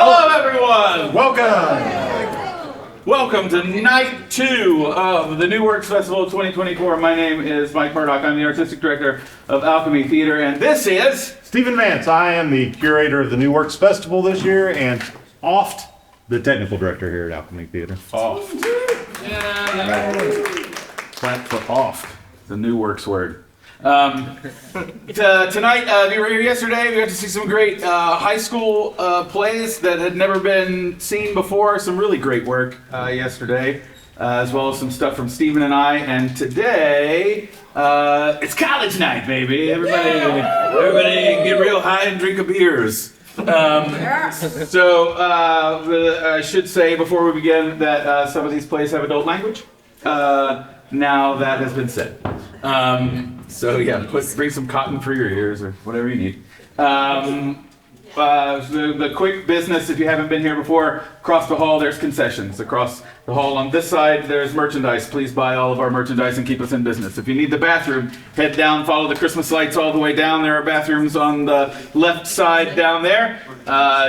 Hello, everyone! Welcome! Welcome to night 2 of the New Works Festival 2024. My name is Mike Murdock. I'm the artistic director of Alchemy Theater, and this is Stephen Vance. I am the curator of the New Works Festival this year, and Oft, the technical director here at Alchemy Theater. Oft. Clap for Oft, the New Works word. Tonight, if you were here yesterday, we got to see some great high school plays that had never been seen before. Some really great work yesterday, as well as some stuff from Stephen and I. And today, it's college night, baby. Everybody get real high and drink a beers. So I should say before we begin that some of these plays have adult language. Now that has been said. So yeah, bring some cotton for your ears or whatever you need. The quick business, if you haven't been here before, across the hall there's concessions. Across the hall on this side there's merchandise. Please buy all of our merchandise and keep us in business. If you need the bathroom, head down, follow the Christmas lights all the way down. There are bathrooms on the left side down there.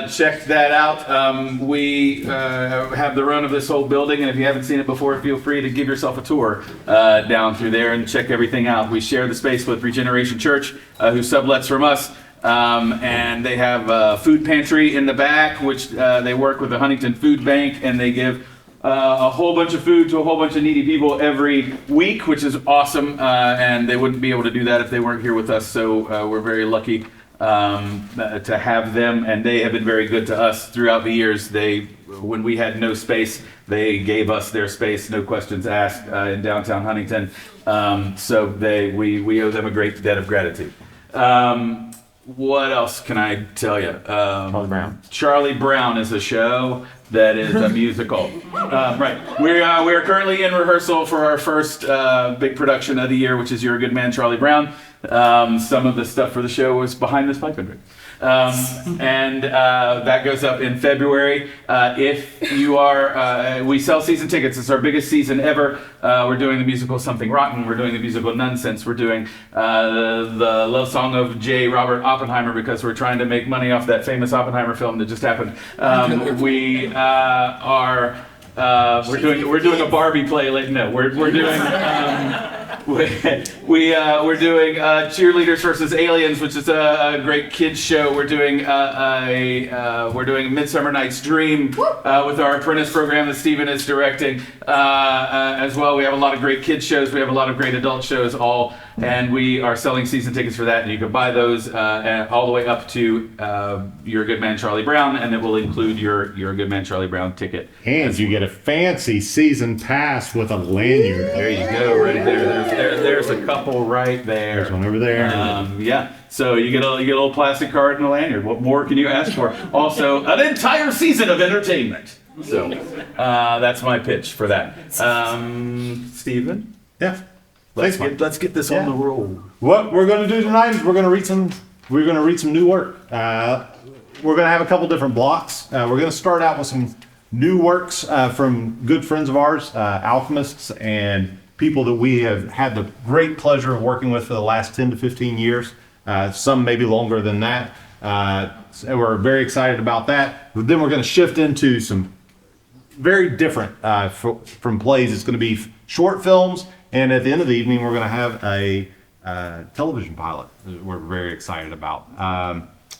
Check that out. We have the run of this whole building, and if you haven't seen it before, feel free to give yourself a tour down through there and check everything out. We share the space with Regeneration Church, who sublets from us. And they have a food pantry in the back, which they work with the Huntington Food Bank, and they give a whole bunch of food to a whole bunch of needy people every week, which is awesome. And they wouldn't be able to do that if they weren't here with us. So we're very lucky to have them, and they have been very good to us throughout the years. When we had no space, they gave us their space, no questions asked, in downtown Huntington. So we owe them a great debt of gratitude. What else can I tell you? Charlie Brown. Charlie Brown is a show that is a musical. Right. We are currently in rehearsal for our first big production of the year, which is You're a Good Man, Charlie Brown. Some of the stuff for the show was behind this pipe and and that goes up in February. If you are, we sell season tickets. It's our biggest season ever. We're doing the musical Something Rotten. We're doing the musical Nonsense. We're doing the love song of J. Robert Oppenheimer, because we're trying to make money off that famous Oppenheimer film that just happened. We're doing a Barbie play. We're doing. We're doing Cheerleaders versus Aliens, which is a great kids show. We're doing Midsummer Night's Dream with our apprentice program that Stephen is directing as well. We have a lot of great kids shows. We have a lot of great adult shows, and we are selling season tickets for that. And you can buy those all the way up to You're a Good Man, Charlie Brown, and it will include your You're a Good Man, Charlie Brown ticket. And you get a fancy season pass with a lanyard. There you go, right there. There's a couple right there. There's one over there. Yeah. So you get a little plastic card and a lanyard. What more can you ask for? Also, an entire season of entertainment. So that's my pitch for that. Stephen? Yeah. Let's get this on the roll. What we're going to do tonight is we're going to read some new work. We're going to have a couple different blocks. We're going to start out with some new works from good friends of ours, alchemists and people that we have had the great pleasure of working with for the last 10 to 15 years. Some maybe longer than that. So we're very excited about that. But then we're going to shift into some very different from plays. It's going to be short films, and at the end of the evening we're going to have a television pilot that we're very excited about.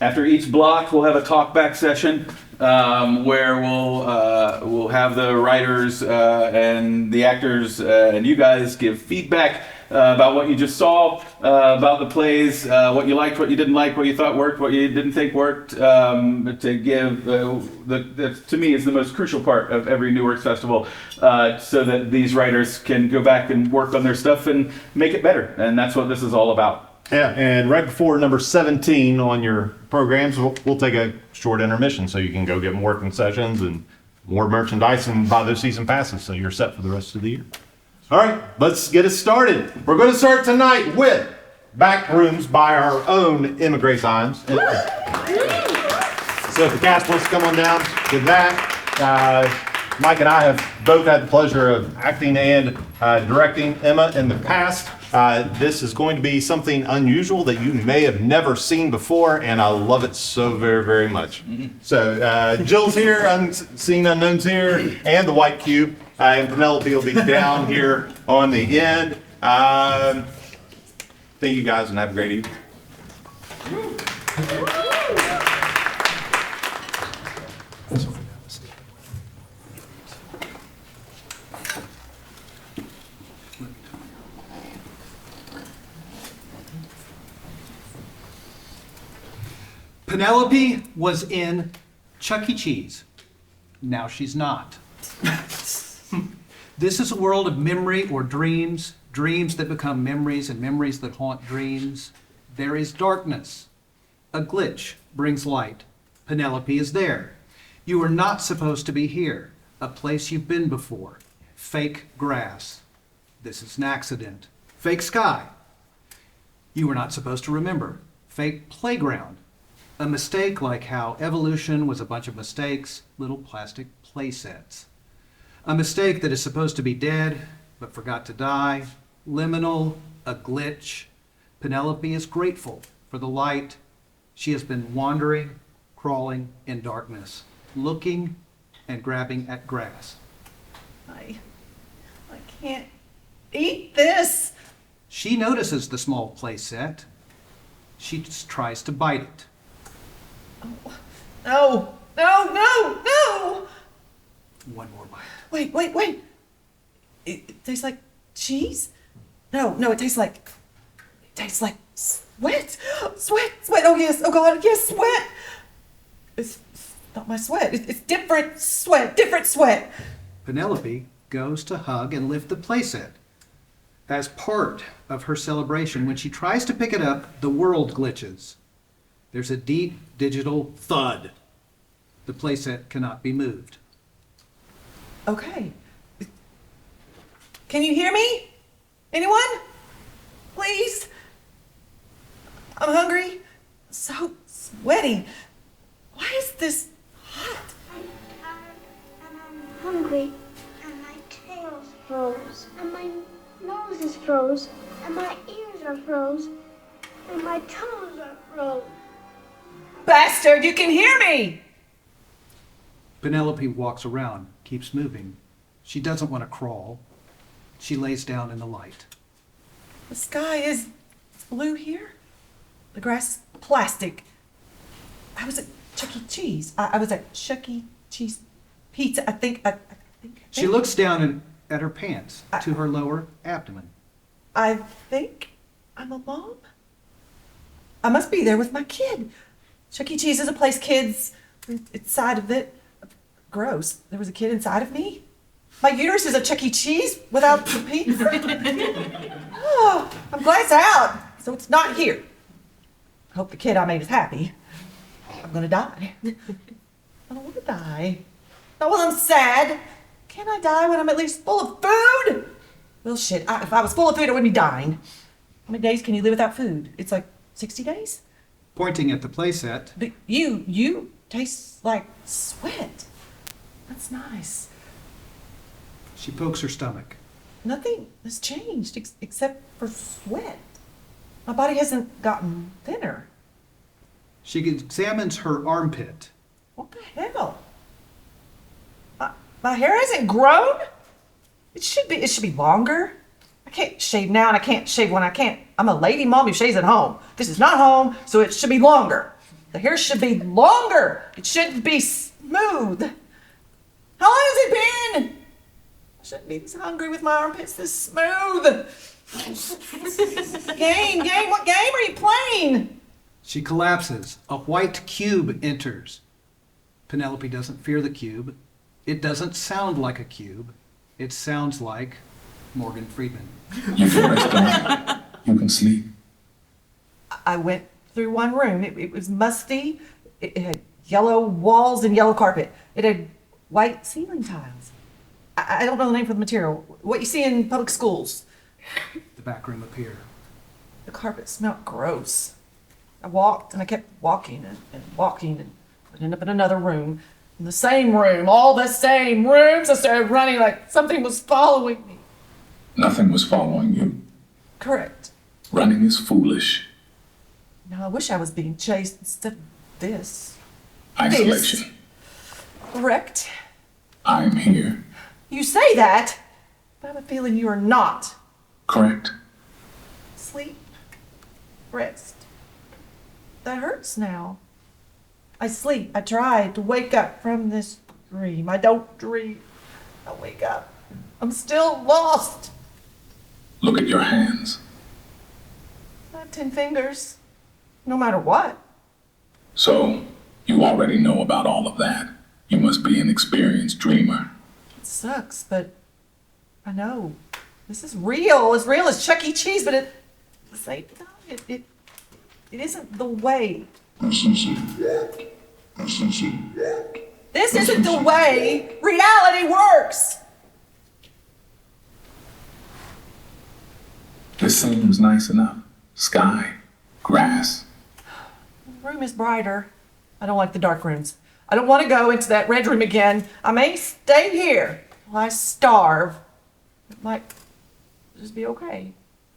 After each block, we'll have a talk-back session where we'll have the writers and the actors and you guys give feedback about what you just saw, about the plays, what you liked, what you didn't like, what you thought worked, what you didn't think worked. To give, that to me is the most crucial part of every New Works Festival, so that these writers can go back and work on their stuff and make it better. And that's what this is all about. Yeah, and right before number 17 on your programs, we'll take a short intermission so you can go get more concessions and more merchandise and buy those season passes, so you're set for the rest of the year. All right, let's get it started. We're going to start tonight with Back Rooms by our own Emma Grace Hines. So if the cast wants to come on down to that, Mike and I have both had the pleasure of acting and directing Emma in the past. This is going to be something unusual that you may have never seen before, and I love it so very, very much. So Jill's here, Unseen Unknown's here, and the white cube, and Penelope will be down here on the end. Thank you guys, and have a great evening. Penelope was in Chuck E. Cheese. Now she's not. This is a world of memory or dreams, dreams that become memories and memories that haunt dreams. There is darkness. A glitch brings light. Penelope is there. You are not supposed to be here. A place you've been before. Fake grass. This is an accident. Fake sky. You were not supposed to remember. Fake playground. A mistake like how evolution was a bunch of mistakes, little plastic play sets. A mistake that is supposed to be dead, but forgot to die. Liminal, a glitch. Penelope is grateful for the light. She has been wandering, crawling in darkness, looking and grabbing at grass. I can't eat this. She notices the small play set. She just tries to bite it. No, no, no, no. One more bite. Wait. It tastes like cheese? No, it tastes like sweat. Sweat. Oh yes, oh God, yes, sweat. It's not my sweat. It's different sweat. Penelope goes to hug and lift the playset. As part of her celebration, when she tries to pick it up, the world glitches. There's a deep digital thud. The playset cannot be moved. Okay. Can you hear me? Anyone? Please? I'm hungry. So sweaty. Why is this hot? I'm hungry, and my tail's froze, and my nose is froze, and my ears are froze, and my toes are froze. Bastard, you can hear me! Penelope walks around, keeps moving. She doesn't want to crawl. She lays down in the light. The sky is blue here. The grass is plastic. I was at Chuck E. Cheese. I was at Chuck E. Cheese Pizza. I think. She looks down at her pants to her lower abdomen. I think I'm alone. I must be there with my kid. Chuck E. Cheese is a place kids inside of it. Gross. There was a kid inside of me. My uterus is a Chuck E. Cheese without the pizza. Oh, I'm glad it's out, so it's not here. I hope the kid I made is happy. I'm gonna die. I don't want to die. Not while I'm sad. Can't I die when I'm at least full of food? Well, shit. If I was full of food, I wouldn't be dying. How many days can you live without food? It's like 60 days? Pointing at the playset. But you taste like sweat. That's nice. She pokes her stomach. Nothing has changed except for sweat. My body hasn't gotten thinner. She examines her armpit. What the hell? My hair hasn't grown? It should be longer. I can't shave now and I can't shave when I can't. I'm a lady mom who shaves at home. This is not home, so it should be longer. The hair should be longer. It shouldn't be smooth. How long has it been? I shouldn't be this hungry with my armpits this smooth. Game, what game are you playing? She collapses. A white cube enters. Penelope doesn't fear the cube. It doesn't sound like a cube. It sounds like Morgan Freeman. You can rest down. You can sleep. I went through one room. It was musty. It had yellow walls and yellow carpet. It had white ceiling tiles. I don't know the name for the material. What you see in public schools. The back room appear. The carpet smelled gross. I walked and I kept walking and walking and I ended up in another room. In the same room, all the same rooms. I started running like something was following me. Nothing was following you. Correct. Running is foolish. Now, I wish I was being chased instead of this. Isolation. Correct. I'm here. You say that, but I have a feeling you are not. Correct. Sleep. Rest. That hurts now. I sleep. I try to wake up from this dream. I don't dream. I wake up. I'm still lost. Look at your hands. I have 10 fingers. No matter what. So, you already know about all of that. You must be an experienced dreamer. It sucks, but I know. This is real. As real as Chuck E. Cheese, but at the same time, it isn't the way. This isn't what? This isn't what? This isn't the way reality works. This seems nice enough. Sky, grass. The room is brighter. I don't like the dark rooms. I don't want to go into that red room again. I may stay here till I starve. It might just be okay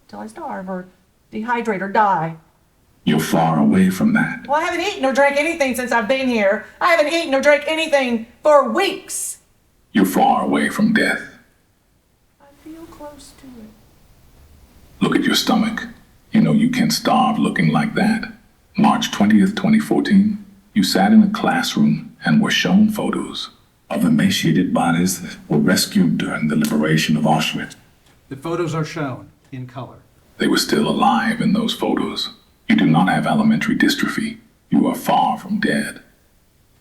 till I starve or dehydrate or die. You're far away from that. Well, I haven't eaten or drank anything since I've been here. I haven't eaten or drank anything for weeks. You're far away from death. I feel close to it. Look at your stomach. You know you can't starve looking like that. March 20th, 2014, you sat in a classroom and were shown photos of emaciated bodies that were rescued during the liberation of Auschwitz. The photos are shown in color. They were still alive in those photos. You do not have elementary dystrophy. You are far from dead.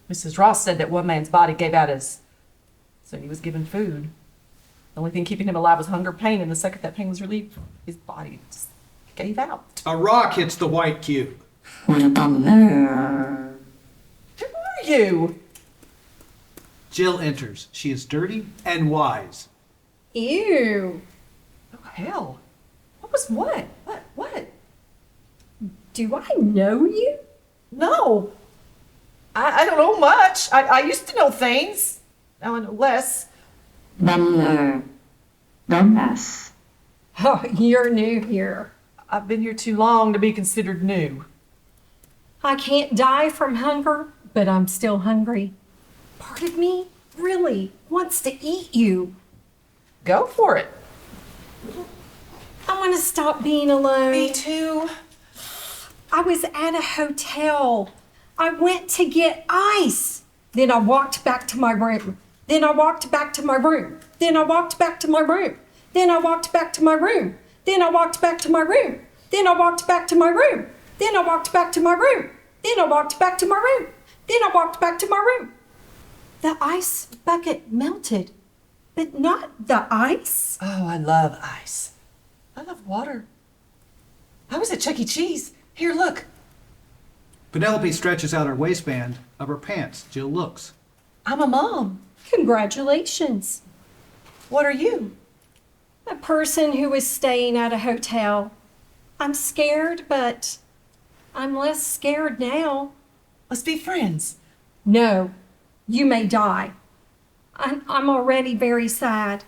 Mrs. Ross said that one man's body gave out so he was given food. The only thing keeping him alive was hunger, pain, and the second that pain was relieved, his body just gave out. A rock hits the white cube. Who are you? Jill enters. She is dirty and wise. Ew. Oh, hell. What was what? What? Do I know you? No. I don't know much. I used to know things. Now I know less. Yes. Oh, you're new here. I've been here too long to be considered new. I can't die from hunger, but I'm still hungry. Part of me really wants to eat you. Go for it. I want to stop being alone. Me too. I was at a hotel. I went to get ice. Then I walked back to my room. Then I walked back to my room. Then I walked back to my room. Then I walked back to my room. Then I walked back to my room. Then I walked back to my room. Then I walked back to my room. Then I walked back to my room. Then I walked back to my room. The ice bucket melted, but not the ice. Oh, I love ice. I love water. I was at Chuck E. Cheese. Here, look. Penelope stretches out her waistband of her pants. Jill looks. I'm a mom. Congratulations. What are you? A person who is staying at a hotel. I'm scared, but I'm less scared now. Let's be friends. No, you may die. I'm already very sad.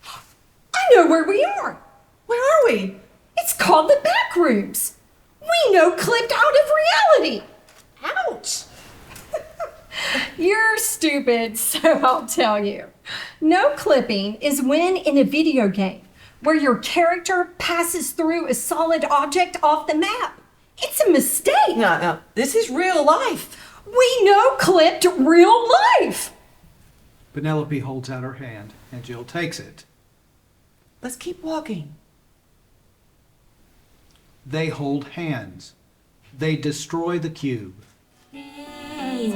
I know where we are. Where are we? It's called the back rooms. We know clipped out of reality. Ouch. You're stupid, so I'll tell you. No clipping is when in a video game where your character passes through a solid object off the map. It's a mistake. No. This is real life. We know clipped real life. Penelope holds out her hand, and Jill takes it. Let's keep walking. They hold hands. They destroy the cube. Daisy,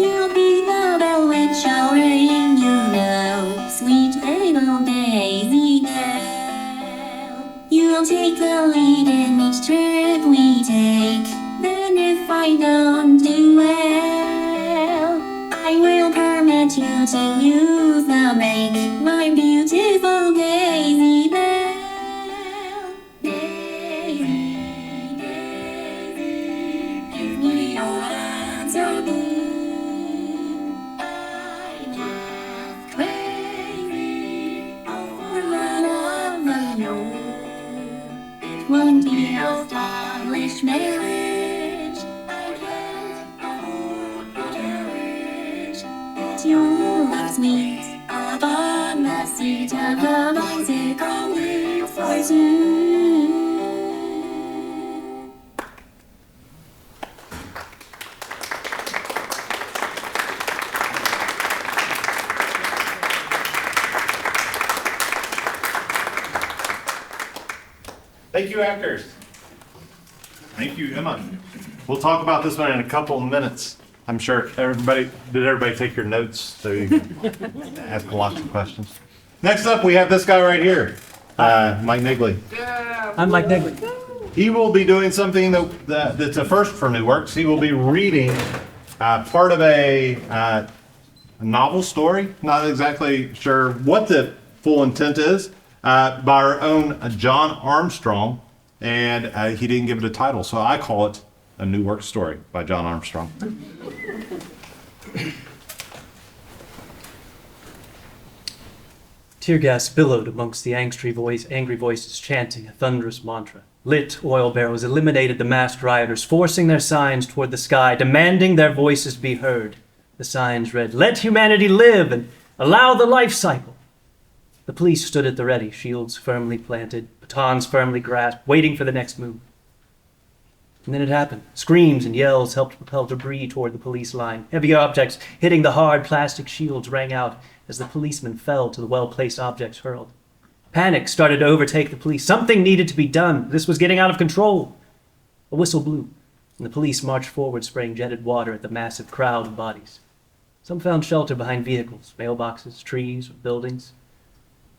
you'll be the velvet shower in your know, sweet little Daisy now. You'll take the lead in each trip we take. Then if I don't do well, I will permit you to use the make my beautiful Daisy bell. it won't be a stylish marriage. I can't afford a carriage. But you'll look sweet upon the seat of a bicycle wait for two. Thank you, actors. Thank you, Emma. We'll talk about this one in a couple of minutes. I'm sure did everybody take your notes so you can ask lots of questions? Next up, we have this guy right here, Mike Nigley. I'm Mike Nigley. He will be doing something that's a first for New Works. He will be reading part of a novel story. Not exactly sure what the full intent is, by our own John Armstrong, and he didn't give it a title, so I call it A New Works Story by John Armstrong. Tear gas billowed amongst the angry voices chanting a thunderous mantra. Lit oil barrels eliminated the masked rioters, forcing their signs toward the sky, demanding their voices be heard. The signs read, "Let humanity live and allow the life cycle." The police stood at the ready, shields firmly planted, batons firmly grasped, waiting for the next move. And then it happened. Screams and yells helped propel debris toward the police line. Heavy objects hitting the hard plastic shields rang out as the policemen fell to the well-placed objects hurled. Panic started to overtake the police. Something needed to be done. This was getting out of control. A whistle blew, and the police marched forward, spraying jetted water at the massive crowd of bodies. Some found shelter behind vehicles, mailboxes, trees, or buildings.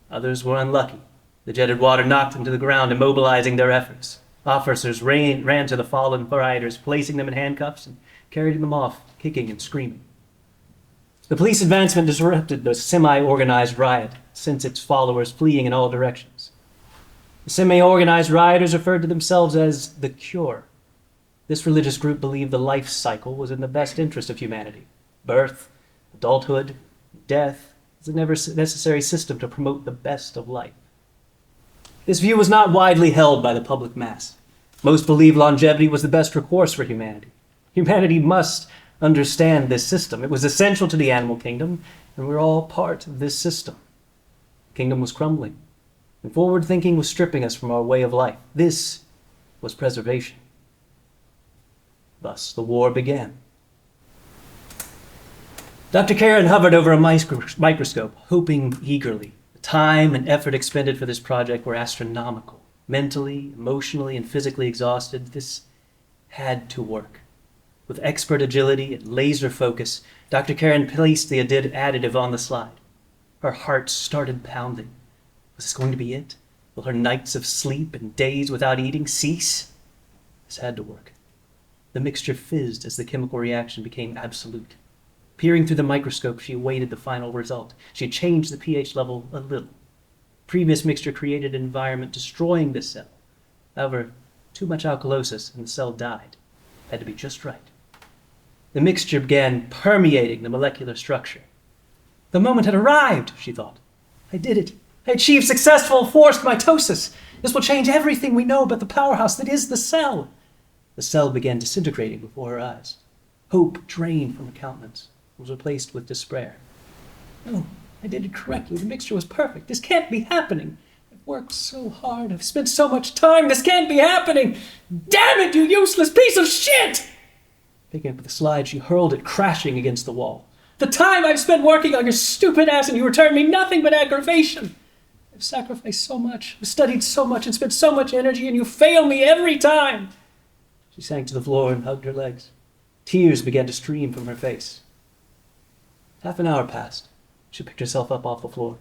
Others were unlucky. The jetted water knocked them to the ground, immobilizing their efforts. Officers ran to the fallen rioters, placing them in handcuffs and carrying them off, kicking and screaming. The police advancement disrupted the semi-organized riot, sent its followers fleeing in all directions. The semi-organized rioters referred to themselves as the Cure. This religious group believed the life cycle was in the best interest of humanity. Birth, adulthood, death is a necessary system to promote the best of life. This view was not widely held by the public mass. Most believed longevity was the best recourse for humanity. Humanity must understand this system. It was essential to the animal kingdom, and we're all part of this system. The kingdom was crumbling, and forward thinking was stripping us from our way of life. This was preservation. Thus, the war began. Dr. Karen hovered over a microscope, hoping eagerly. The time and effort expended for this project were astronomical. Mentally, emotionally, and physically exhausted, this had to work. With expert agility and laser focus, Dr. Karen placed the additive on the slide. Her heart started pounding. Was this going to be it? Will her nights of sleep and days without eating cease? This had to work. The mixture fizzed as the chemical reaction became absolute. Peering through the microscope, she awaited the final result. She had changed the pH level a little. Previous mixture created an environment destroying the cell. However, too much alkalosis and the cell died. Had to be just right. The mixture began permeating the molecular structure. The moment had arrived, she thought. I did it. I achieved successful forced mitosis. This will change everything we know about the powerhouse that is the cell. The cell began disintegrating before her eyes. Hope drained from her countenance and was replaced with despair. No, I did it correctly. The mixture was perfect. This can't be happening. I've worked so hard. I've spent so much time. This can't be happening. Damn it, you useless piece of shit! Picking up the slide, she hurled it crashing against the wall. The time I've spent working on your stupid ass and you return me nothing but aggravation. I've sacrificed so much, I've studied so much and spent so much energy and you fail me every time. She sank to the floor and hugged her legs. Tears began to stream from her face. Half an hour passed. She picked herself up off the floor.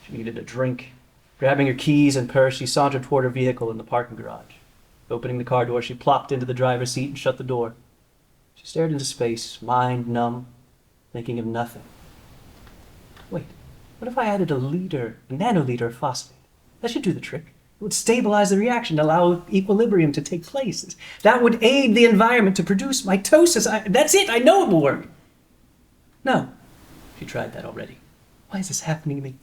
She needed a drink. Grabbing her keys and purse, she sauntered toward her vehicle in the parking garage. Opening the car door, she plopped into the driver's seat and shut the door. She stared into space, mind numb, thinking of nothing. Wait, what if I added a nanoliter of phosphate? That should do the trick. It would stabilize the reaction, allow equilibrium to take place. That would aid the environment to produce mitosis. That's it, I know it will work. No, she tried that already. Why is this happening to me?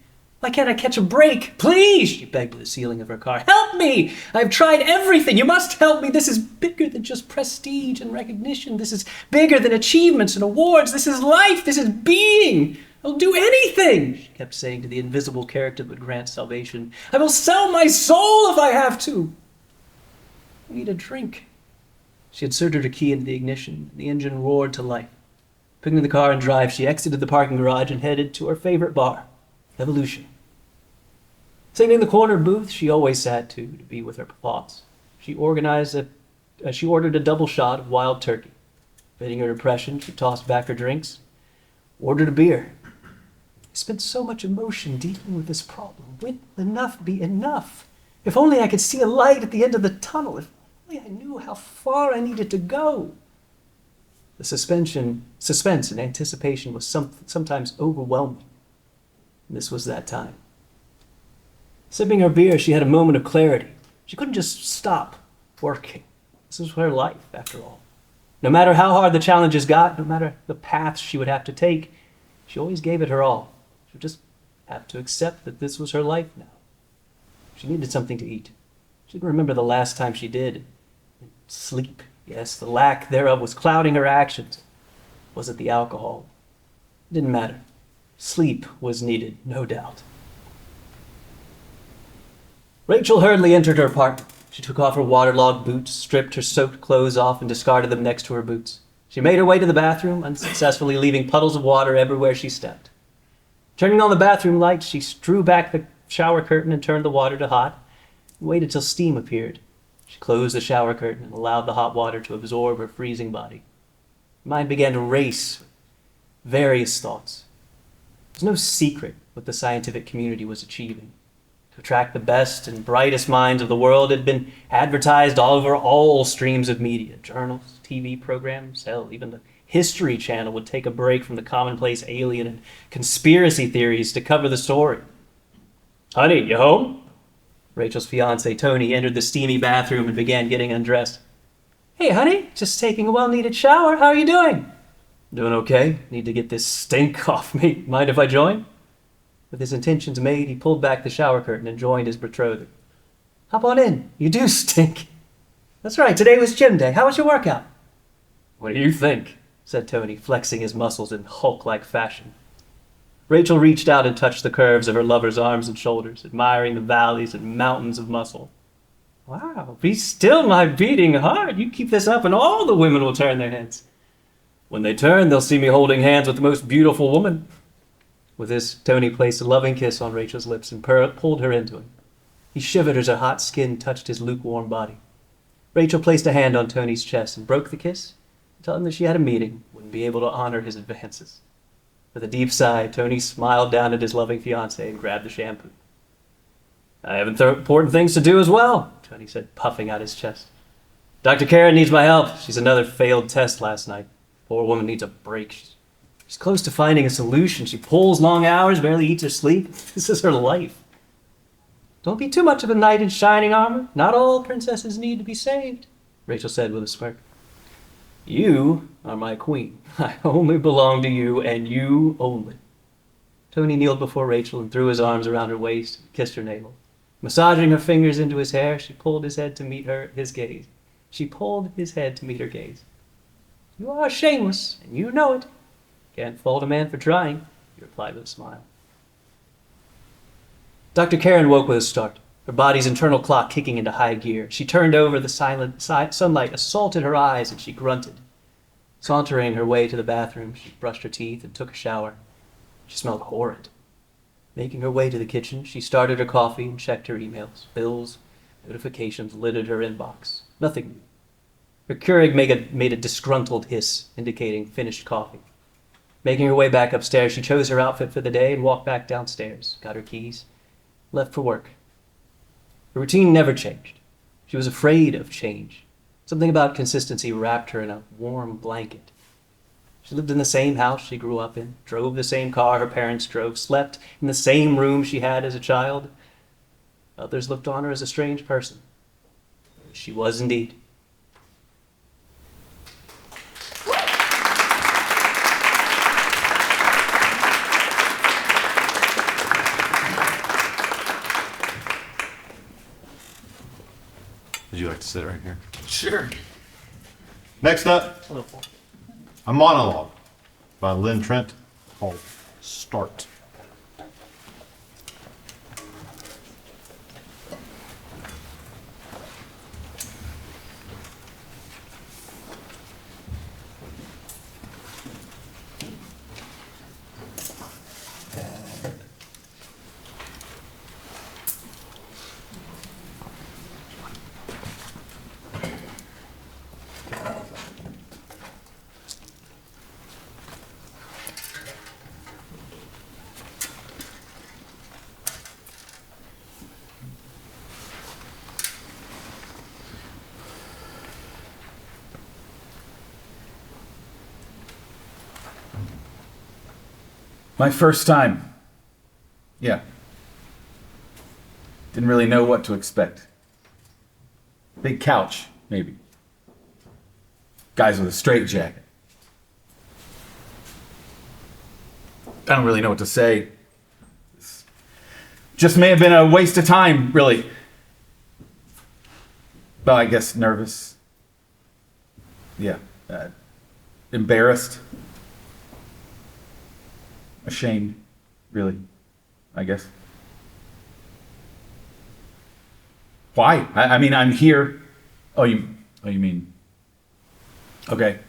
Why can't I catch a break? Please, she begged to the ceiling of her car. Help me! I've tried everything. You must help me. This is bigger than just prestige and recognition. This is bigger than achievements and awards. This is life. This is being. I'll do anything, she kept saying to the invisible character that would grant salvation. I will sell my soul if I have to. I need a drink. She inserted her key into the ignition, and the engine roared to life. Picking the car and drive, she exited the parking garage and headed to her favorite bar, Evolution. Sitting in the corner booth she always sat to be with her thoughts, she ordered a double shot of wild turkey. Fitting her depression, she tossed back her drinks, ordered a beer. I spent so much emotion dealing with this problem. When will enough be enough? If only I could see a light at the end of the tunnel. If only I knew how far I needed to go. The suspense and anticipation was sometimes overwhelming. And this was that time. Sipping her beer, she had a moment of clarity. She couldn't just stop working. This was her life, after all. No matter how hard the challenges got, no matter the paths she would have to take, she always gave it her all. She would just have to accept that this was her life now. She needed something to eat. She didn't remember the last time she did. Sleep, yes, the lack thereof was clouding her actions. Was it the alcohol? It didn't matter. Sleep was needed, no doubt. Rachel hurriedly entered her apartment. She took off her waterlogged boots, stripped her soaked clothes off, and discarded them next to her boots. She made her way to the bathroom, unsuccessfully leaving puddles of water everywhere she stepped. Turning on the bathroom light, she drew back the shower curtain and turned the water to hot, and waited till steam appeared. She closed the shower curtain and allowed the hot water to absorb her freezing body. Her mind began to race with various thoughts. It was no secret what the scientific community was achieving. To attract the best and brightest minds of the world, it had been advertised all over all streams of media, journals, TV programs, hell, even the History Channel would take a break from the commonplace alien and conspiracy theories to cover the story. Honey, you home? Rachel's fiancé, Tony, entered the steamy bathroom and began getting undressed. Hey, honey, just taking a well-needed shower. How are you doing? Doing okay. Need to get this stink off me. Mind if I join? With his intentions made, he pulled back the shower curtain and joined his betrothed. Hop on in. You do stink. That's right. Today was gym day. How was your workout? What do you think? Said Tony, flexing his muscles in Hulk-like fashion. Rachel reached out and touched the curves of her lover's arms and shoulders, admiring the valleys and mountains of muscle. Wow, be still, my beating heart. You keep this up and all the women will turn their heads. When they turn, they'll see me holding hands with the most beautiful woman. With this, Tony placed a loving kiss on Rachel's lips and pulled her into him. He shivered as her hot skin touched his lukewarm body. Rachel placed a hand on Tony's chest and broke the kiss, telling him that she had a meeting, wouldn't be able to honor his advances. With a deep sigh, Tony smiled down at his loving fiancée and grabbed the shampoo. I have important things to do as well, Tony said, puffing out his chest. Dr. Karen needs my help. She's another failed test last night. Poor woman needs a break. She's close to finding a solution. She pulls long hours, barely eats or sleeps. This is her life. Don't be too much of a knight in shining armor. Not all princesses need to be saved, Rachel said with a smirk. You are my queen. I only belong to you and you only. Tony kneeled before Rachel and threw his arms around her waist and kissed her navel. Massaging her fingers into his hair, she pulled his head to meet his gaze. She pulled his head to meet her gaze. You are shameless, and you know it. Can't fault a man for trying, he replied with a smile. Dr. Karen woke with a start, her body's internal clock kicking into high gear. She turned over, the sunlight assaulted her eyes, and she grunted. Sauntering her way to the bathroom, she brushed her teeth and took a shower. She smelled horrid. Making her way to the kitchen, she started her coffee and checked her emails. Bills, notifications littered her inbox. Nothing new. Her Keurig made a disgruntled hiss, indicating finished coffee. Making her way back upstairs, she chose her outfit for the day and walked back downstairs, got her keys, left for work. Her routine never changed. She was afraid of change. Something about consistency wrapped her in a warm blanket. She lived in the same house she grew up in, drove the same car her parents drove, slept in the same room she had as a child. Others looked on her as a strange person. She was indeed. Would you like to sit right here? Sure. Next up, a monologue by Lynn Trent called Start. My first time. Yeah. Didn't really know what to expect. Big couch, maybe. Guys with a straight jacket. I don't really know what to say. Just may have been a waste of time, really. Well, I guess nervous. Yeah. Embarrassed. Ashamed, really, I guess. Why? I mean, I'm here. Oh, you mean? Okay.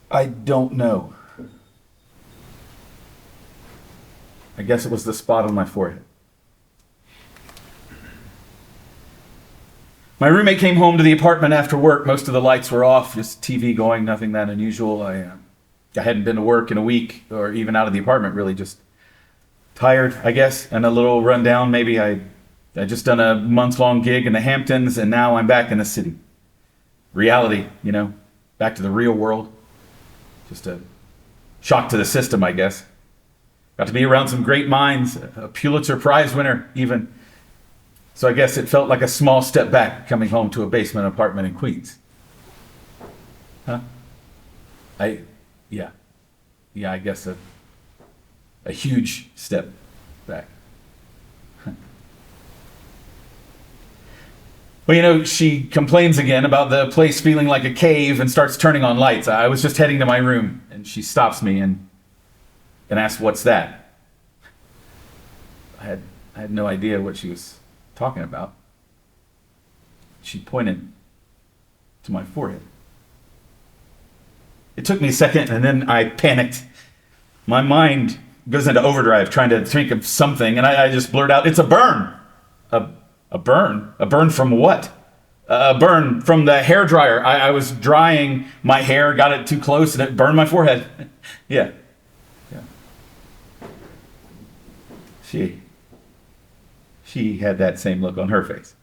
I don't know. I guess it was the spot on my forehead. My roommate came home to the apartment after work. Most of the lights were off, just TV going, nothing that unusual. I hadn't been to work in a week, or even out of the apartment, really, just tired, I guess, and a little run down. Maybe I just done a month-long gig in the Hamptons, and now I'm back in the city. Reality, back to the real world. Just a shock to the system, I guess. Got to be around some great minds, a Pulitzer Prize winner, even. So I guess it felt like a small step back coming home to a basement apartment in Queens. Huh? Yeah, I guess a huge step back. Well, she complains again about the place feeling like a cave and starts turning on lights. I was just heading to my room and she stops me and asks, "What's that?" I had no idea what she was talking about. She pointed to my forehead. It took me a second and then I panicked. My mind goes into overdrive trying to think of something and I just blurt out, "It's a burn." A burn? A burn from what? A burn from the hair dryer. I was drying my hair, got it too close and it burned my forehead. Yeah. She had that same look on her face.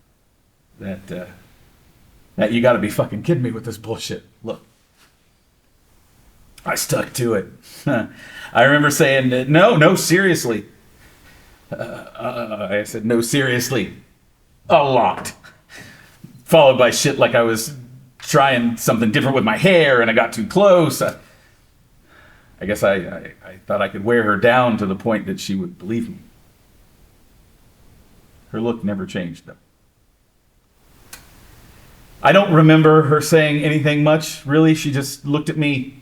That you gotta be fucking kidding me with this bullshit look. I stuck to it. I remember saying, no, seriously. I said, "No, seriously." A lot. Followed by shit like I was trying something different with my hair and I got too close. I guess I thought I could wear her down to the point that she would believe me. Her look never changed, though. I don't remember her saying anything much, really. She just looked at me.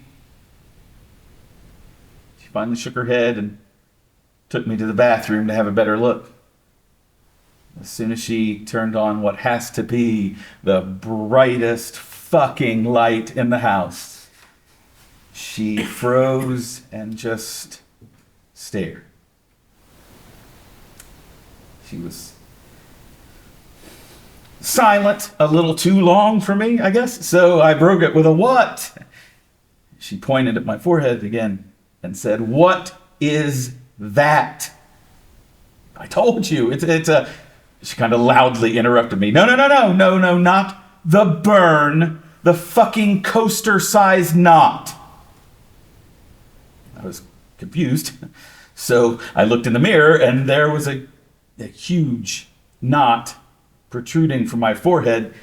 She finally shook her head and took me to the bathroom to have a better look. As soon as she turned on what has to be the brightest fucking light in the house, she froze and just stared. She was silent a little too long for me, I guess, so I broke it with a "what?" She pointed at my forehead again and said, "What is that?" "I told you, it's a..." She kind of loudly interrupted me. No, not the burn, the fucking coaster-sized knot." I was confused, so I looked in the mirror and there was a huge knot protruding from my forehead.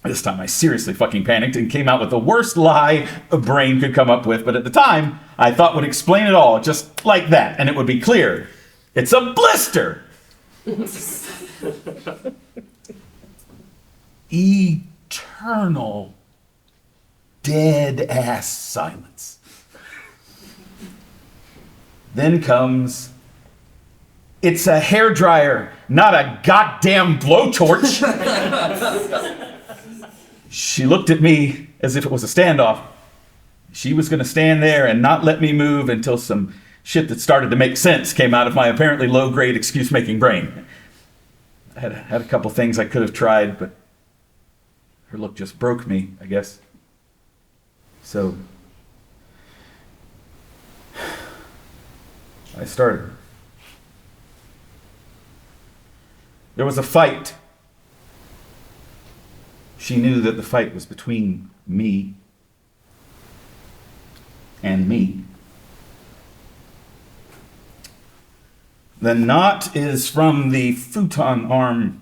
This time I seriously fucking panicked and came out with the worst lie a brain could come up with, but at the time I thought would explain it all, just like that, and it would be clear. It's a blister! Eternal, dead-ass silence. Then comes, "It's a hairdryer, not a goddamn blowtorch." She looked at me as if it was a standoff. She was going to stand there and not let me move until some shit that started to make sense came out of my apparently low-grade excuse-making brain. I had a couple things I could have tried, but her look just broke me, I guess. So I started. There was a fight. She knew that the fight was between me and me. The knot is from the futon arm.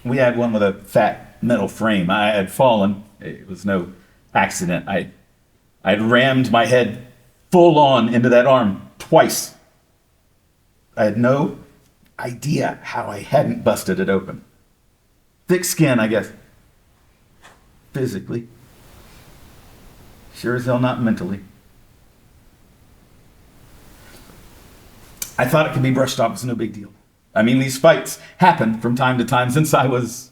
We had one with a fat metal frame. I had fallen. It was no accident. I'd rammed my head full on into that arm twice. I had no idea how I hadn't busted it open. Thick skin, I guess. Physically. Sure as hell not mentally. I thought it could be brushed off as no big deal. I mean, these fights happen from time to time since I was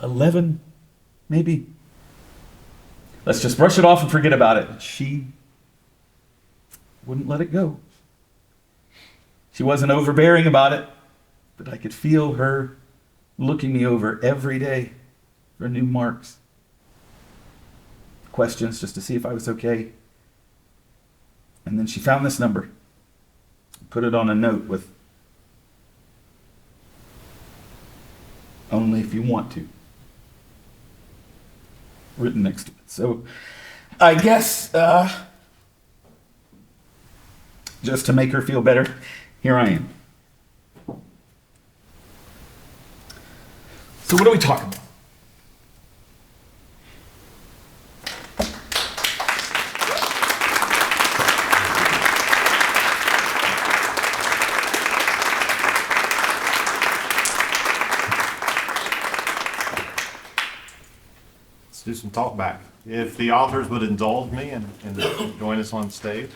11, maybe. Let's just brush it off and forget about it. She wouldn't let it go. She wasn't overbearing about it, but I could feel her looking me over every day for new marks. Questions just to see if I was okay. And then she found this number, put it on a note with "only if you want to" written next to it. So I guess just to make her feel better, here I am. So what are we talking about? Let's do some talk back. If the authors would indulge me and join us on stage.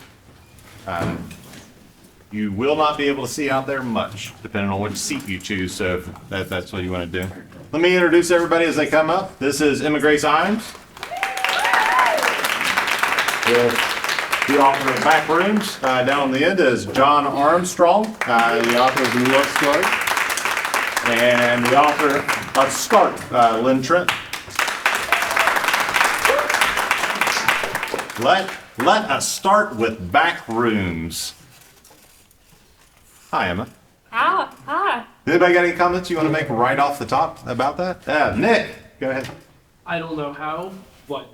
You will not be able to see out there much, depending on which seat you choose, so if that's what you want to do. Let me introduce everybody as they come up. This is Emma Grace Imes, the author of Back Rooms. Down on the end is John Armstrong, the author of New York Story, and the author of Start, Lynn Trent. Let us start with Back Rooms. Hi, Emma. Hi. Anybody got any comments you want to make right off the top about that? Nick, go ahead. I don't know how, but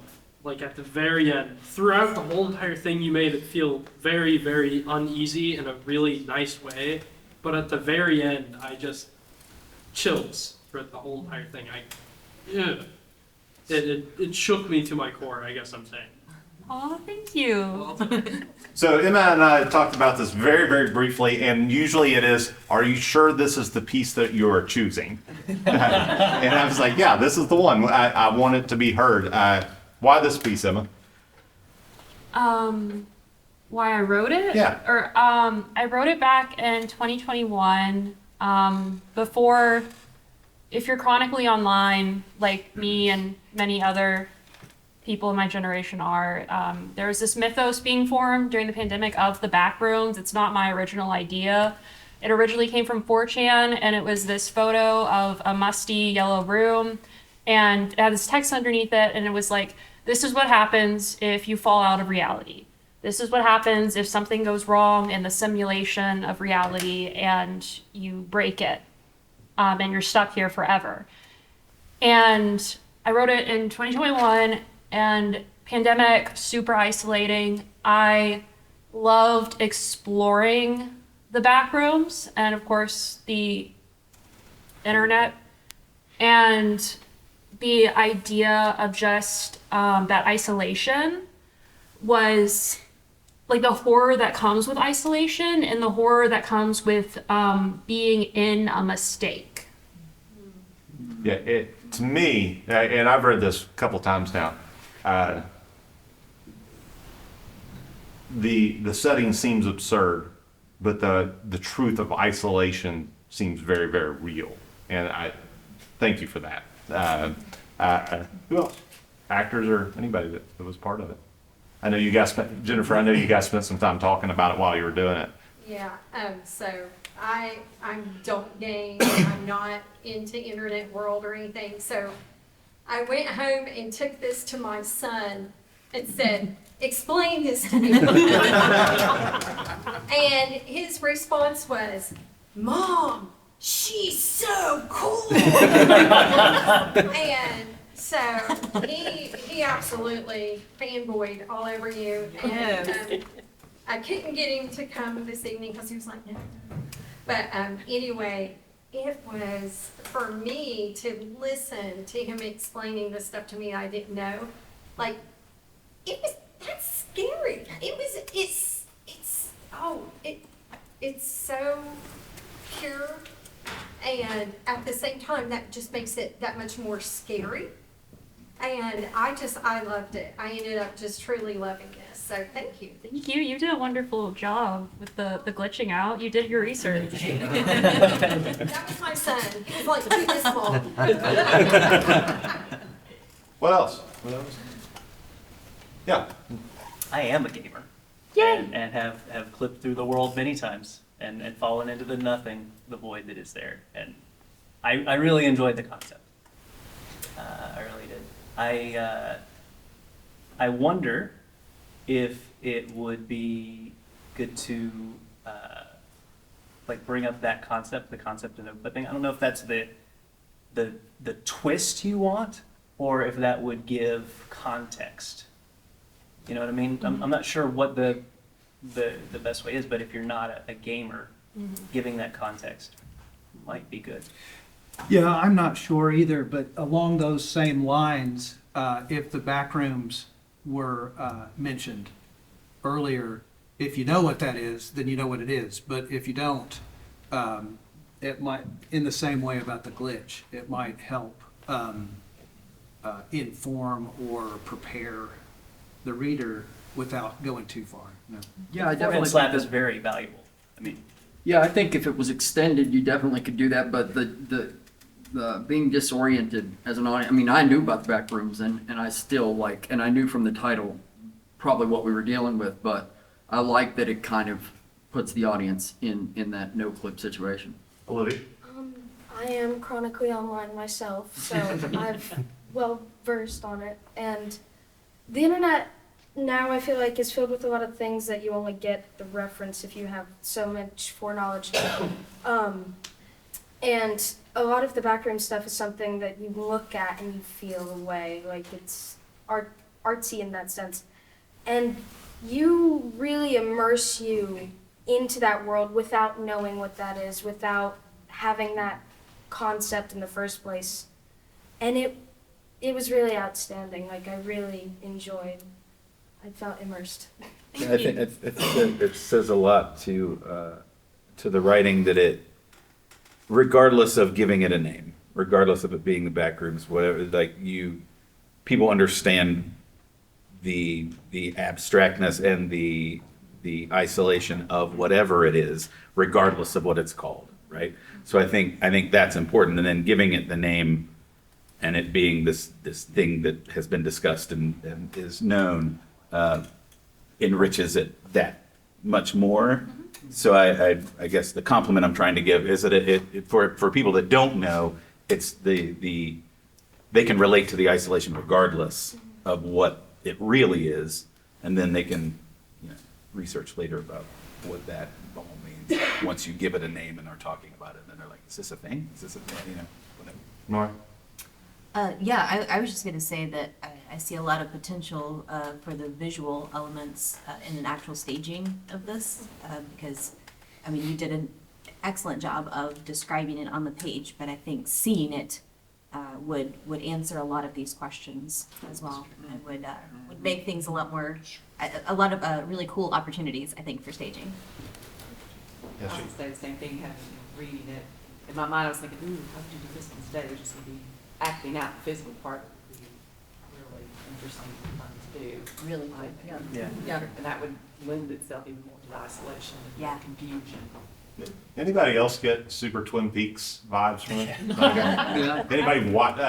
like at the very end, throughout the whole entire thing, you made it feel very, very uneasy in a really nice way. But at the very end, I just chills throughout the whole entire thing. It shook me to my core, I guess I'm saying. Oh, thank you. So Emma and I talked about this very, very briefly, and usually it is, are you sure this is the piece that you are choosing? And I was like, yeah, this is the one. I want it to be heard. Why this piece, Emma? Why I wrote it? Yeah. Or I wrote it back in 2021. Before, if you're chronically online, like me and many other people in my generation are, there was this mythos being formed during the pandemic of the back rooms. It's not my original idea. It originally came from 4chan, and it was this photo of a musty yellow room, and it had this text underneath it, and it was like, this is what happens if you fall out of reality. This is what happens if something goes wrong in the simulation of reality and you break it, and you're stuck here forever. And I wrote it in 2021, and pandemic, super isolating. I loved exploring the back rooms and of course the internet, and the idea of just that isolation was like the horror that comes with isolation and the horror that comes with being in a mistake. Yeah, to me, and I've read this a couple times now, the setting seems absurd, but the truth of isolation seems very, very real. And I thank you for that. Who else? Actors or anybody that was part of it? I know you guys spent, Jennifer, I know you guys spent some time talking about it while you were doing it. Yeah, so I don't game, I'm not into internet world or anything, so I went home and took this to my son and said, explain this to me. And his response was, Mom, she's so cool. And so he absolutely fanboyed all over you. And I couldn't get him to come this evening because he was like, no. But anyway, it was for me to listen to him explaining the stuff to me I didn't know. Like, that's scary. It's so pure. And at the same time, that just makes it that much more scary. And I loved it. I ended up just truly loving this. So thank you. Thank you. You did a wonderful job with the glitching out. You did your research. That was my son. He was like, do this, Mom. What else? Yeah. I am a gamer. Yay! And have clipped through the world many times and fallen into the nothing, the void that is there. And I really enjoyed the concept. I really did. I wonder if it would be good to like bring up that concept, the concept of no clipping. I don't know if that's the twist you want, or if that would give context. You know what I mean? I'm not sure what the best way is, but if you're not a gamer, giving that context might be good. Yeah, I'm not sure either, but along those same lines, if the backrooms were mentioned earlier, if you know what that is, then you know what it is. But if you don't, it might, in the same way about the glitch, it might help inform or prepare the reader without going too far. No. Yeah, I Forehand definitely slap think is very valuable. I mean, yeah, I think if it was extended, you definitely could do that. But the being disoriented as an audience, I mean, I knew about the back rooms and I still and I knew from the title probably what we were dealing with, but I like that it kind of puts the audience in that no clip situation. Olivia? I am chronically online myself, so I've well versed on it. And the internet now I feel like is filled with a lot of things that you only get the reference if you have so much foreknowledge. And a lot of the backroom stuff is something that you look at and you feel away, like it's artsy in that sense. And you really immerse you into that world without knowing what that is, without having that concept in the first place. And it was really outstanding. Like, I really enjoyed. I felt immersed. Yeah, I think it says a lot to the writing that it, regardless of giving it a name, regardless of it being the back rooms, whatever, like people understand the abstractness and the isolation of whatever it is, regardless of what it's called, right? So I think that's important, and then giving it the name and it being this thing that has been discussed and is known enriches it that much more. So I guess the compliment I'm trying to give is that it for people that don't know, it's they can relate to the isolation regardless of what it really is, and then they can research later about what that all means once you give it a name and are talking about it, and then they're like, is this a thing? Is this a thing? Whatever. Nora? Yeah, I was just going to say that I see a lot of potential for the visual elements in an actual staging of this, because, you did an excellent job of describing it on the page, but I think seeing it would answer a lot of these questions as well, and would make things a lot more, a lot of really cool opportunities, I think, for staging. Yes, I would say the same thing, having reading it. In my mind, I was thinking, ooh, how could you do this on stage? Just to be acting out the physical part would be really interesting and fun to do. Really Like, fun, yeah. And that would lend itself even more to the isolation and confusion. Anybody else get super Twin Peaks vibes from it? Anybody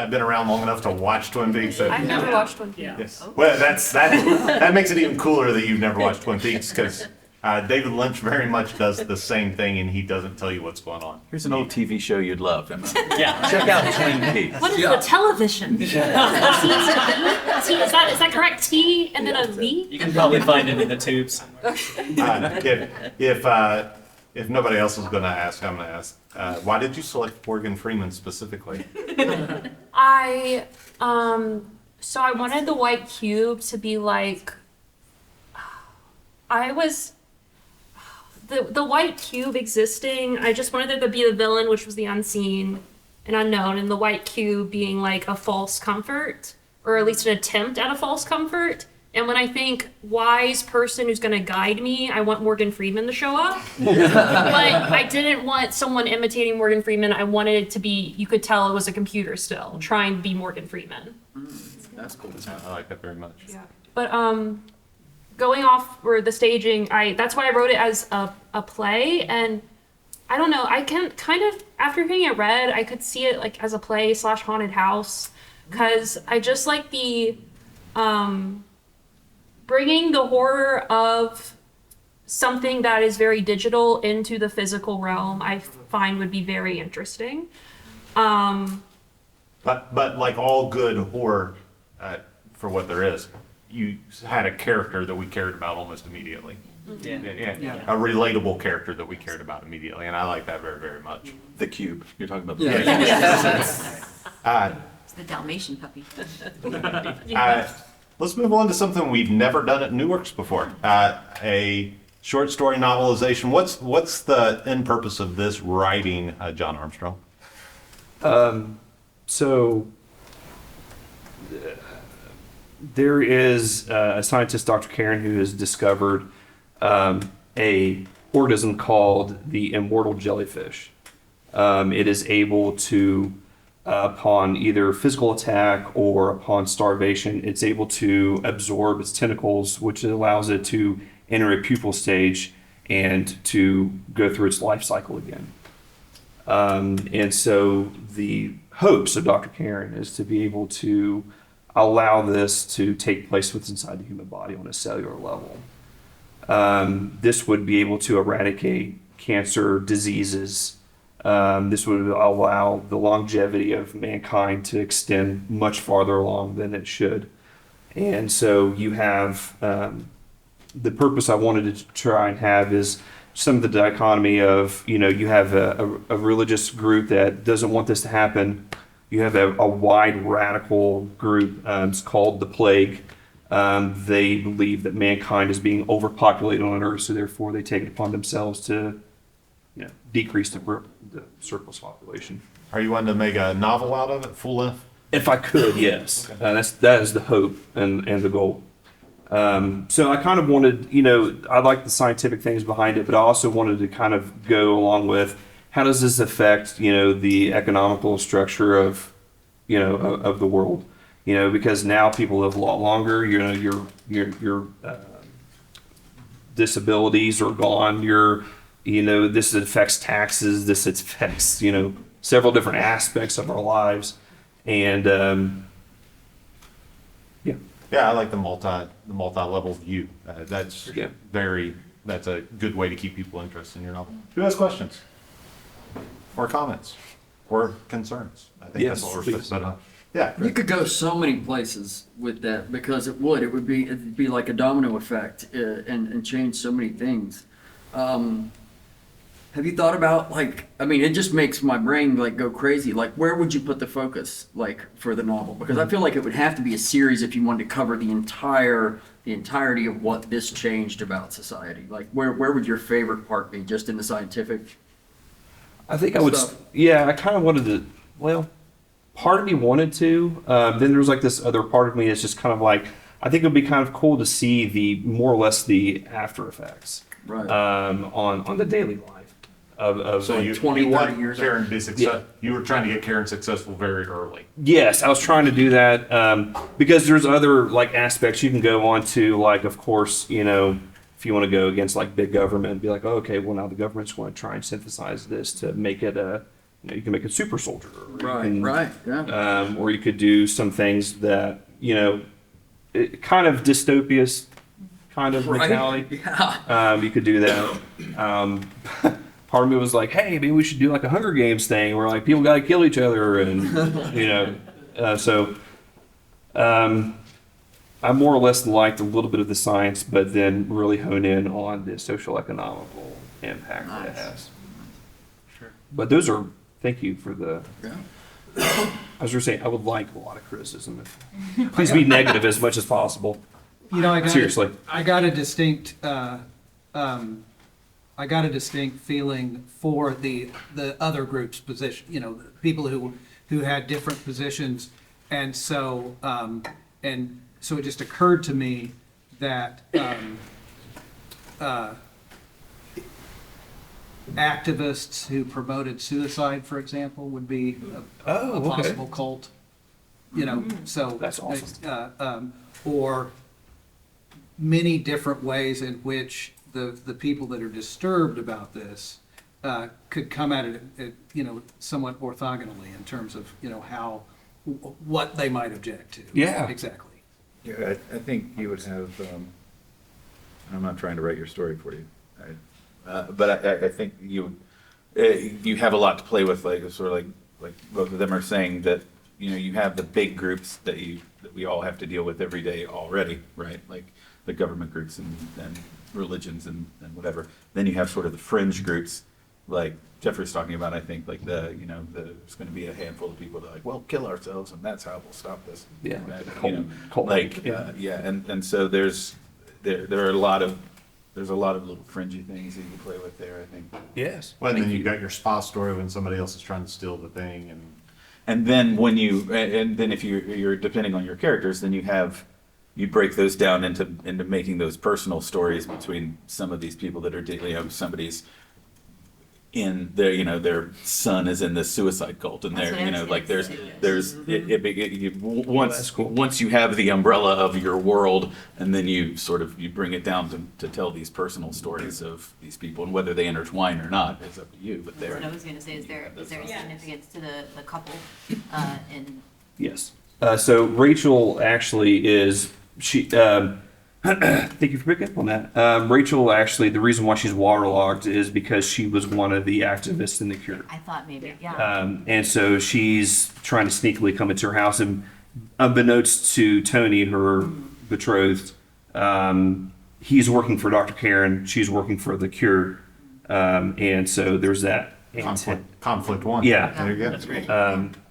been around long enough to watch Twin Peaks? I've never watched one. Yes. Well, that makes it even cooler that you've never watched Twin Peaks, because David Lynch very much does the same thing, and he doesn't tell you what's going on. Here's an old TV show you'd love, Emma. Yeah. Check out Twin Peaks. What is the television? Is that correct? T and then a V? You can probably find it in the tubes. If nobody else is going to ask, I'm going to ask. Why did you select Morgan Freeman specifically? So I wanted the white cube to be like, the white cube existing, I just wanted there to be the villain, which was the unseen and unknown, and the white cube being like a false comfort, or at least an attempt at a false comfort. And when I think wise person who's gonna guide me, I want Morgan Freeman to show up. But I didn't want someone imitating Morgan Freeman. I wanted it to be, you could tell it was a computer still, trying to be Morgan Freeman. That's cool. I like that very much. Yeah. But going off for the staging, that's why I wrote it as a play, and I don't know, I can kind of, after hearing it read, I could see it like as a play / haunted house, because I just like the bringing the horror of something that is very digital into the physical realm, I find would be very interesting. But like all good horror, for what there is, you had a character that we cared about almost immediately. Yeah. A relatable character that we cared about immediately, and I like that very, very much. The Cube. You're talking about the Cube. It's the Dalmatian puppy. Let's move on to something we've never done at Newark's before. A short story novelization. What's the end purpose of this writing, John Armstrong? There is a scientist, Dr. Karen, who has discovered a organism called the immortal jellyfish. It is able to, upon either physical attack or upon starvation, it's able to absorb its tentacles, which allows it to enter a pupal stage and to go through its life cycle again. And so the hopes of Dr. Karen is to be able to allow this to take place within inside the human body on a cellular level. This would be able to eradicate cancer, diseases. This would allow the longevity of mankind to extend much farther along than it should. And so you have the purpose I wanted to try and have is some of the dichotomy of, you have a religious group that doesn't want this to happen. You have a wide radical group, it's called the Plague. They believe that mankind is being overpopulated on Earth, so therefore they take it upon themselves to decrease the surplus population. Are you wanting to make a novel out of it, full length? If I could, yes. Okay. That is the hope and the goal. So I kind of wanted, I like the scientific things behind it, but I also wanted to kind of go along with how does this affect, the economical structure of, of the world, because now people live a lot longer, your disabilities are gone, this affects taxes, this affects, several different aspects of our lives. And, Yeah, I like the multi-level view. That's a good way to keep people interested in your novel. Who has questions? Or comments? Or concerns? I think that's what we're supposed to. Yeah. You could go so many places with that because it'd be like a domino effect and change so many things. Have you thought about it just makes my brain go crazy. Where would you put the focus for the novel? Because I feel like it would have to be a series if you wanted to cover the entirety of what this changed about society. Where would your favorite part be? Just in the scientific? I think I would. Yeah, I kind of wanted to. Well, part of me wanted to. Then there's like this other part of me that's just kind of like, I think it would be kind of cool to see the more or less the after effects Right. on the daily life of So you 20, 30 want years Karen to be Yeah. successful. You were trying to get Karen successful very early. Yes, I was trying to do that because there's other like aspects you can go on to, like of course, you know, if you want to go against like big government and be like, oh, okay, well now the government's going to try and synthesize this to make it a, you know, you can make a super soldier, or you Right, can, right, yeah. or you could do some things that, you know, kind of dystopias kind of Right, mentality. yeah. You could do that. Part of me was like, hey, maybe we should do like a Hunger Games thing where like people got to kill each other, and you know, so I more or less liked a little bit of the science, but then really hone in on the social economical impact that it Nice. has. Sure. But those are, thank you for the. Yeah. I was going to say, I would like a lot of criticism. Please be negative as much as possible. You know, Seriously. I got a distinct feeling for the other group's position. You know, the people who had different positions, and so it just occurred to me that activists who promoted suicide, for example, would be a possible cult. You know, so That's awesome. Or many different ways in which the people that are disturbed about this could come at it, you know, somewhat orthogonally in terms of, you know, how what they might object to. Yeah. Exactly. Yeah, I think you would have, I'm not trying to write your story for you, but I think you have a lot to play with, like sort of like both of them are saying that, you know, you have the big groups that we all have to deal with every day already, right? Like the government groups and religions and whatever. Then you have sort of the fringe groups, like Jeffrey's talking about. I think like there's going to be a handful of people that are like, well, kill ourselves, and that's how we'll stop this. Yeah. You know, Cult. like Yeah. and so there are a lot of little fringy things that you can play with there. I think. Yes. Well, and then you got your spa story when somebody else is trying to steal the thing, And then when then if you're depending on your characters, then you break those down into making those personal stories between some of these people that are, you know, somebody's in their, you know, their son is in the suicide cult, and That's they're, what I you know, was like gonna there's say. once you have the umbrella of your world, and then you bring it down to tell these personal stories of these people, and whether they intertwine or not is up to you. But That's what I was gonna say, is there a significance to the couple, in, Yes. So Rachel actually is thank you for picking up on that. Rachel actually, the reason why she's waterlogged is because she was one of the activists in the Cure. I thought maybe, yeah. And so she's trying to sneakily come into her house, and unbeknownst to Tony, her betrothed, he's working for Dr. Karen, she's working for the Cure, and so there's that conflict one. Yeah, There you go. that's great.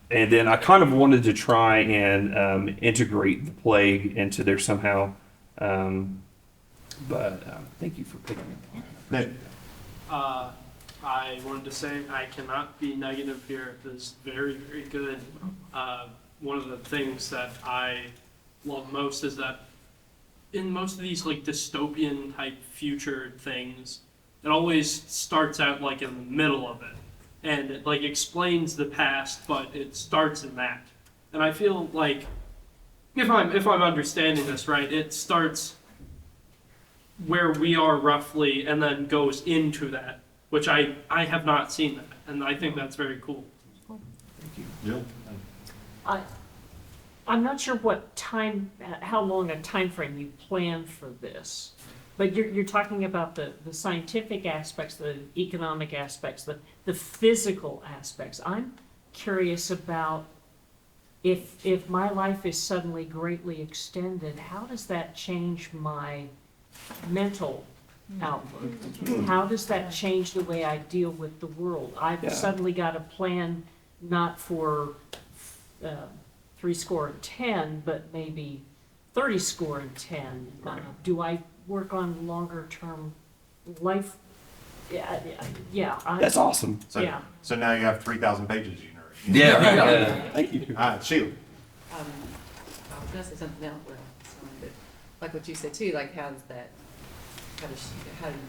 And then I kind of wanted to try and integrate the plague into there somehow, but thank you for picking up. Nick. I wanted to say I cannot be negative here. This is very, very good. One of the things that I love most is that in most of these like dystopian type future things, it always starts out like in the middle of it. And it like explains the past, but it starts in that. And I feel like if I'm understanding this right, it starts where we are roughly and then goes into that, which I have not seen that, and I think that's very cool. Jill? I'm not sure how long a time frame you plan for this, but you're talking about the scientific aspects, the economic aspects, the physical aspects. I'm curious about if my life is suddenly greatly extended, how does that change my mental outlook? How does that change the way I deal with the world? I've suddenly got a plan not for 70, but maybe 30. Do I work on longer term life? Yeah. That's awesome. So now you have 3,000 pages you can read. Yeah, right. Thank you. Sheila. I was gonna say something else, but like what you said too, like how did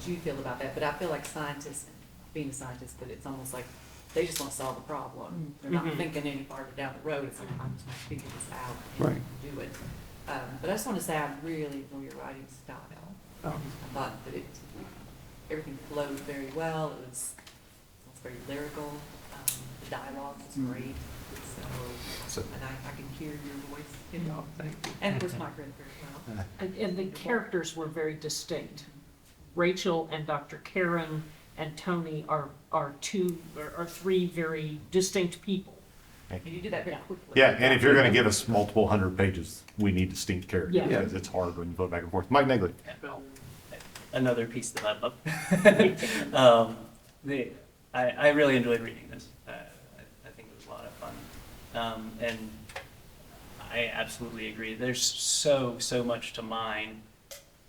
you feel about that? But I feel like scientists, being a scientist, but it's almost like they just want to solve the problem. They're not thinking any farther down the road. It's like, I'm just going to figure this out and do it. But I just want to say I really enjoy your writing style. I thought that everything flowed very well. It was very lyrical. The dialogue was great. So, and I can hear your voice. And of course, Mike read very well. And the characters were very distinct. Rachel and Dr. Karen and Tony are three very distinct people. And you did that very quickly. Yeah, and if you're going to give us multiple 100 pages, we need distinct characters Yeah. because it's hard when you go back and forth. Mike Negley. Another piece that I love. I really enjoyed reading this. I think it was a lot of fun. And I absolutely agree. There's so much to mine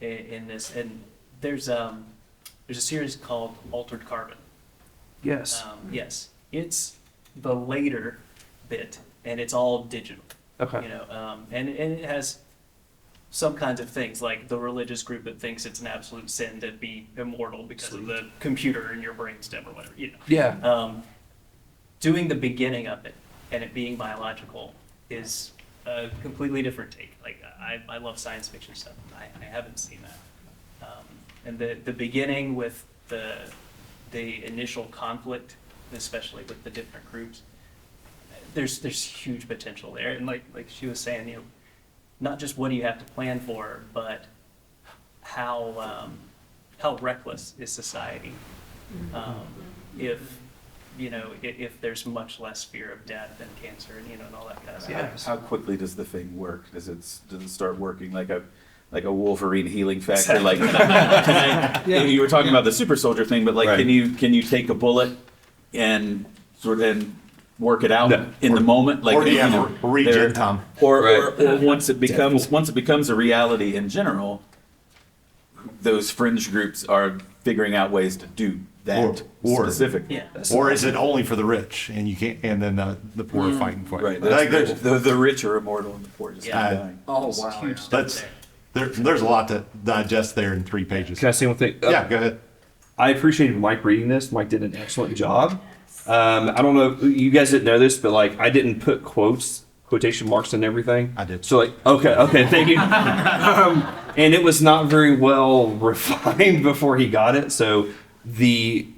in this. And there's a series called Altered Carbon. Yes. Yes. It's the later bit, and it's all digital. Okay. You know, and it has some kinds of things, like the religious group that thinks it's an absolute sin to be immortal because of the computer in your brainstem or whatever, you know. Yeah. Doing the beginning of it and it being biological is a completely different take. Like, I love science fiction stuff. I haven't seen that. And the beginning with the initial conflict, especially with the different groups, there's huge potential there. And like she was saying, you know, not just what do you have to plan for, but how reckless is society if you know if there's much less fear of death and cancer and, you know, and all that kind of stuff. How quickly does the thing work? Does it start working like a Wolverine healing factor? Like you were talking about the super soldier thing, but like, can you take a bullet and work it out in the moment? Like, or do you have a regen time? Or once it becomes a reality in general, those fringe groups are figuring out ways to do that specific. Yeah. Or is it only for the rich and you can't? And then the poor are fighting for it. Right. Like The rich are immortal and the poor just keep dying. Oh, wow. There's a lot to digest there in 3 pages. Can I say one thing? Yeah, go ahead. I appreciated Mike reading this. Mike did an excellent job. I don't know, you guys didn't know this, but like I didn't put quotation marks and everything. I did. So like, okay, thank you. And it was not very well refined before he got it. So the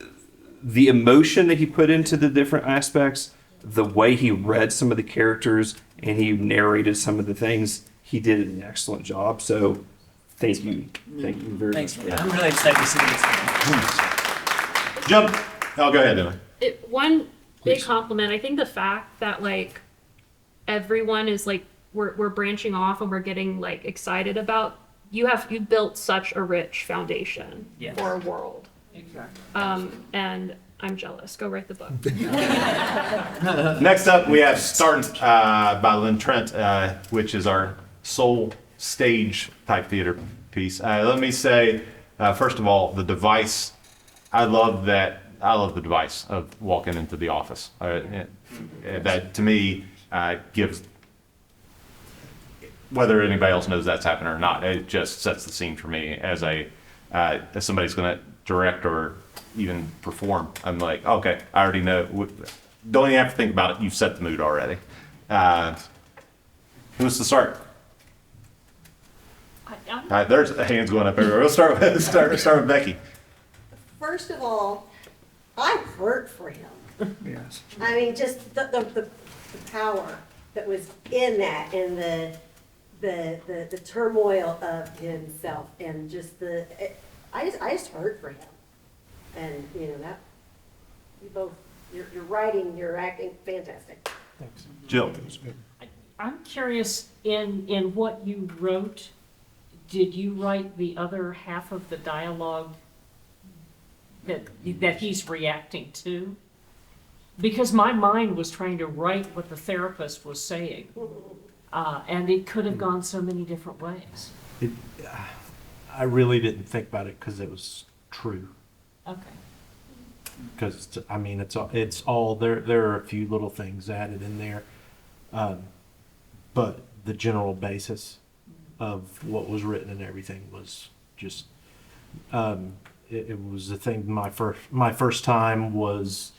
emotion that he put into the different aspects, the way he read some of the characters and he narrated some of the things, he did an excellent job. So thank you very Thanks much. for that. I'm really excited to see this. Jump. Oh, go ahead, Emma. One big compliment. I think the fact that like everyone is like we're branching off and we're getting like excited about you built such a rich foundation for a world. Exactly. And I'm jealous. Go write the book. Next up, we have Start by Lynn Trent, which is our soul stage type theater piece. Let me say, first of all, the device. I love the device of walking into the office. That to me gives, whether anybody else knows that's happening or not, it just sets the scene for me as as somebody's going to direct or even perform. I'm like, okay, I already know. Don't even have to think about it. You've set the mood already. Who wants to start? There's hands going up everywhere. We'll start with Becky. First of all, I hurt for him. Yes. I mean, just the power that was in that, and the turmoil of himself, and just I just hurt for him, and you know that you both your writing, your acting, fantastic. Thanks, Jill. I'm curious in what you wrote. Did you write the other half of the dialogue that he's reacting to? Because my mind was trying to write what the therapist was saying, and it could have gone so many different ways. I really didn't think about it because it was true. Okay. because I mean it's all there. There are a few little things added in there, but the general basis of what was written and everything was just. It was the thing. My first time was,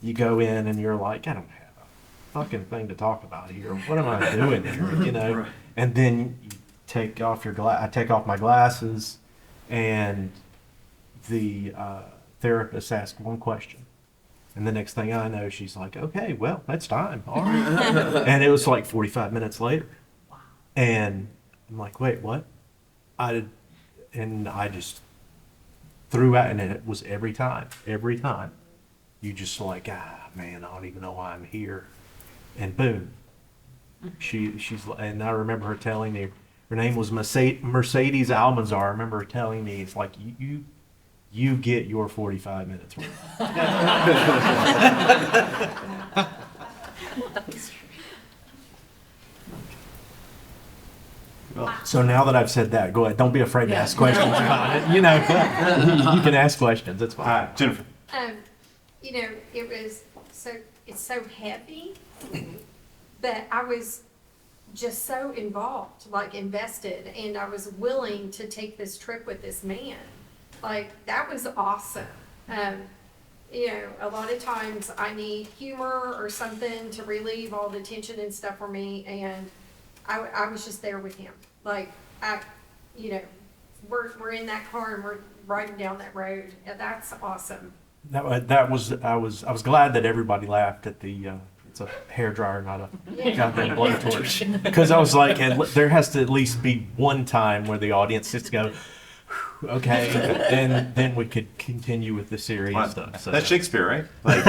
you go in and you're like, I don't have a fucking thing to talk about here. What am I doing here? You know. Right. And then you take off I take off my glasses, and the therapist asks one question. And the next thing I know, she's like, okay, well, that's time. All right. And it was like 45 minutes later. And I'm like, wait, what? I just threw out, and it was every time. You just like, man, I don't even know why I'm here. And boom. And I remember her telling me, her name was Mercedes Almanzar. I remember her telling me, it's like, you get your 45 minutes worth. So now that I've said that, go ahead. Don't be afraid to ask questions about it. You know, you can ask questions. That's fine. All right, Jennifer. You know, it's so heavy, but I was just so involved, like invested, and I was willing to take this trip with this man. Like, that was awesome. You know, a lot of times I need humor or something to relieve all the tension and stuff for me, and I was just there with him. Like, you know, we're in that car and we're riding down that road. And that's awesome. I was glad that everybody laughed at the it's a hairdryer, not a goddamn blowtorch. Because I was like, there has to at least be one time where the audience just go, okay, and then we could continue with the serious stuff. So. That's Shakespeare, right? Like,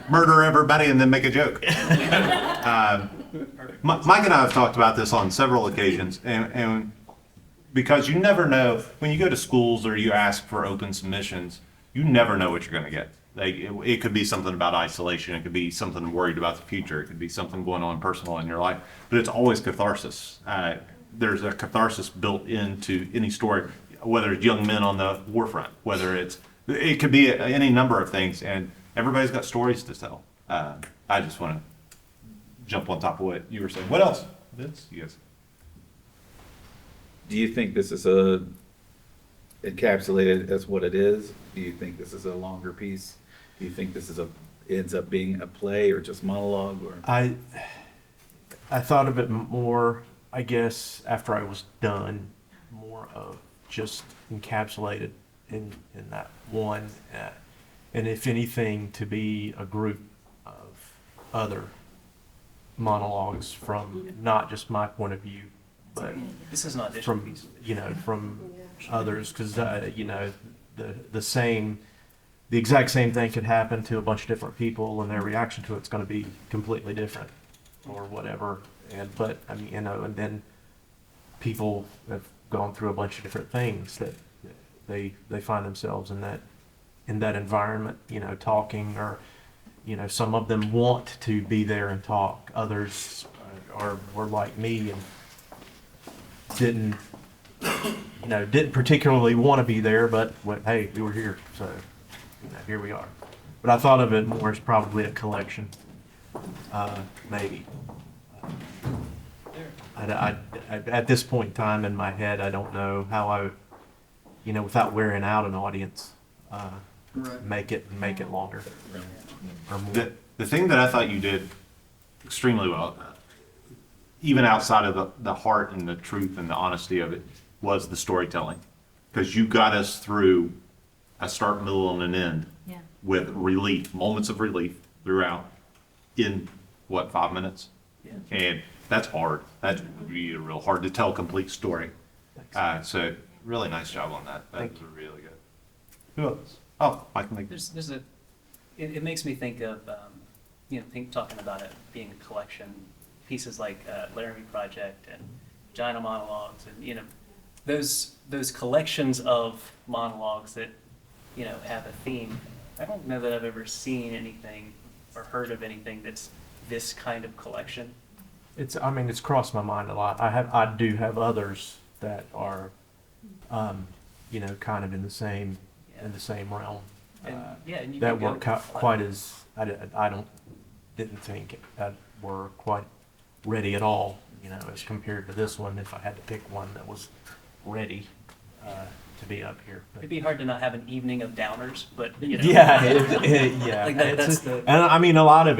murder everybody and then make a joke. Mike and I have talked about this on several occasions, and because you never know, when you go to schools or you ask for open submissions, you never know what you're going to get. Like, it could be something about isolation, it could be something worried about the future, it could be something going on personal in your life, but it's always catharsis. There's a catharsis built into any story, whether it's young men on the war front, whether it could be any number of things, and everybody's got stories to tell. I just want to jump on top of what you were saying. What else, Vince? You guys? Do you think this is encapsulated as what it is? Do you think this is a longer piece? Do you think this ends up being a play or just monologue? Or I thought of it more, I guess, after I was done, more of just encapsulated in that one, and if anything, to be a group of other monologues from not just my point of view, but this is not from from others, because the exact same thing could happen to a bunch of different people, and their reaction to it's going to be completely different, or whatever. But I mean, and then people have gone through a bunch of different things that they find themselves in that environment, talking, or some of them want to be there and talk. Others were like me and didn't particularly want to be there, but hey, we were here, so here we are. But I thought of it more as probably a collection, maybe. I at this point in time in my head, I don't know how I, without wearing out an audience, make it longer. Or more. The thing that I thought you did extremely well, even outside of the heart and the truth and the honesty of it, was the storytelling. Because you got us through a start, middle, and an end with relief, moments of relief throughout in, 5 minutes? Yeah. And that's hard. That's really real hard to tell a complete story. So really nice job on that. That was really good. Who else? Oh, I can make It makes me think of, talking about it being a collection, pieces like Laramie Project and Vagina Monologues, and those collections of monologues that have a theme. I don't know that I've ever seen anything or heard of anything that's this kind of collection. It's crossed my mind a lot. I do have others that are, kind of in the same realm. And you that can were go- quite as, didn't think that were quite ready at all, as compared to this one, if I had to pick one that was ready to be up here. But- It'd be hard to not have an evening of downers, but Yeah, yeah. Like that's It's- the and I mean, a lot of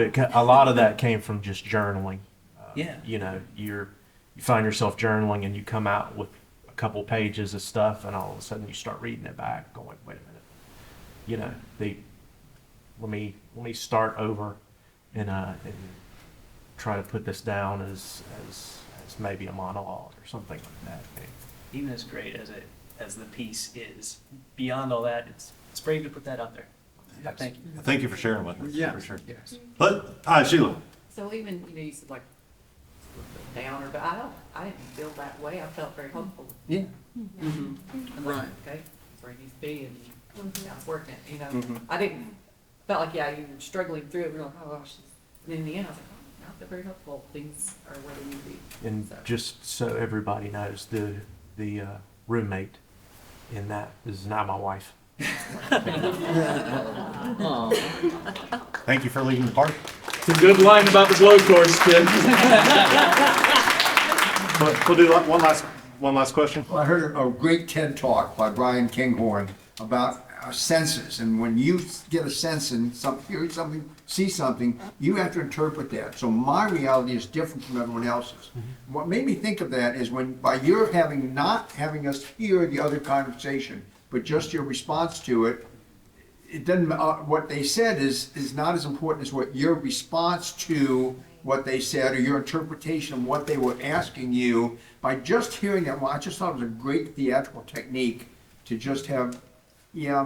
that came from just journaling. Yeah. You find yourself journaling and you come out with a couple pages of stuff, and all of a sudden you start reading it back, going, wait a minute, let me start over and try to put this down as maybe a monologue or something like that. even as great as the piece is, beyond all that, it's brave to put that out there. Thank you. Thank you for sharing with us. Yeah. For sure. Yes. But, Sheila. So even, you said like downer, but I didn't feel that way. I felt very hopeful. Yeah. Mm-hmm. I'm like, Right. okay, that's where he needs to be, and now it's working. Mhm. I didn't felt like you were struggling through it. You're like, oh gosh. And in the end, I was like, oh, I feel very hopeful. Things are where they need to be. And So. just so everybody knows, the roommate in that is not my wife. Thank you for leaving the party. It's a good line about the blow course, kid. We'll do one last question. Well, I heard a great TED talk by Brian Kinghorn about senses, and when you get a sense and hear something, see something, you have to interpret that. So my reality is different from everyone else's. What made me think of that is when by your not having us hear the other conversation, but just your response to it, it doesn't. What they said is not as important as what your response to what they said or your interpretation of what they were asking you. By just hearing that, well, I just thought it was a great theatrical technique to just have. Yeah,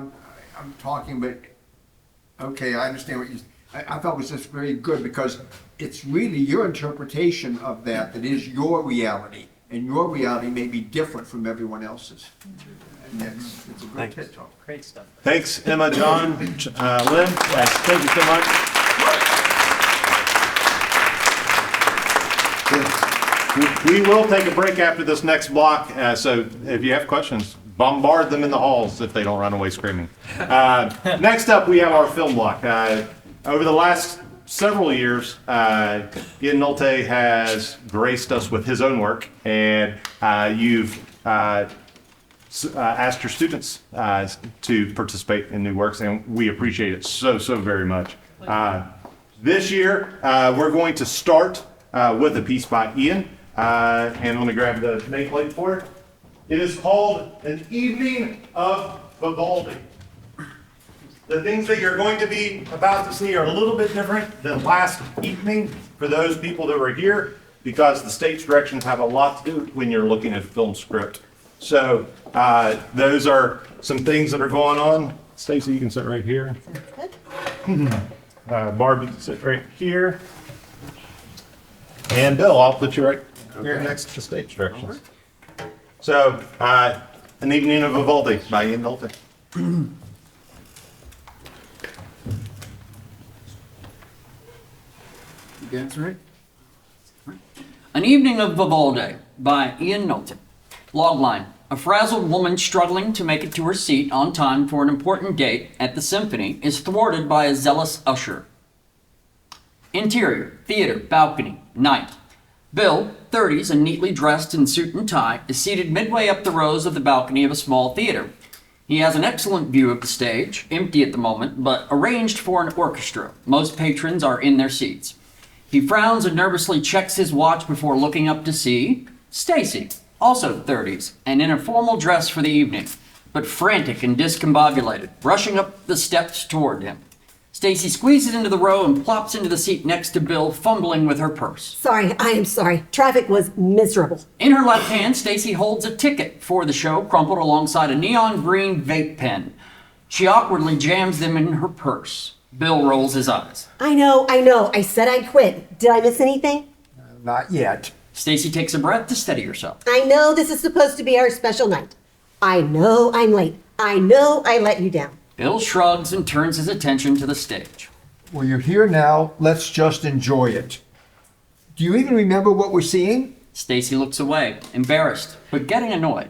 I'm talking, but okay, I understand what you. I thought it was just very good because it's really your interpretation of that is your reality, and your reality may be different from everyone else's. And it's a great TED talk. Great stuff. Thanks, Emma, John, Lynn. Thank you so much. We will take a break after this next block, so if you have questions, bombard them in the halls if they don't run away screaming. Next up, we have our film block. Over the last several years, Ian Nolte has graced us with his own work, and you've asked your students to participate in new works, and we appreciate it so very much. This year, we're going to start with a piece by Ian, and let me grab the nameplate for it. It is called An Evening of Vivaldi. The things that you're going to be about to see are a little bit different than last evening for those people that were here, because the stage directions have a lot to do when you're looking at a film script. So those are some things that are going on. Stacy, you can sit right here. Barb, you can sit right here. And Bill, I'll put you right here next to stage directions. So, An Evening of Vivaldi by Ian Nolte. You guys ready? An Evening of Vivaldi by Ian Nolte. Logline. A frazzled woman struggling to make it to her seat on time for an important date at the symphony is thwarted by a zealous usher. Interior, theater, balcony, night. Bill, 30s and neatly dressed in suit and tie, is seated midway up the rows of the balcony of a small theater. He has an excellent view of the stage, empty at the moment, but arranged for an orchestra. Most patrons are in their seats. He frowns and nervously checks his watch before looking up to see Stacy, also 30s, and in a formal dress for the evening, but frantic and discombobulated, rushing up the steps toward him. Stacy squeezes into the row and plops into the seat next to Bill, fumbling with her purse. Sorry, I am sorry. Traffic was miserable. In her left hand, Stacy holds a ticket for the show, crumpled alongside a neon green vape pen. She awkwardly jams them in her purse. Bill rolls his eyes. I know. I said I'd quit. Did I miss anything? Not yet. Stacy takes a breath to steady herself. I know this is supposed to be our special night. I know I'm late. I know I let you down. Bill shrugs and turns his attention to the stage. Well, you're here now. Let's just enjoy it. Do you even remember what we're seeing? Stacy looks away, embarrassed, but getting annoyed.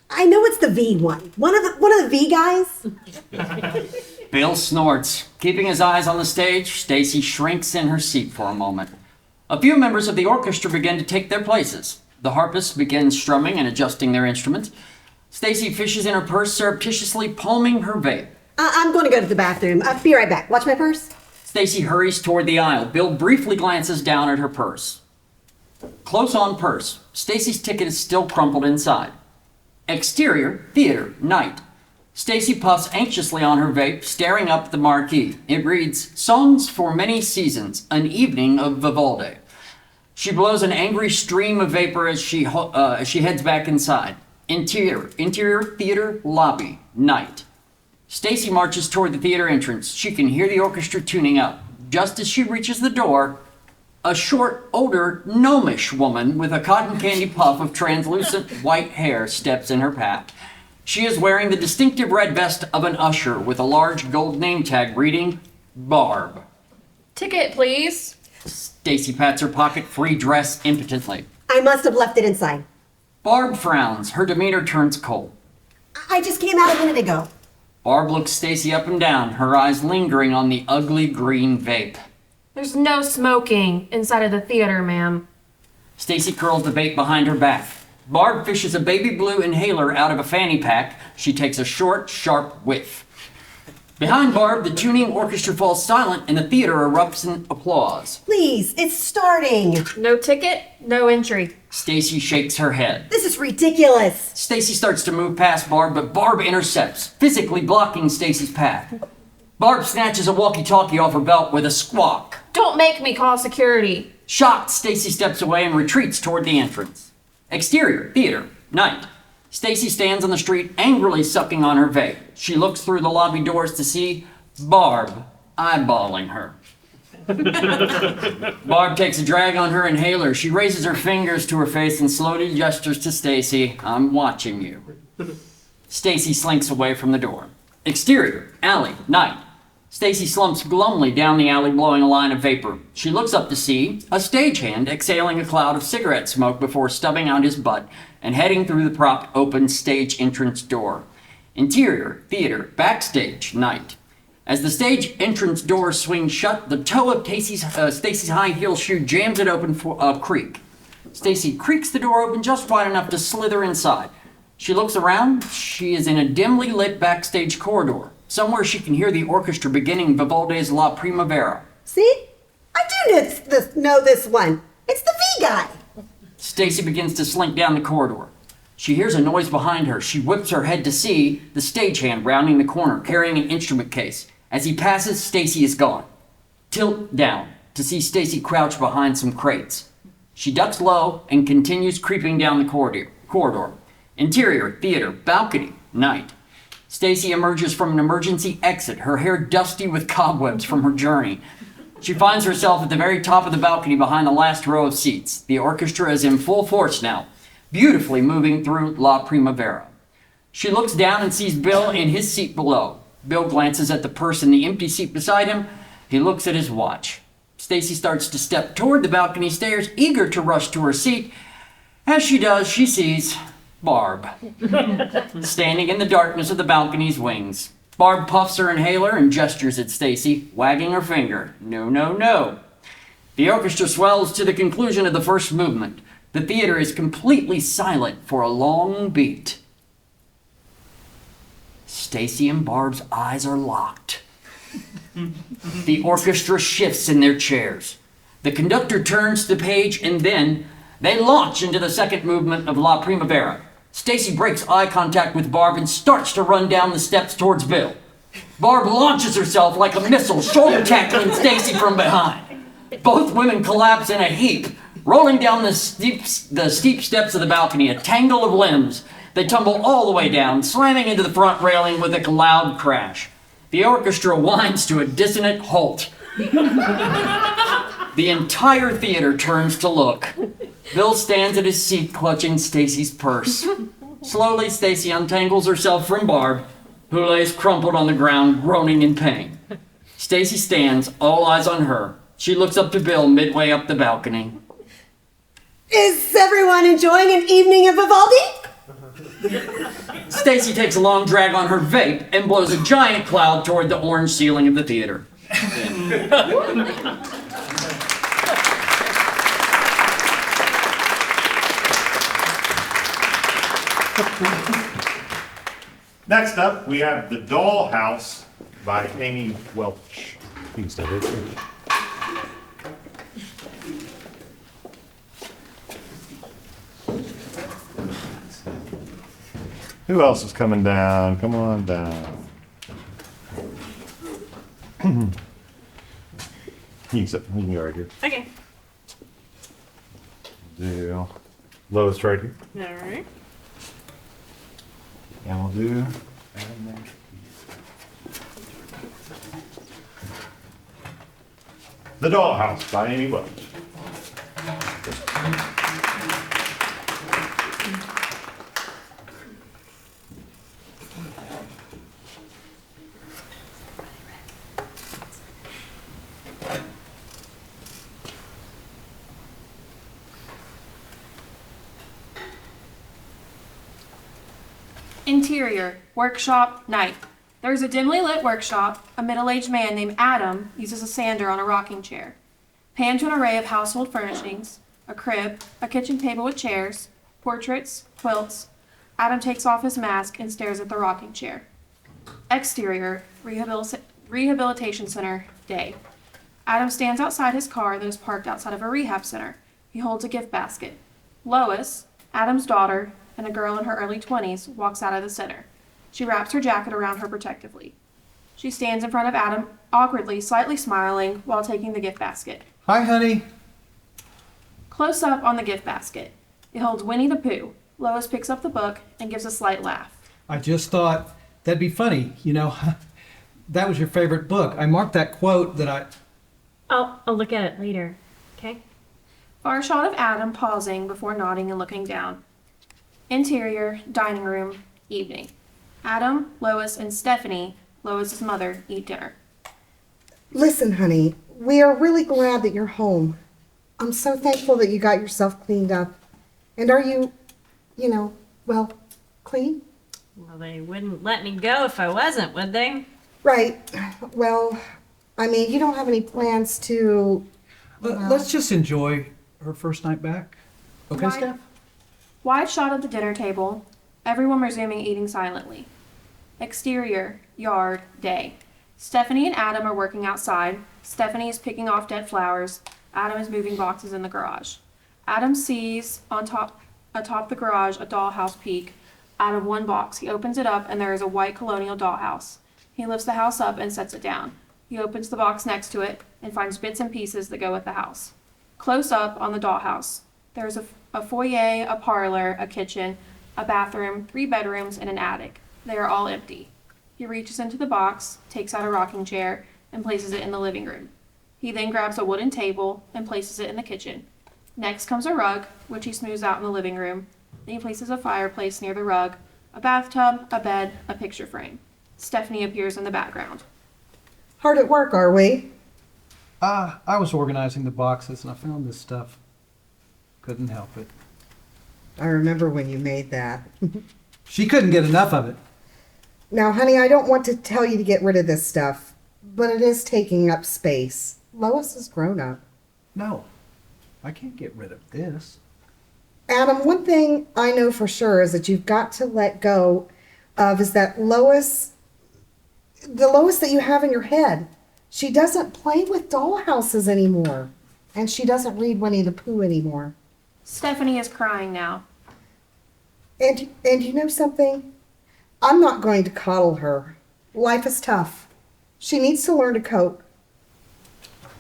I know it's the V one. One of the V guys. Bill snorts. Keeping his eyes on the stage, Stacy shrinks in her seat for a moment. A few members of the orchestra begin to take their places. The harpists begin strumming and adjusting their instruments. Stacy fishes in her purse, surreptitiously palming her vape. I'm going to go to the bathroom. I'll be right back. Watch my purse. Stacy hurries toward the aisle. Bill briefly glances down at her purse. Close on purse. Stacy's ticket is still crumpled inside. Exterior, theater, night. Stacy puffs anxiously on her vape, staring up the marquee. It reads, Songs for Many Seasons, an evening of Vivaldi. She blows an angry stream of vapor as she heads back inside. Interior, theater, lobby, night. Stacy marches toward the theater entrance. She can hear the orchestra tuning up. Just as she reaches the door, a short, older, gnomish woman with a cotton candy puff of translucent white hair steps in her path. She is wearing the distinctive red vest of an usher with a large gold name tag reading Barb. Ticket, please. Stacy pats her pocket-free dress impotently. I must have left it inside. Barb frowns. Her demeanor turns cold. I just came out a minute ago. Barb looks Stacy up and down, her eyes lingering on the ugly green vape. There's no smoking inside of the theater, ma'am. Stacy curls the vape behind her back. Barb fishes a baby blue inhaler out of a fanny pack. She takes a short, sharp whiff. Behind Barb, the tuning orchestra falls silent and the theater erupts in applause. Please, it's starting. No ticket, no entry. Stacy shakes her head. This is ridiculous. Stacy starts to move past Barb, but Barb intercepts, physically blocking Stacy's path. Barb snatches a walkie-talkie off her belt with a squawk. Don't make me call security. Shocked, Stacy steps away and retreats toward the entrance. Exterior, theater, night. Stacy stands on the street, angrily sucking on her vape. She looks through the lobby doors to see Barb eyeballing her. Barb takes a drag on her inhaler. She raises her fingers to her face and slowly gestures to Stacy. I'm watching you. Stacy slinks away from the door. Exterior, alley, night. Stacy slumps glumly down the alley, blowing a line of vapor. She looks up to see a stagehand exhaling a cloud of cigarette smoke before stubbing out his butt and heading through the propped open stage entrance door. Interior, theater, backstage, night. As the stage entrance door swings shut, the toe of Stacy's high heel shoe jams it open for a creak. Stacy creaks the door open just wide enough to slither inside. She looks around. She is in a dimly lit backstage corridor. Somewhere she can hear the orchestra beginning Vivaldi's La Primavera. See? I do know this one. It's the V guy. Stacy begins to slink down the corridor. She hears a noise behind her. She whips her head to see the stagehand rounding the corner, carrying an instrument case. As he passes, Stacy is gone. Tilt down to see Stacy crouch behind some crates. She ducks low and continues creeping down the corridor. Interior, theater, balcony, night. Stacy emerges from an emergency exit, her hair dusty with cobwebs from her journey. She finds herself at the very top of the balcony behind the last row of seats. The orchestra is in full force now, beautifully moving through La Primavera. She looks down and sees Bill in his seat below. Bill glances at the purse in the empty seat beside him. He looks at his watch. Stacy starts to step toward the balcony stairs, eager to rush to her seat. As she does, she sees Barb, standing in the darkness of the balcony's wings. Barb puffs her inhaler and gestures at Stacy, wagging her finger. No, no, no. The orchestra swells to the conclusion of the first movement. The theater is completely silent for a long beat. Stacy and Barb's eyes are locked. The orchestra shifts in their chairs. The conductor turns the page and then they launch into the second movement of La Primavera. Stacy breaks eye contact with Barb and starts to run down the steps towards Bill. Barb launches herself like a missile, shoulder tackling Stacy from behind. Both women collapse in a heap, rolling down the steep steps of the balcony, a tangle of limbs. They tumble all the way down, slamming into the front railing with a loud crash. The orchestra winds to a dissonant halt. The entire theater turns to look. Bill stands at his seat clutching Stacy's purse. Slowly, Stacy untangles herself from Barb, who lays crumpled on the ground, groaning in pain. Stacy stands, all eyes on her. She looks up to Bill midway up the balcony. Is everyone enjoying an evening of Vivaldi? Stacy takes a long drag on her vape and blows a giant cloud toward the orange ceiling of the theater. Next up, we have The Dollhouse by Amy Welch. You can step it. Who else is coming down? Come on down. You can go right here. Okay. Do Lois right here. All right. And we'll do The Dollhouse by Amy Welch. Interior, workshop, night. There is a dimly lit workshop. A middle-aged man named Adam uses a sander on a rocking chair. Pan to an array of household furnishings, a crib, a kitchen table with chairs, portraits, quilts. Adam takes off his mask and stares at the rocking chair. Exterior, rehabilitation center, day. Adam stands outside his car that is parked outside of a rehab center. He holds a gift basket. Lois, Adam's daughter, and a girl in her early 20s walks out of the center. She wraps her jacket around her protectively. She stands in front of Adam, awkwardly, slightly smiling, while taking the gift basket. Hi, honey. Close up on the gift basket. It holds Winnie the Pooh. Lois picks up the book and gives a slight laugh. I just thought that'd be funny. You know, that was your favorite book. I marked that quote that I... I'll look at it later. Okay. Far shot of Adam pausing before nodding and looking down. Interior, dining room, evening. Adam, Lois, and Stephanie, Lois's mother, eat dinner. Listen, honey, we are really glad that you're home. I'm so thankful that you got yourself cleaned up. And are you, well, clean? Well, they wouldn't let me go if I wasn't, would they? Right. Well, I mean, you don't have any plans to... Let's just enjoy her first night back. Okay, Wide- Steph? Wide shot of the dinner table. Everyone resuming eating silently. Exterior, yard, day. Stephanie and Adam are working outside. Stephanie is picking off dead flowers. Adam is moving boxes in the garage. Adam sees atop the garage a dollhouse peek. Out of one box, he opens it up and there is a white colonial dollhouse. He lifts the house up and sets it down. He opens the box next to it and finds bits and pieces that go with the house. Close up on the dollhouse. There is a foyer, a parlor, a kitchen, a bathroom, 3 bedrooms, and an attic. They are all empty. He reaches into the box, takes out a rocking chair, and places it in the living room. He then grabs a wooden table and places it in the kitchen. Next comes a rug, which he smooths out in the living room. Then he places a fireplace near the rug, a bathtub, a bed, a picture frame. Stephanie appears in the background. Hard at work, are we? I was organizing the boxes and I found this stuff. Couldn't help it. I remember when you made that. She couldn't get enough of it. Now, honey, I don't want to tell you to get rid of this stuff, but it is taking up space. Lois is grown up. No, I can't get rid of this. Adam, one thing I know for sure is that you've got to let go of is that the Lois that you have in your head. She doesn't play with dollhouses anymore, and she doesn't read Winnie the Pooh anymore. Stephanie is crying now. And you know something? I'm not going to coddle her. Life is tough. She needs to learn to cope.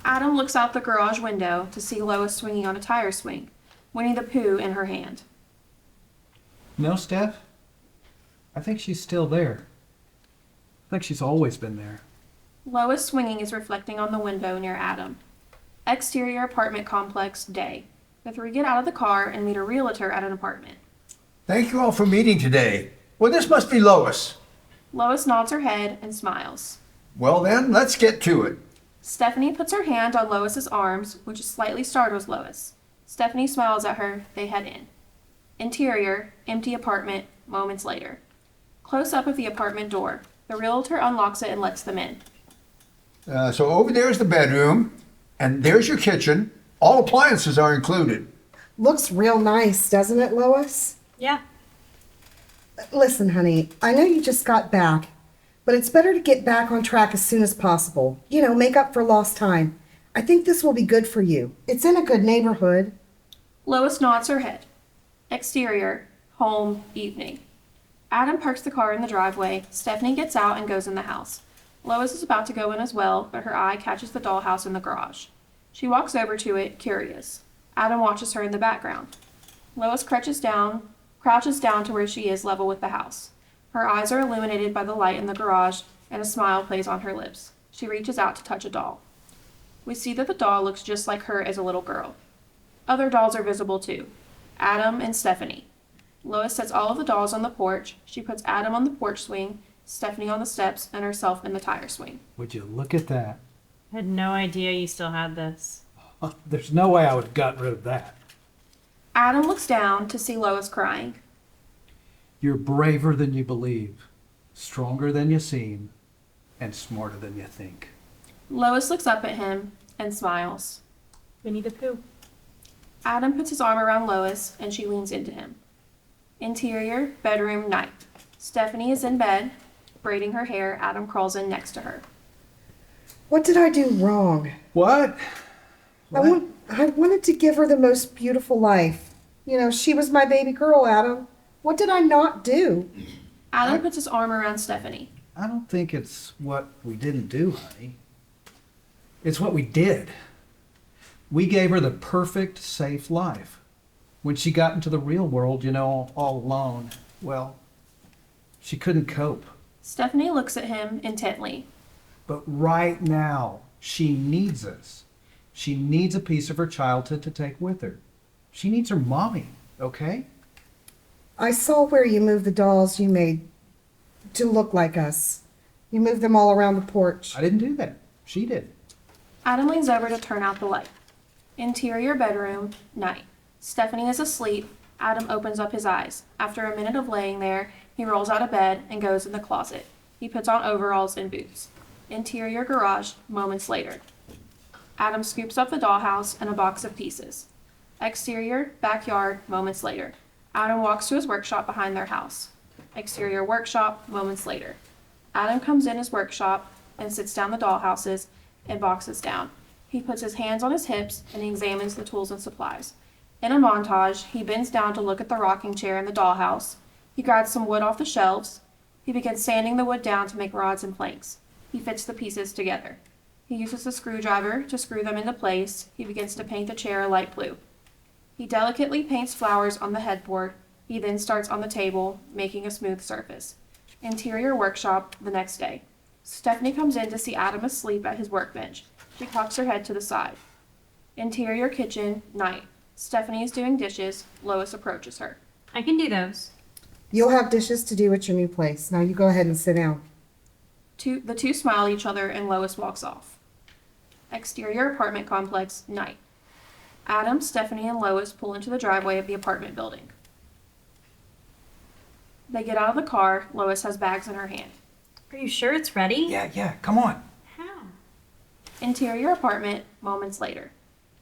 Adam looks out the garage window to see Lois swinging on a tire swing, Winnie the Pooh in her hand. No, Steph? I think she's still there. I think she's always been there. Lois swinging is reflecting on the window near Adam. Exterior apartment complex, day. The 3 get out of the car and meet a realtor at an apartment. Thank you all for meeting today. Well, this must be Lois. Lois nods her head and smiles. Well then, let's get to it. Stephanie puts her hand on Lois's arms, which slightly startles Lois. Stephanie smiles at her. They head in. Interior, empty apartment, moments later. Close up of the apartment door. The realtor unlocks it and lets them in. So over there is the bedroom, and there's your kitchen. All appliances are included. Looks real nice, doesn't it, Lois? Yeah. Listen, honey, I know you just got back, but it's better to get back on track as soon as possible. You know, make up for lost time. I think this will be good for you. It's in a good neighborhood. Lois nods her head. Exterior, home, evening. Adam parks the car in the driveway. Stephanie gets out and goes in the house. Lois is about to go in as well, but her eye catches the dollhouse in the garage. She walks over to it, curious. Adam watches her in the background. Lois crouches down to where she is level with the house. Her eyes are illuminated by the light in the garage, and a smile plays on her lips. She reaches out to touch a doll. We see that the doll looks just like her as a little girl. Other dolls are visible too. Adam and Stephanie. Lois sets all of the dolls on the porch. She puts Adam on the porch swing, Stephanie on the steps, and herself in the tire swing. Would you look at that? I had no idea you still had this. There's no way I would have gotten rid of that. Adam looks down to see Lois crying. You're braver than you believe, stronger than you seem, and smarter than you think. Lois looks up at him and smiles. Winnie the Pooh. Adam puts his arm around Lois, and she leans into him. Interior, bedroom, night. Stephanie is in bed, braiding her hair. Adam crawls in next to her. What did I do wrong? What? I wanted to give her the most beautiful life. You know, she was my baby girl, Adam. What did I not do? Adam puts his arm around Stephanie. I don't think it's what we didn't do, honey. It's what we did. We gave her the perfect, safe life. When she got into the real world, you know, all alone, well, she couldn't cope. Stephanie looks at him intently. But right now, she needs us. She needs a piece of her childhood to take with her. She needs her mommy, okay? I saw where you moved the dolls you made to look like us. You moved them all around the porch. I didn't do that. She did. Adam leans over to turn out the light. Interior bedroom, night. Stephanie is asleep. Adam opens up his eyes. After a minute of laying there, he rolls out of bed and goes in the closet. He puts on overalls and boots. Interior garage, moments later. Adam scoops up the dollhouse and a box of pieces. Exterior, backyard, moments later. Adam walks to his workshop behind their house. Exterior workshop, moments later. Adam comes in his workshop and sits down the dollhouses and boxes down. He puts his hands on his hips and he examines the tools and supplies. In a montage, he bends down to look at the rocking chair in the dollhouse. He grabs some wood off the shelves. He begins sanding the wood down to make rods and planks. He fits the pieces together. He uses a screwdriver to screw them into place. He begins to paint the chair a light blue. He delicately paints flowers on the headboard. He then starts on the table, making a smooth surface. Interior workshop the next day. Stephanie comes in to see Adam asleep at his workbench. She cocks her head to the side. Interior kitchen, night. Stephanie is doing dishes. Lois approaches her. I can do those. You'll have dishes to do at your new place. Now you go ahead and sit down. The two smile at each other and Lois walks off. Exterior apartment complex, night. Adam, Stephanie, and Lois pull into the driveway of the apartment building. They get out of the car. Lois has bags in her hand. Are you sure it's ready? Yeah, come on. How? Interior apartment, moments later.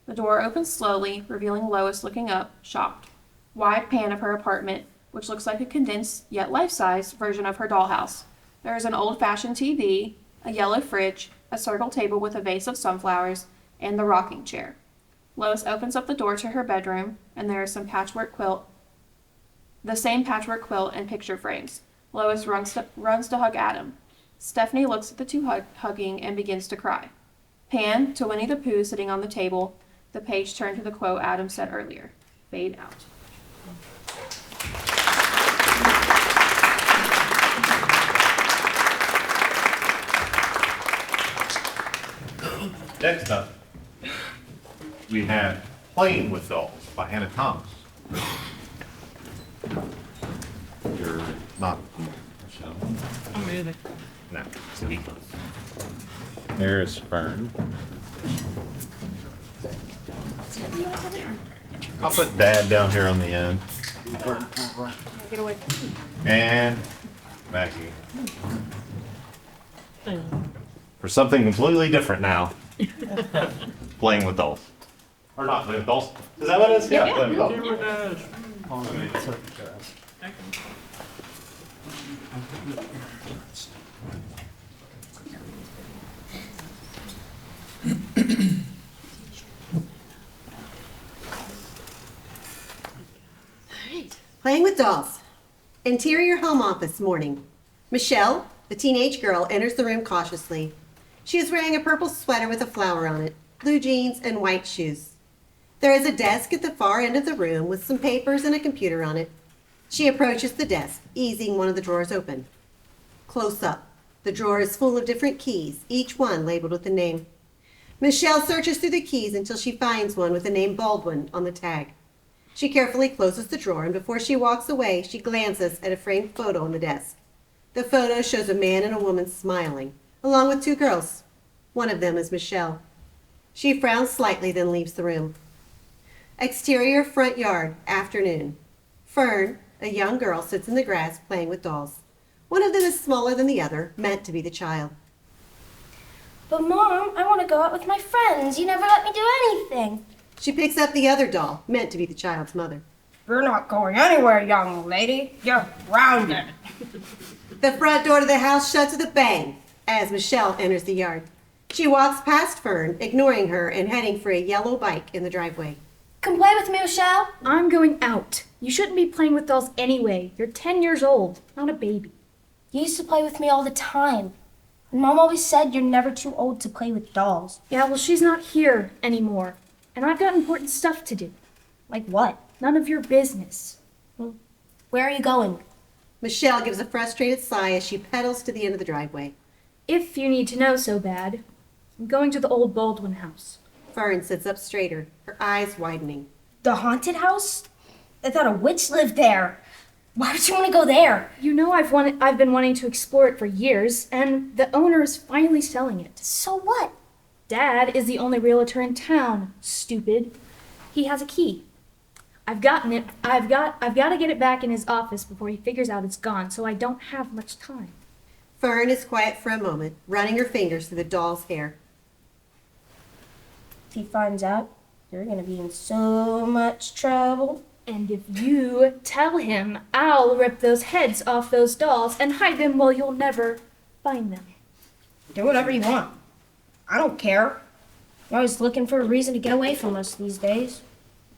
The door opens slowly, revealing Lois looking up, shocked. Wide pan of her apartment, which looks like a condensed, yet life-size, version of her dollhouse. There is an old-fashioned TV, a yellow fridge, a circle table with a vase of sunflowers, and the rocking chair. Lois opens up the door to her bedroom, and there is the same patchwork quilt and picture frames. Lois runs to hug Adam. Stephanie looks at the two hugging and begins to cry. Pan to Winnie the Pooh sitting on the table. The page turned to the quote Adam said earlier. Fade out. Next up, we have Playing with Dolls by Hannah Thomas. You're not, Michelle. I'll move it. No. There's Fern. I'll put Dad down here on the end. Get away. And Maggie. For something completely different now. Playing with dolls. Or not playing with dolls. Is that what it is? Yeah, playing with dolls. Playing with dolls. Interior home office morning. Michelle, the teenage girl, enters the room cautiously. She is wearing a purple sweater with a flower on it, blue jeans, and white shoes. There is a desk at the far end of the room with some papers and a computer on it. She approaches the desk, easing one of the drawers open. Close up, the drawer is full of different keys, each one labeled with a name. Michelle searches through the keys until she finds one with the name Baldwin on the tag. She carefully closes the drawer, and before she walks away, she glances at a framed photo on the desk. The photo shows a man and a woman smiling, along with two girls. One of them is Michelle. She frowns slightly, then leaves the room. Exterior front yard, afternoon. Fern, a young girl, sits in the grass playing with dolls. One of them is smaller than the other, meant to be the child. But Mom, I want to go out with my friends. You never let me do anything. She picks up the other doll, meant to be the child's mother. You're not going anywhere, young lady. You're grounded. The front door to the house shuts with a bang as Michelle enters the yard. She walks past Fern, ignoring her and heading for a yellow bike in the driveway. Come play with me, Michelle. I'm going out. You shouldn't be playing with dolls anyway. You're 10 years old, not a baby. You used to play with me all the time. And Mom always said you're never too old to play with dolls. Yeah, well, she's not here anymore. And I've got important stuff to do. Like what? None of your business. Where are you going? Michelle gives a frustrated sigh as she pedals to the end of the driveway. If you need to know so bad, I'm going to the old Baldwin house. Fern sits up straighter, her eyes widening. The haunted house? I thought a witch lived there. Why would you want to go there? You know I've been wanting to explore it for years, and the owner is finally selling it. So what? Dad is the only realtor in town, stupid. He has a key. I've got to get it back in his office before he figures out it's gone, so I don't have much time. Fern is quiet for a moment, running her fingers through the doll's hair. If he finds out, you're going to be in so much trouble. And if you tell him, I'll rip those heads off those dolls and hide them where you'll never find them. Do whatever you want. I don't care. You're always looking for a reason to get away from us these days.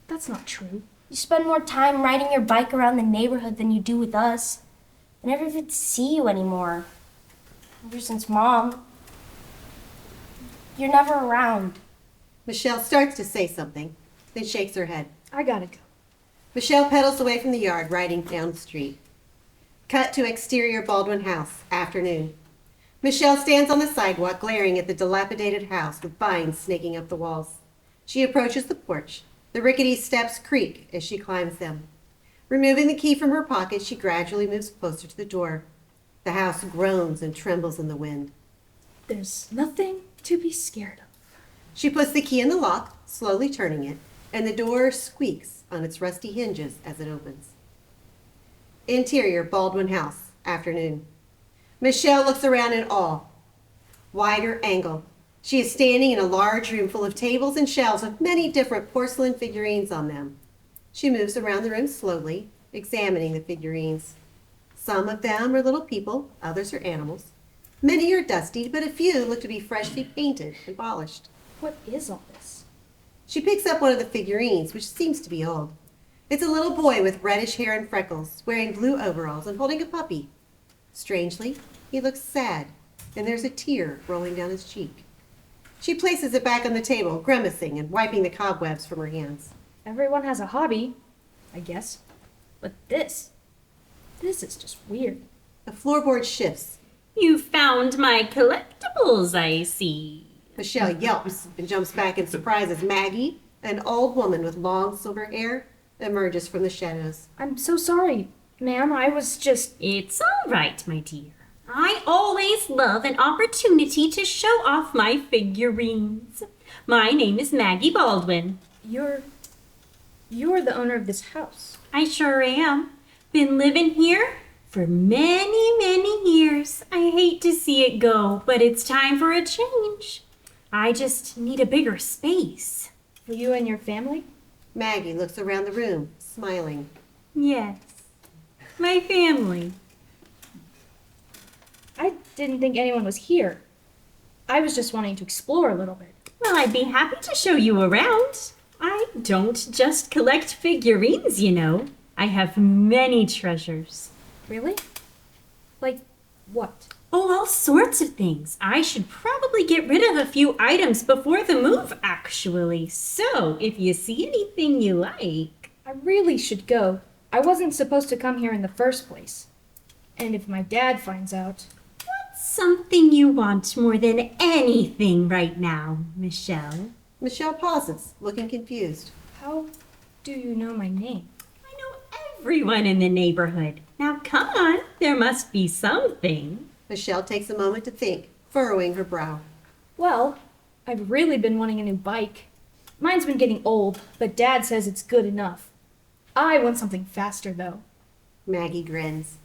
That's not true. You spend more time riding your bike around the neighborhood than you do with us. I never even see you anymore. Ever since Mom. You're never around. Michelle starts to say something, then shakes her head. I gotta go. Michelle pedals away from the yard, riding down the street. Cut to exterior Baldwin house, afternoon. Michelle stands on the sidewalk, glaring at the dilapidated house with vines snaking up the walls. She approaches the porch. The rickety steps creak as she climbs them. Removing the key from her pocket, she gradually moves closer to the door. The house groans and trembles in the wind. There's nothing to be scared of. She puts the key in the lock, slowly turning it, and the door squeaks on its rusty hinges as it opens. Interior Baldwin house, afternoon. Michelle looks around in awe. Wider angle. She is standing in a large room full of tables and shelves with many different porcelain figurines on them. She moves around the room slowly, examining the figurines. Some of them are little people, others are animals. Many are dusty, but a few look to be freshly painted and polished. What is all this? She picks up one of the figurines, which seems to be old. It's a little boy with reddish hair and freckles, wearing blue overalls and holding a puppy. Strangely, he looks sad, and there's a tear rolling down his cheek. She places it back on the table, grimacing and wiping the cobwebs from her hands. Everyone has a hobby, I guess. But this is just weird. The floorboard shifts. You found my collectibles, I see. Michelle yelps and jumps back in surprise as Maggie, an old woman with long silver hair, emerges from the shadows. I'm so sorry, ma'am. I was just... It's all right, my dear. I always love an opportunity to show off my figurines. My name is Maggie Baldwin. You're You're the owner of this house. I sure am. Been living here for many, many years. I hate to see it go, but it's time for a change. I just need a bigger space. For you and your family? Maggie looks around the room, smiling. Yes, my family. I didn't think anyone was here. I was just wanting to explore a little bit. Well, I'd be happy to show you around. I don't just collect figurines, you know. I have many treasures. Really? Like what? Oh, all sorts of things. I should probably get rid of a few items before the move, actually. So, if you see anything you like... I really should go. I wasn't supposed to come here in the first place. And if my dad finds out... What's something you want more than anything right now, Michelle? Michelle pauses, looking confused. How do you know my name? Everyone in the neighborhood. Now, come on. There must be something. Michelle takes a moment to think, furrowing her brow. Well, I've really been wanting a new bike. Mine's been getting old, but Dad says it's good enough. I want something faster, though. Maggie grins.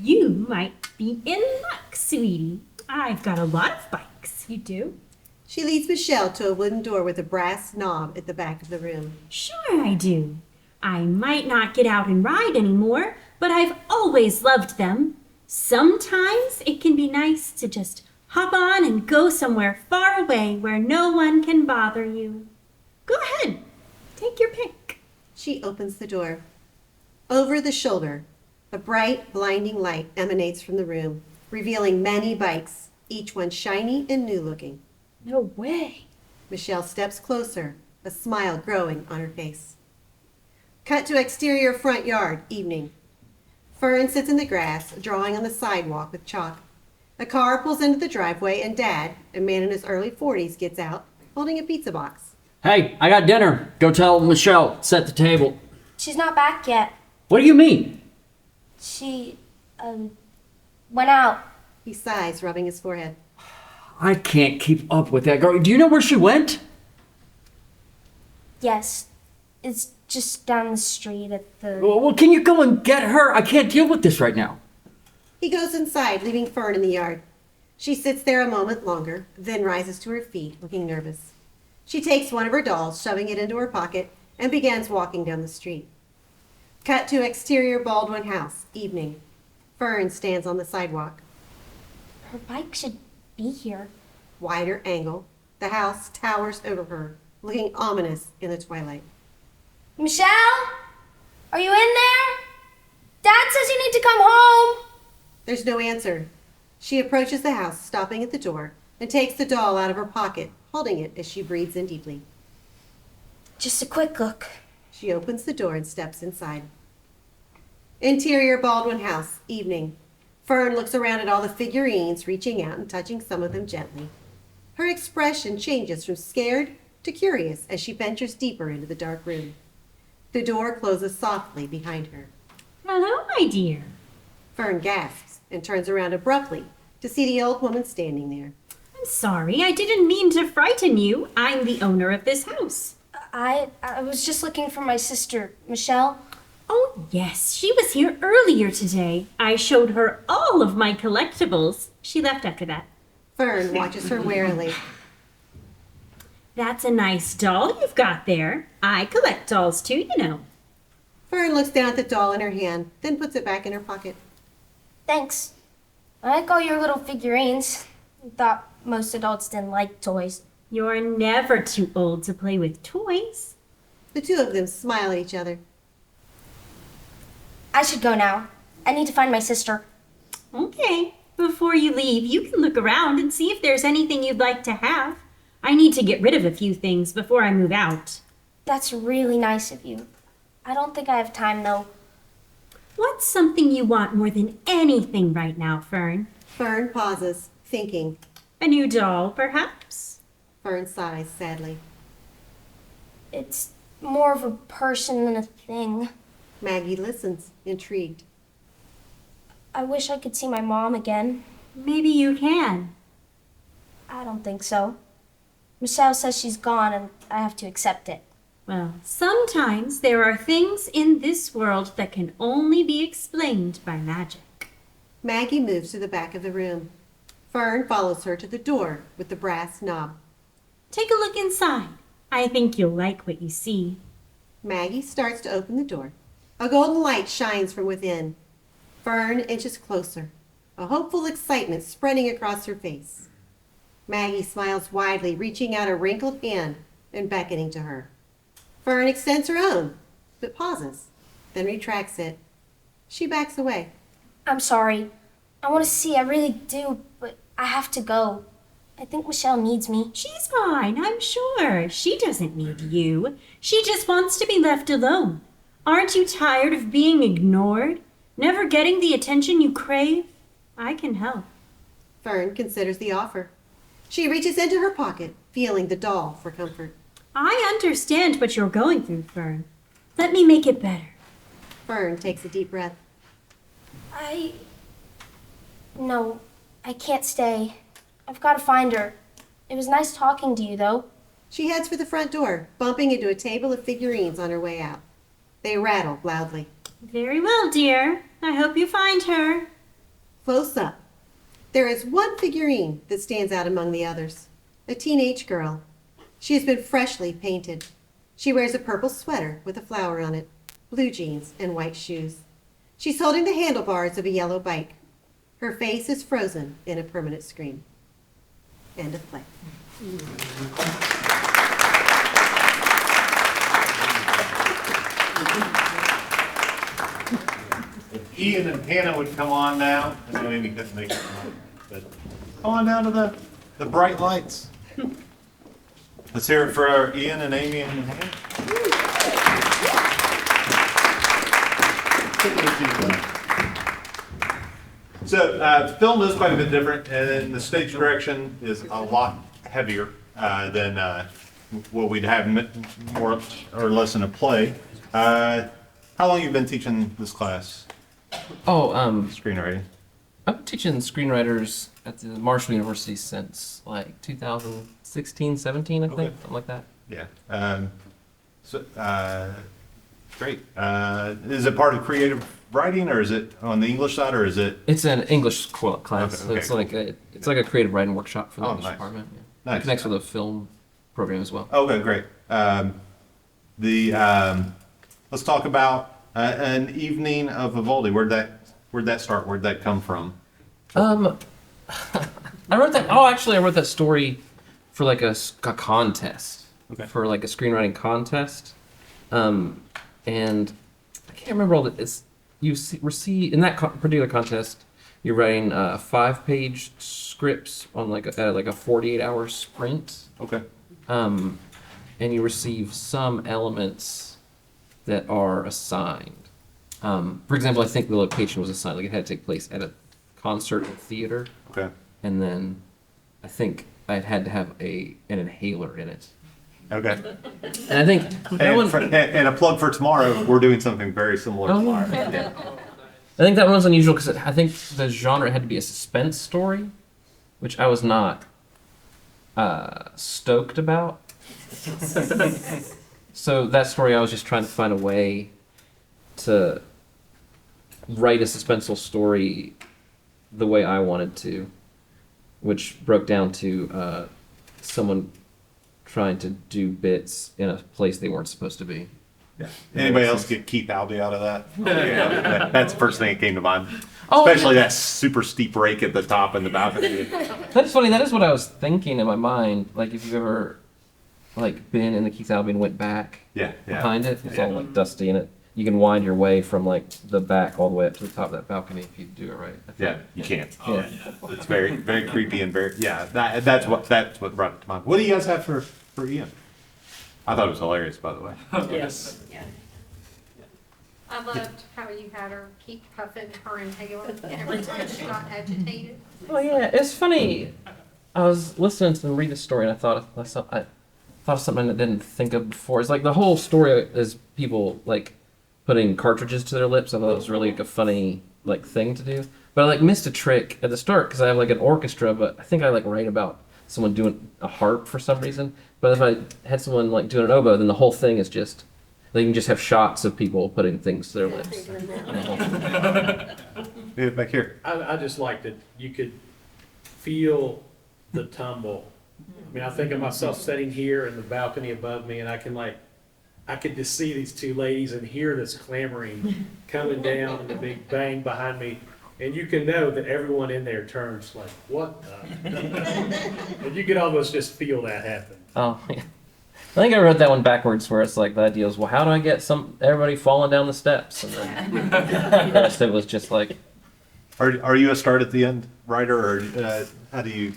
You might be in luck, sweetie. I've got a lot of bikes. You do? She leads Michelle to a wooden door with a brass knob at the back of the room. Sure I do. I might not get out and ride anymore, but I've always loved them. Sometimes it can be nice to just hop on and go somewhere far away where no one can bother you. Go ahead. Take your pick. She opens the door. Over the shoulder, a bright, blinding light emanates from the room, revealing many bikes, each one shiny and new-looking. No way. Michelle steps closer, a smile growing on her face. Cut to exterior front yard, evening. Fern sits in the grass, drawing on the sidewalk with chalk. A car pulls into the driveway and Dad, a man in his early 40s, gets out, holding a pizza box. Hey, I got dinner. Go tell Michelle, set the table. She's not back yet. What do you mean? She, went out. He sighs, rubbing his forehead. I can't keep up with that girl. Do you know where she went? Yes. It's just down the street at the... Well, can you go and get her? I can't deal with this right now. He goes inside, leaving Fern in the yard. She sits there a moment longer, then rises to her feet, looking nervous. She takes one of her dolls, shoving it into her pocket, and begins walking down the street. Cut to exterior Baldwin house, evening. Fern stands on the sidewalk. Her bike should be here. Wider angle. The house towers over her, looking ominous in the twilight. Michelle? Are you in there? Dad says you need to come home. There's no answer. She approaches the house, stopping at the door, and takes the doll out of her pocket, holding it as she breathes in deeply. Just a quick look. She opens the door and steps inside. Interior Baldwin house, evening. Fern looks around at all the figurines, reaching out and touching some of them gently. Her expression changes from scared to curious as she ventures deeper into the dark room. The door closes softly behind her. Hello, my dear. Fern gasps and turns around abruptly to see the old woman standing there. I'm sorry, I didn't mean to frighten you. I'm the owner of this house. I was just looking for my sister, Michelle. Oh, yes, she was here earlier today. I showed her all of my collectibles. She left after that. Fern watches her warily. That's a nice doll you've got there. I collect dolls too, you know. Fern looks down at the doll in her hand, then puts it back in her pocket. Thanks. I like all your little figurines. I thought most adults didn't like toys. You're never too old to play with toys. The two of them smile at each other. I should go now. I need to find my sister. Okay. Before you leave, you can look around and see if there's anything you'd like to have. I need to get rid of a few things before I move out. That's really nice of you. I don't think I have time, though. What's something you want more than anything right now, Fern? Fern pauses, thinking. A new doll, perhaps? Fern sighs sadly. It's more of a person than a thing. Maggie listens, intrigued. I wish I could see my mom again. Maybe you can. I don't think so. Michelle says she's gone and I have to accept it. Well, sometimes there are things in this world that can only be explained by magic. Maggie moves to the back of the room. Fern follows her to the door with the brass knob. Take a look inside. I think you'll like what you see. Maggie starts to open the door. A golden light shines from within. Fern inches closer, a hopeful excitement spreading across her face. Maggie smiles widely, reaching out a wrinkled hand and beckoning to her. Fern extends her own, but pauses, then retracts it. She backs away. I'm sorry. I want to see, I really do, but I have to go. I think Michelle needs me. She's fine, I'm sure. She doesn't need you. She just wants to be left alone. Aren't you tired of being ignored? Never getting the attention you crave? I can help. Fern considers the offer. She reaches into her pocket, feeling the doll for comfort. I understand what you're going through, Fern. Let me make it better. Fern takes a deep breath. No, I can't stay. I've got to find her. It was nice talking to you, though. She heads for the front door, bumping into a table of figurines on her way out. They rattle loudly. Very well, dear. I hope you find her. Close up, there is one figurine that stands out among the others. A teenage girl. She has been freshly painted. She wears a purple sweater with a flower on it, blue jeans, and white shoes. She's holding the handlebars of a yellow bike. Her face is frozen in a permanent scream. End of play. If Ian and Hannah would come on now, I know Amy couldn't make it tonight, but come on down to the bright lights. Let's hear it for Ian and Amy and Hannah. So, film is quite a bit different, and the stage direction is a lot heavier than what we'd have more or less in a play. How long have you been teaching this class? Screenwriting. I've been teaching screenwriters at the Marshall University since like 2016, 17, I think, something like that. Yeah. Great. Is it part of creative writing, or is it on the English side, or is it? It's an English class, Okay, so it's like a creative writing workshop for the English nice. department. Yeah. Nice. It connects with a film program as well. Okay, great. Let's talk about an evening of Vivaldi. Where'd that start? Where'd that come from? I wrote that. Oh, actually, I wrote that story for like a contest. Okay. For like a screenwriting contest, and I can't remember all the. It's receive in that particular contest. You're writing 5-page scripts on like a 48-hour sprint. Okay. And you receive some elements that are assigned. For example, I think the location was assigned, like it had to take place at a concert and theater. Okay. And then I think I had to have an inhaler in it. Okay. And I think and a plug for tomorrow. We're doing something very similar tomorrow. Yeah. I think that one was unusual because I think the genre had to be a suspense story, which I was not stoked about. So that story, I was just trying to find a way to write a suspenseful story the way I wanted to, which broke down to someone trying to do bits in a place they weren't supposed to be. Yeah. Anybody else get Keith Albee out of that? Yeah. That's the first thing that came to mind. Oh, Especially yeah. that super steep rake at the top and the balcony. That's funny. That is what I was thinking in my mind. Like if you've ever like been in the Keith Albee and went back behind it, it's all like dusty and you can wind your way from like the back all the way up to the top of that balcony if you do it right. Yeah, you can't. Yeah. It's very, very creepy and very, that's what brought it to mind. What do you guys have for Ian? I thought it was hilarious, by the way. Yes. Yeah. I loved how you had her keep puffing her inhaler every time she got agitated. Oh yeah, it's funny. I was listening to them read the story and I thought of something I didn't think of before. It's like the whole story is people like putting cartridges to their lips. I thought it was really like a funny like thing to do. But I like missed a trick at the start because I have like an orchestra, but I think I like write about someone doing a harp for some reason. But if I had someone like doing an oboe, then the whole thing is just, they can just have shots of people putting things to their lips. Yeah, back here. I just like that you could feel the tumble. I mean, I think of myself sitting here in the balcony above me, and I could just see these two ladies and hear this clamoring coming down and the big bang behind me. And you can know that everyone in there turns like, what the? And you can almost just feel that happen. Oh, yeah. I think I wrote that one backwards, where it's like the idea is, well, how do I get everybody falling down the steps? And then the rest of it was just like. Are you a start at the end writer, or how do you?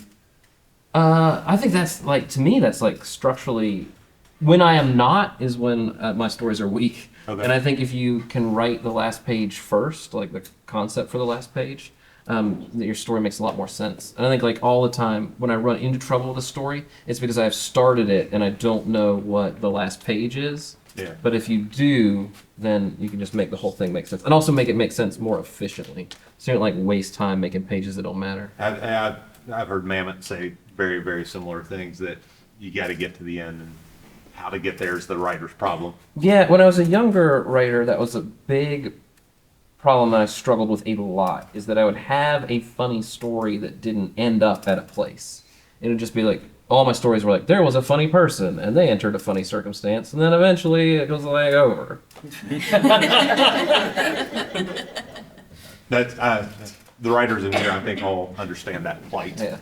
I think that's like, to me, that's like structurally, when I am not is when my stories are weak. Okay. And I think if you can write the last page first, like the concept for the last page, your story makes a lot more sense. And I think like all the time when I run into trouble with a story, it's because I've started it and I don't know what the last page is. Yeah. But if you do, then you can just make the whole thing make sense, and also make it make sense more efficiently. So you don't like waste time making pages that don't matter. I've heard Mammoth say very, very similar things, that you got to get to the end, and how to get there is the writer's problem. Yeah, when I was a younger writer, that was a big problem that I struggled with a lot, is that I would have a funny story that didn't end up at a place. It would just be like, all my stories were like, there was a funny person, and they entered a funny circumstance, and then eventually it goes like over. The writers in here, I think, all understand that plight. Yeah.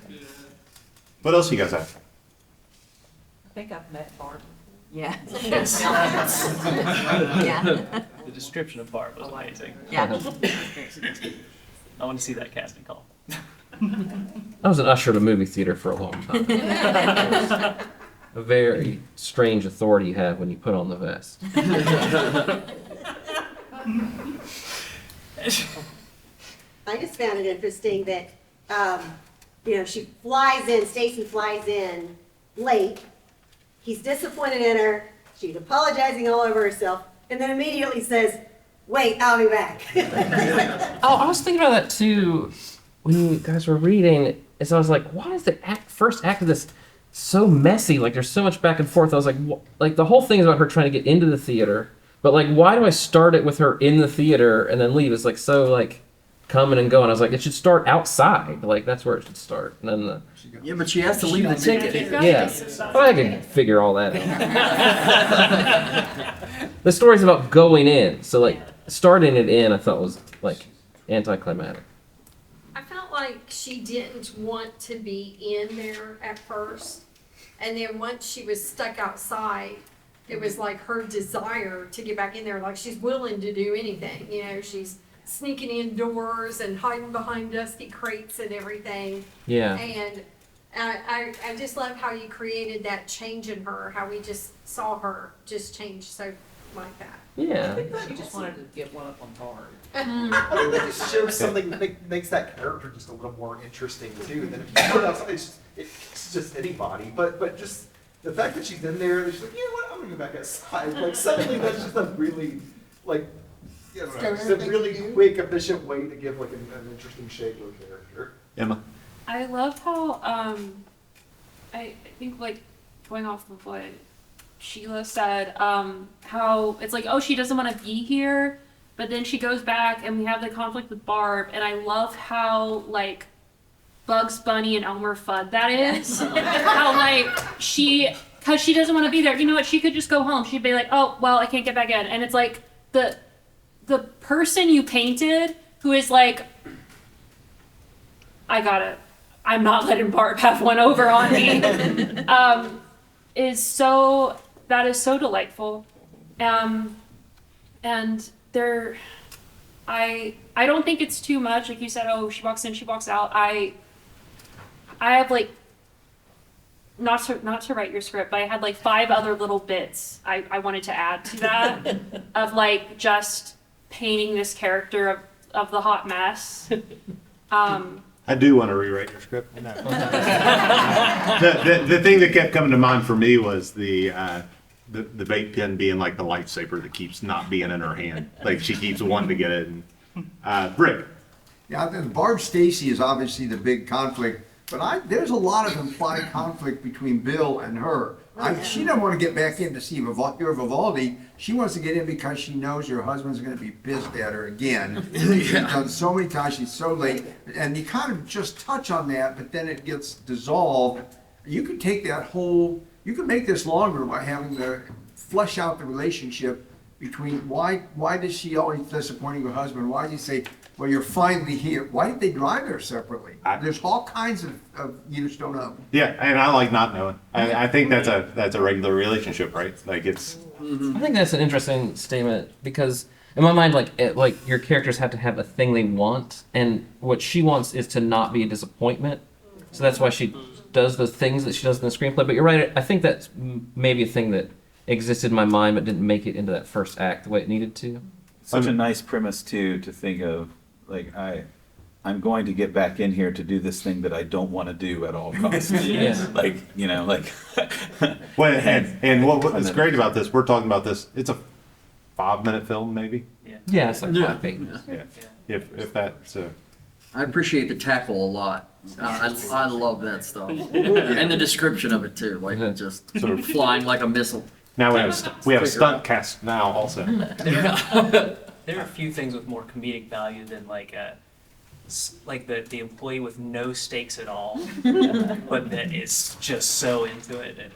What else you guys have? I think I've met Barb. Yeah. Yes. Yeah. The description of Barb was amazing. Yeah. I want to see that casting call. I was an usher at a movie theater for a long time. A very strange authority you have when you put on the vest. I just found it interesting that, she flies in, Stacy flies in late. He's disappointed in her. She's apologizing all over herself, and then immediately says, "Wait, I'll be back." Oh, I was thinking about that too when you guys were reading. And so I was like, why is the first act of this so messy? Like, there's so much back and forth. I was like, the whole thing is about her trying to get into the theater, but like, why do I start it with her in the theater and then leave? It's like so like coming and going. I was like, it should start outside. Like, that's where it should start. And then Yeah, but she has to leave the ticket. yeah, well, I can figure all that out. The story's about going in, so like starting it in, I thought was like anticlimactic. I felt like she didn't want to be in there at first. And then once she was stuck outside, it was like her desire to get back in there. Like she's willing to do anything. She's sneaking indoors and hiding behind dusty crates and everything. Yeah. And I just love how you created that change in her, how we just saw her just change so like that. Yeah. She just wanted to get one up on Bard. I mean, it just shows something that makes that character just a little more interesting too. Than if you put it outside, it's just anybody. But just the fact that she's in there, she's like, you know what, I'm gonna go back outside. Like suddenly that's just a really just a really quick, efficient way to give like an interesting shape to a character. Emma. I love how I think like going off of what Sheila said, how it's like, oh, she doesn't want to be here, but then she goes back and we have the conflict with Barb, and I love how like Bugs Bunny and Elmer Fudd that is. How like because she doesn't want to be there. You know what? She could just go home. She'd be like, oh well, I can't get back in, and it's like the person you painted who is like, I'm not letting Barb have one over on me, is so delightful. And I don't think it's too much. Like you said, oh, she walks in, she walks out. I have like, not to write your script, but I had like 5 other little bits I wanted to add to that of like just painting this character of the hot mess. I do want to rewrite your script. No. the thing that kept coming to mind for me was the bait pen being like the lifesaver that keeps not being in her hand. Like she keeps wanting to get it. And, Rick. Yeah, Barb Stacy is obviously the big conflict, but there's a lot of implied conflict between Bill and her. She doesn't want to get back in to see Vivaldi. She wants to get in because she knows her husband's going to be pissed at her again. She's done so many times, she's so late. And you kind of just touch on that, but then it gets dissolved. You could take that whole, you could make this longer by having to flesh out the relationship between why does she always disappointing her husband? Why does he say, well, you're finally here? Why did they drive there separately? There's all kinds of you just don't know. Yeah, and I like not knowing. I think that's a regular relationship, right? Like it's. I think that's an interesting statement because in my mind, like your characters have to have a thing they want, and what she wants is to not be a disappointment. So that's why she does the things that she does in the screenplay. But you're right. I think that's maybe a thing that existed in my mind but didn't make it into that first act the way it needed to. Such a nice premise too, to think of, like I'm going to get back in here to do this thing that I don't want to do at all costs. Yeah. Like, you know, like. Well, and what is great about this, we're talking about this, it's a 5-minute film maybe? Yeah, it's like 5 pages. Yeah. If that's I appreciate the tackle a lot. I love that stuff. And the description of it too, like just sort of flying like a missile. Now we have a stunt cast now also. There are a few things with more comedic value than like the employee with no stakes at all, but that is just so into it. And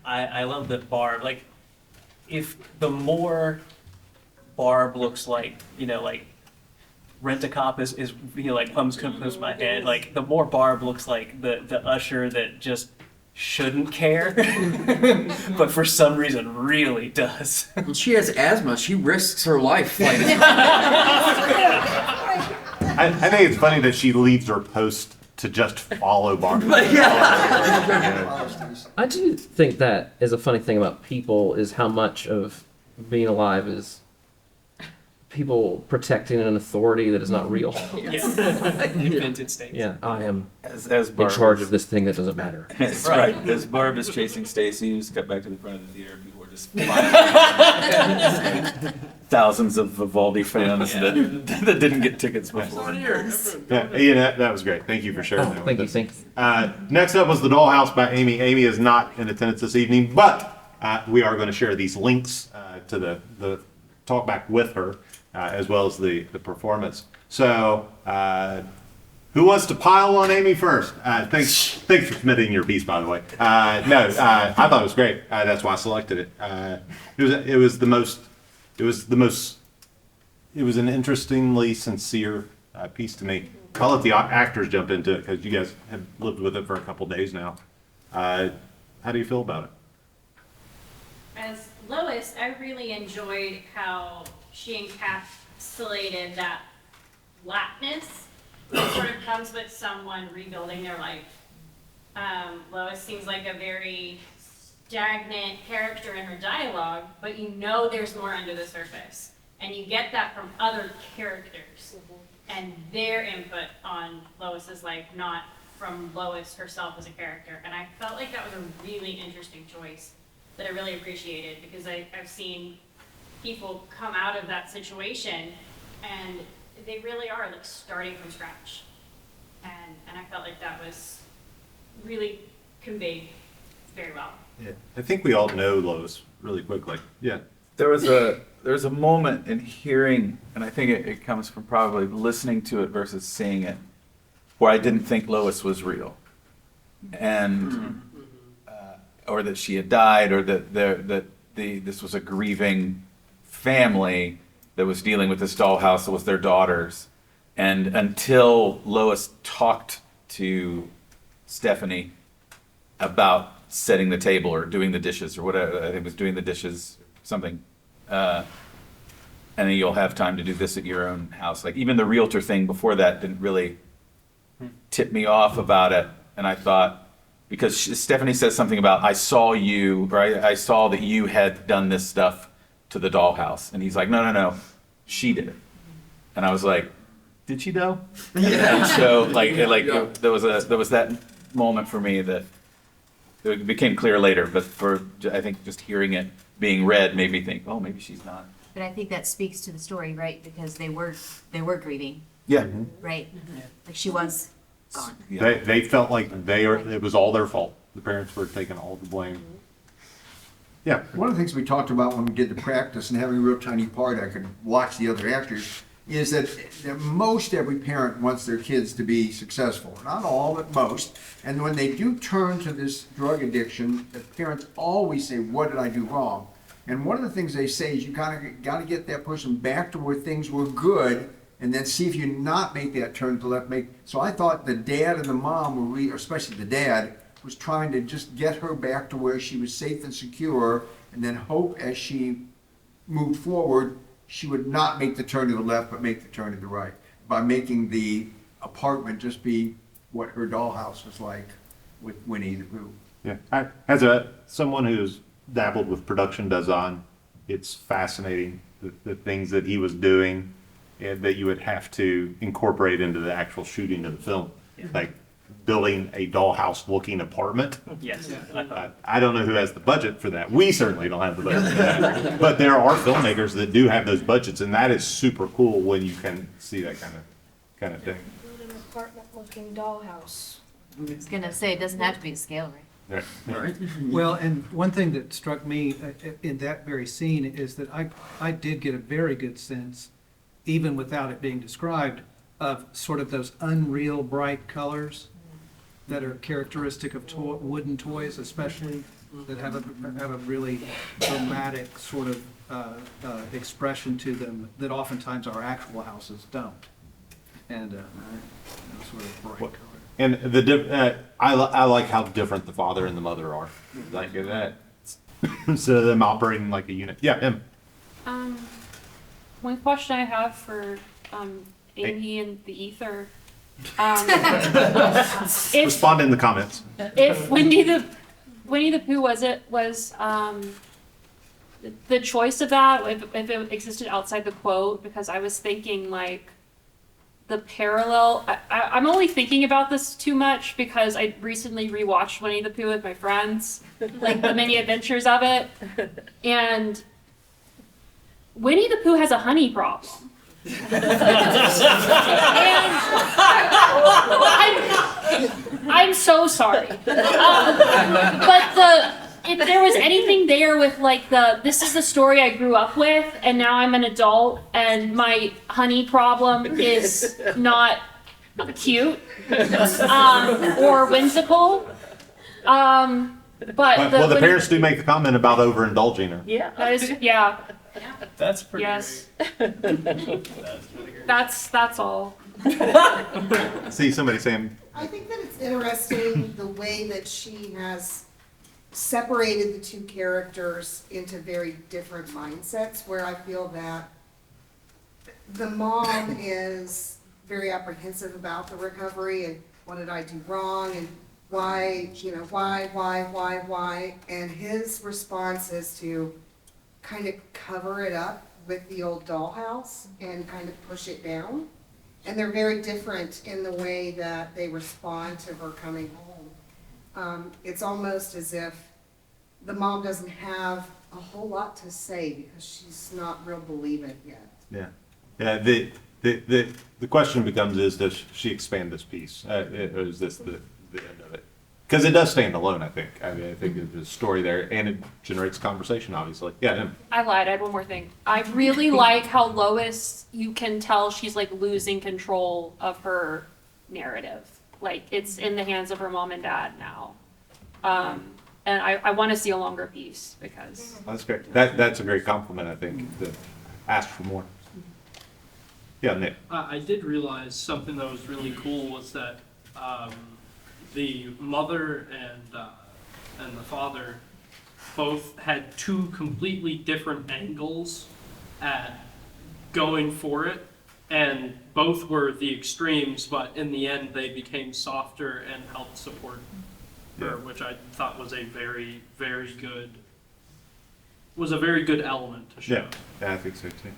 I love that Barb. Like, if the more Barb looks like, you know, like Rent-A-Cop is you know, like comes to my head. Like, the more Barb looks like the usher that just shouldn't care, but for some reason really does. Well, she has asthma. She risks her life. Like, I think it's funny that she leaves her post to just follow Barb. I do think that is a funny thing about people is how much of being alive is people protecting an authority that is not real. Invented states. Yeah, I am as in Barb charge is- of this thing that doesn't matter. That's right. As Barb is chasing Stacy, who's cut back to the front of the theater, people are just flying. Thousands of Vivaldi fans that didn't get tickets before. Yeah, Ian, that was great. Thank you for sharing that. Thank you. with us. Next up was The Dollhouse by Amy. Amy is not in attendance this evening, but we are going to share these links to the talk back with her, as well as the performance. So, who wants to pile on Amy first? Thanks for submitting your piece, by the way. I thought it was great. That's why I selected it. It was an interestingly sincere piece to me. I'll let the actors jump into it because you guys have lived with it for a couple days now. How do you feel about it? As Lois, I really enjoyed how she encapsulated that flatness that sort of comes with someone rebuilding their life. Lois seems like a very stagnant character in her dialogue, but you know there's more under the surface. And you get that from other characters and their input on Lois's life, not from Lois herself as a character. And I felt like that was a really interesting choice that I really appreciated, because I've seen people come out of that situation and they really are like starting from scratch. And I felt like that was really conveyed very well. Yeah, I think we all know Lois really quickly. Yeah. There was a moment in hearing, and I think it comes from probably listening to it versus seeing it, where I didn't think Lois was real, and or that she had died, or that this was a grieving family that was dealing with this dollhouse that was their daughters, and until Lois talked to Stephanie about setting the table or doing the dishes or whatever, I think it was doing the dishes, something. And then you'll have time to do this at your own house. Like even the realtor thing before that didn't really tip me off about it. And I thought, because Stephanie says something about, I saw you, right? I saw that you had done this stuff to the dollhouse. And he's like, no, she did it. And I was like, did she though? Yeah. And so there was that moment for me that it became clear later, but I think just hearing it being read made me think, oh, maybe she's not. But I think that speaks to the story, right? Because they were grieving, Yeah. right? Like she was gone. They felt like it was all their fault. The parents were taking all the blame. Yeah. One of the things we talked about when we did the practice and having a real tiny part, I could watch the other actors, is that most every parent wants their kids to be successful. Not all, but most. And when they do turn to this drug addiction, the parents always say, what did I do wrong? And one of the things they say is you got to get that person back to where things were good, and then see if you not make that turn to the left. So I thought the dad and the mom were, especially the dad, was trying to just get her back to where she was safe and secure, and then hope as she moved forward, she would not make the turn to the left, but make the turn to the right, by making the apartment just be what her dollhouse was like with Winnie the Pooh. Yeah, as someone who's dabbled with production design, it's fascinating the things that he was doing and that you would have to incorporate into the actual shooting of the film, like building a dollhouse-looking apartment. Yes. I don't know who has the budget for that. We certainly don't have the budget for that. But there are filmmakers that do have those budgets, and that is super cool when you can see that kind of thing. Build an apartment-looking dollhouse. I was gonna say, it doesn't have to be a scale, right? Right. Well, and one thing that struck me in that very scene is that I did get a very good sense, even without it being described, of sort of those unreal bright colors that are characteristic of wooden toys, especially, that have a really dramatic sort of expression to them that oftentimes our actual houses don't. And sort of bright color. And I like how different the father and the mother are. Like that, instead of them operating like a unit. Yeah, him. One question I have for Amy and the ether. Respond in the comments. If Winnie the Pooh was the choice of that, if it existed outside the quote, because I was thinking like the parallel. I'm only thinking about this too much because I recently rewatched Winnie the Pooh with my friends, like the many adventures of it, and Winnie the Pooh has a honey problem. I'm so sorry. But if there was anything there with like this is the story I grew up with, and now I'm an adult, and my honey problem is not cute or whimsical. But Well, the parents do make the comment about overindulging her. Yeah, that is That's pretty yes. great. That's all. See somebody saying, I think that it's interesting the way that she has separated the two characters into very different mindsets, where I feel that the mom is very apprehensive about the recovery and what did I do wrong and why, why, and his response is to kind of cover it up with the old dollhouse and kind of push it down. And they're very different in the way that they respond to her coming home. It's almost as if the mom doesn't have a whole lot to say because she's not real believing yet. yeah. The question becomes, does she expand this piece? Or is this the end of it? Because it does stand alone, I think. I mean, I think there's a story there, and it generates conversation, obviously. Yeah, him. I lied. I had one more thing. I really like how Lois, you can tell she's like losing control of her narrative. Like it's in the hands of her mom and dad now. And I want to see a longer piece because. That's great. That's a great compliment, I think, to ask for more. Yeah, Nick. I did realize something that was really cool was that the mother and the father both had two completely different angles at going for it, and both were the extremes, but in the end they became softer and helped support her, which I thought was a very, very good element to show. Yeah, I think so too.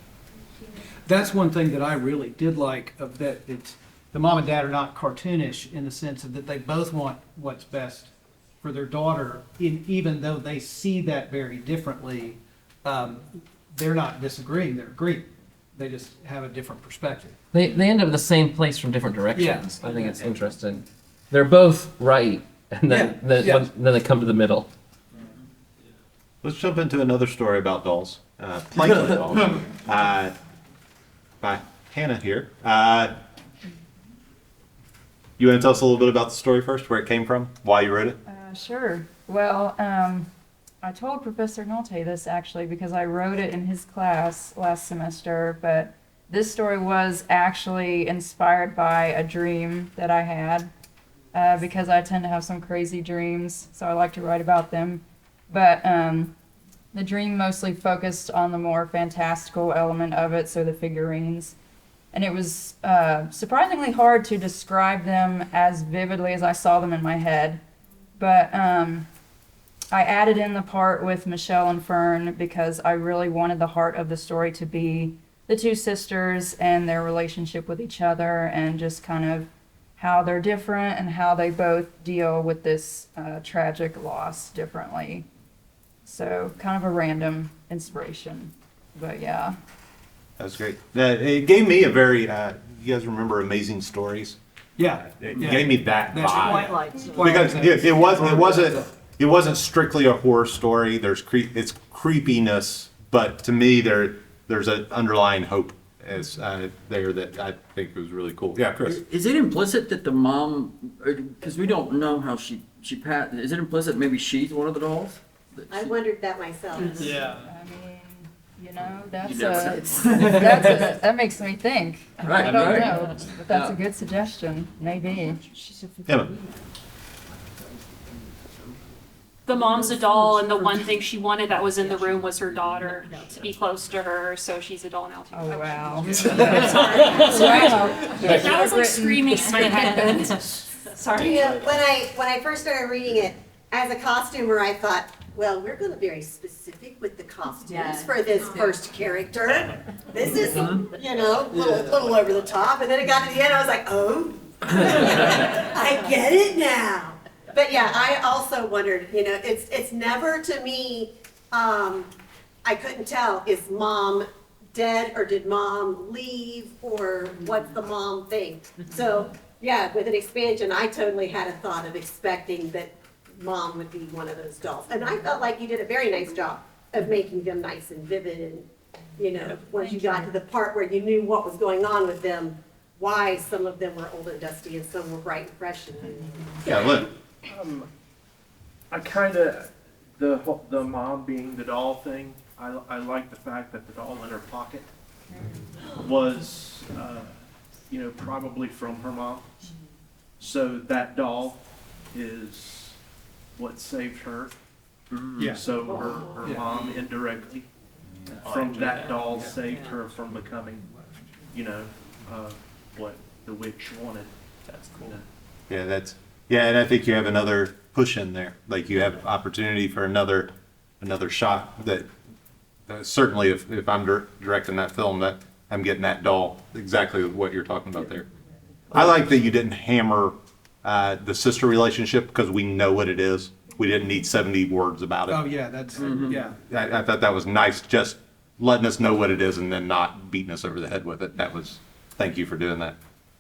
That's one thing that I really did like of that. It's the mom and dad are not cartoonish in the sense of that they both want what's best for their daughter, even though they see that very differently. They're not disagreeing; they're agreeing. They just have a different perspective. They end up in the same place from different directions. Yeah. I think it's interesting. They're both right, and then then they come to the middle. Let's jump into another story about dolls. Plankton dolls. By Hannah here. You want to tell us a little bit about the story first, where it came from, why you wrote it? Sure. Well, I told Professor Nolte this actually because I wrote it in his class last semester, but this story was actually inspired by a dream that I had because I tend to have some crazy dreams, so I like to write about them. But the dream mostly focused on the more fantastical element of it, so the figurines. And it was surprisingly hard to describe them as vividly as I saw them in my head. But I added in the part with Michelle and Fern because I really wanted the heart of the story to be the two sisters and their relationship with each other and just kind of how they're different and how they both deal with this tragic loss differently. So kind of a random inspiration, but yeah. That was great. It gave me a very, you guys remember Amazing Stories? Yeah. It gave me that That's vibe. Twilight. Because it wasn't strictly a horror story. There's it's creepiness, but to me there's an underlying hope as there that I think was really cool. Yeah, Chris. Is it implicit that the mom, because we don't know how she passed, is it implicit maybe she's one of the dolls? I wondered that myself. Yeah. I mean, you know, You never that makes me think. Right, I don't right. know, but that's Yeah. a good suggestion, maybe. Yeah. The mom's a doll, and the one thing she wanted that was in the room was her daughter to be close to her, so she's a doll now too. Oh, wow. That was like screaming in my head. Sorry. You know, when I first started reading it, as a costumer, I thought, well, we're going to be very specific with the costumes Yeah. for this first character. This is, you know, a little over the top. And then it got to the end, I was like, oh, I get it now. But yeah, I also wondered, you know, it's never to me, I couldn't tell, is mom dead or did mom leave or what's the mom thing? So yeah, with an expansion, I totally had a thought of expecting that mom would be one of those dolls. And I felt like you did a very nice job of making them nice and vivid and, you know, once you got to the part where you knew what was going on with them, why some of them were old and dusty and some were bright and fresh. Yeah, look. I kind of, the mom being the doll thing, I like the fact that the doll in her pocket was, you know, probably from her mom. So that doll is what saved her. Yeah. So her Yeah. mom indirectly from that doll saved her from becoming, you know, what the witch wanted. That's cool. Yeah, and I think you have another push in there. Like you have opportunity for another shot that certainly if I'm directing that film, that I'm getting that doll exactly what you're talking about there. I like that you didn't hammer the sister relationship because we know what it is. We didn't need 70 words about it. Oh, yeah, that's, yeah. I thought that was nice, just letting us know what it is and then not beating us over the head with it. Thank you for doing that.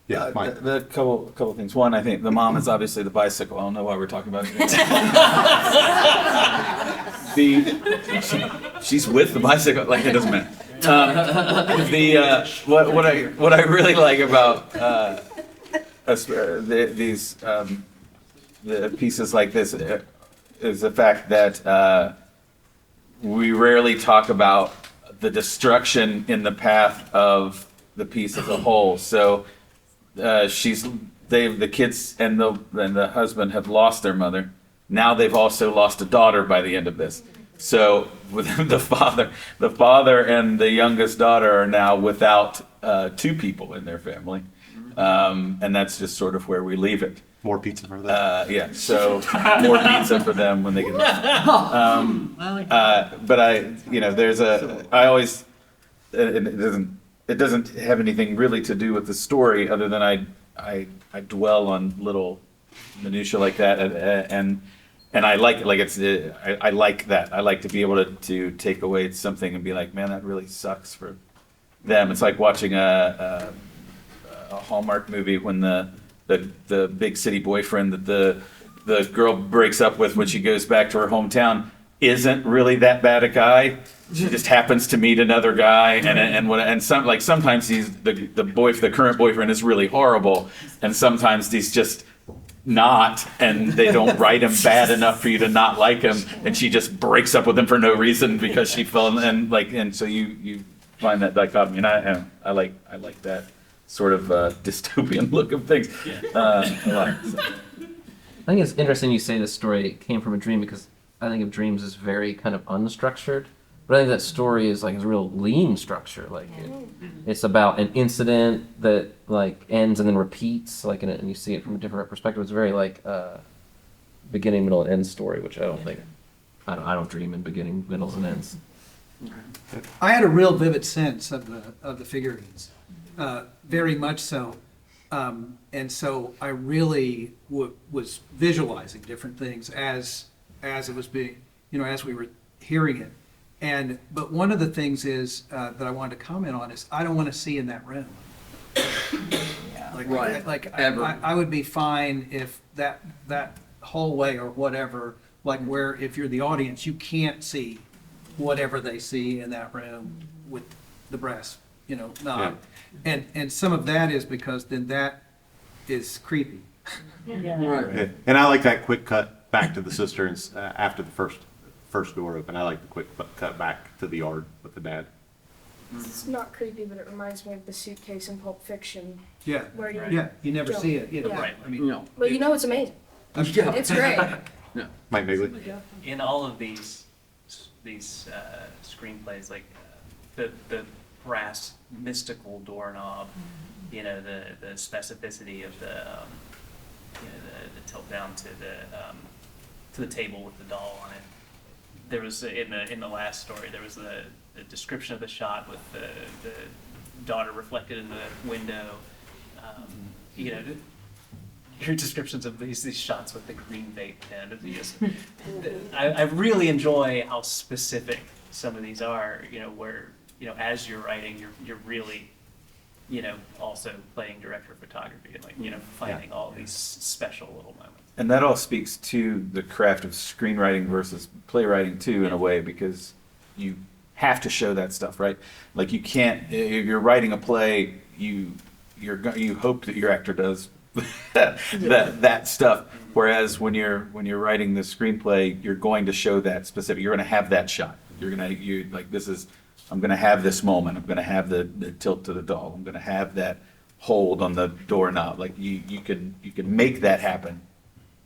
Yeah, Mike. The couple things. One, I think the mom is obviously the bicycle. I don't know why we're talking about it. She's with the bicycle. Like it doesn't matter. What I really like about these the pieces like this is the fact that we rarely talk about the destruction in the path of the piece as a whole. So. The kids and the husband have lost their mother. Now they've also lost a daughter by the end of this. So with the father and the youngest daughter are now without two people in their family, and that's just sort of where we leave it. More pizza for them. Yeah. So more pizza for them when they get. But I always it doesn't have anything really to do with the story other than I dwell on little minutia like that and I like it. Like I like that. I like to be able to take away something and be like, man, that really sucks for them. It's like watching a Hallmark movie when the big city boyfriend that the girl breaks up with when she goes back to her hometown isn't really that bad a guy. She just happens to meet another guy, and sometimes he's the current boyfriend is really horrible, and sometimes he's just not, and they don't write him bad enough for you to not like him, and she just breaks up with him for no reason because she fell and so you find that dichotomy, and I like that sort of dystopian look of things a lot. So. I think it's interesting you say this story came from a dream, because I think of dreams as very kind of unstructured. But I think that story is like a real lean structure. Like it's about an incident that like ends and then repeats, like and you see it from a different perspective. It's very like beginning, middle, and end story, which I don't think I don't dream in beginning, middles, and ends. I had a real vivid sense of the figurines, very much so, and so I really was visualizing different things as it was being, as we were hearing it. But one of the things is that I wanted to comment on is I don't want to see in that room. I would be fine if that hallway or whatever, like where if you're the audience, you can't see whatever they see in that room with the brass, knob. Yeah. And some of that is because then that is creepy. Yeah. Right. And I like that quick cut back to the sisters after the first door open. I like the quick cut back to the yard with the dad. It's not creepy, but it reminds me of the suitcase in Pulp Fiction. Yeah. Where you never see it. Yeah. Right. I mean, Well, it's amazing. It's great. Mike Bigley. In all of these screenplays, like the brass mystical doorknob, the specificity of the tilt down to the table with the doll on it. There was in the last story there was the description of the shot with the daughter reflected in the window. Your descriptions of these shots with the green vape pen. I really enjoy how specific some of these are. Where as you're writing, you're really also playing director of photography and finding all these special little moments. And that all speaks to the craft of screenwriting versus playwriting too, in a way, because you have to show that stuff, right? Like you can't, if you're writing a play, you hope that your actor does that stuff. Whereas when you're writing the screenplay, you're going to show that specific. You're going to have that shot. I'm going to have this moment. I'm going to have the tilt to the doll. I'm going to have that hold on the doorknob. Like you can make that happen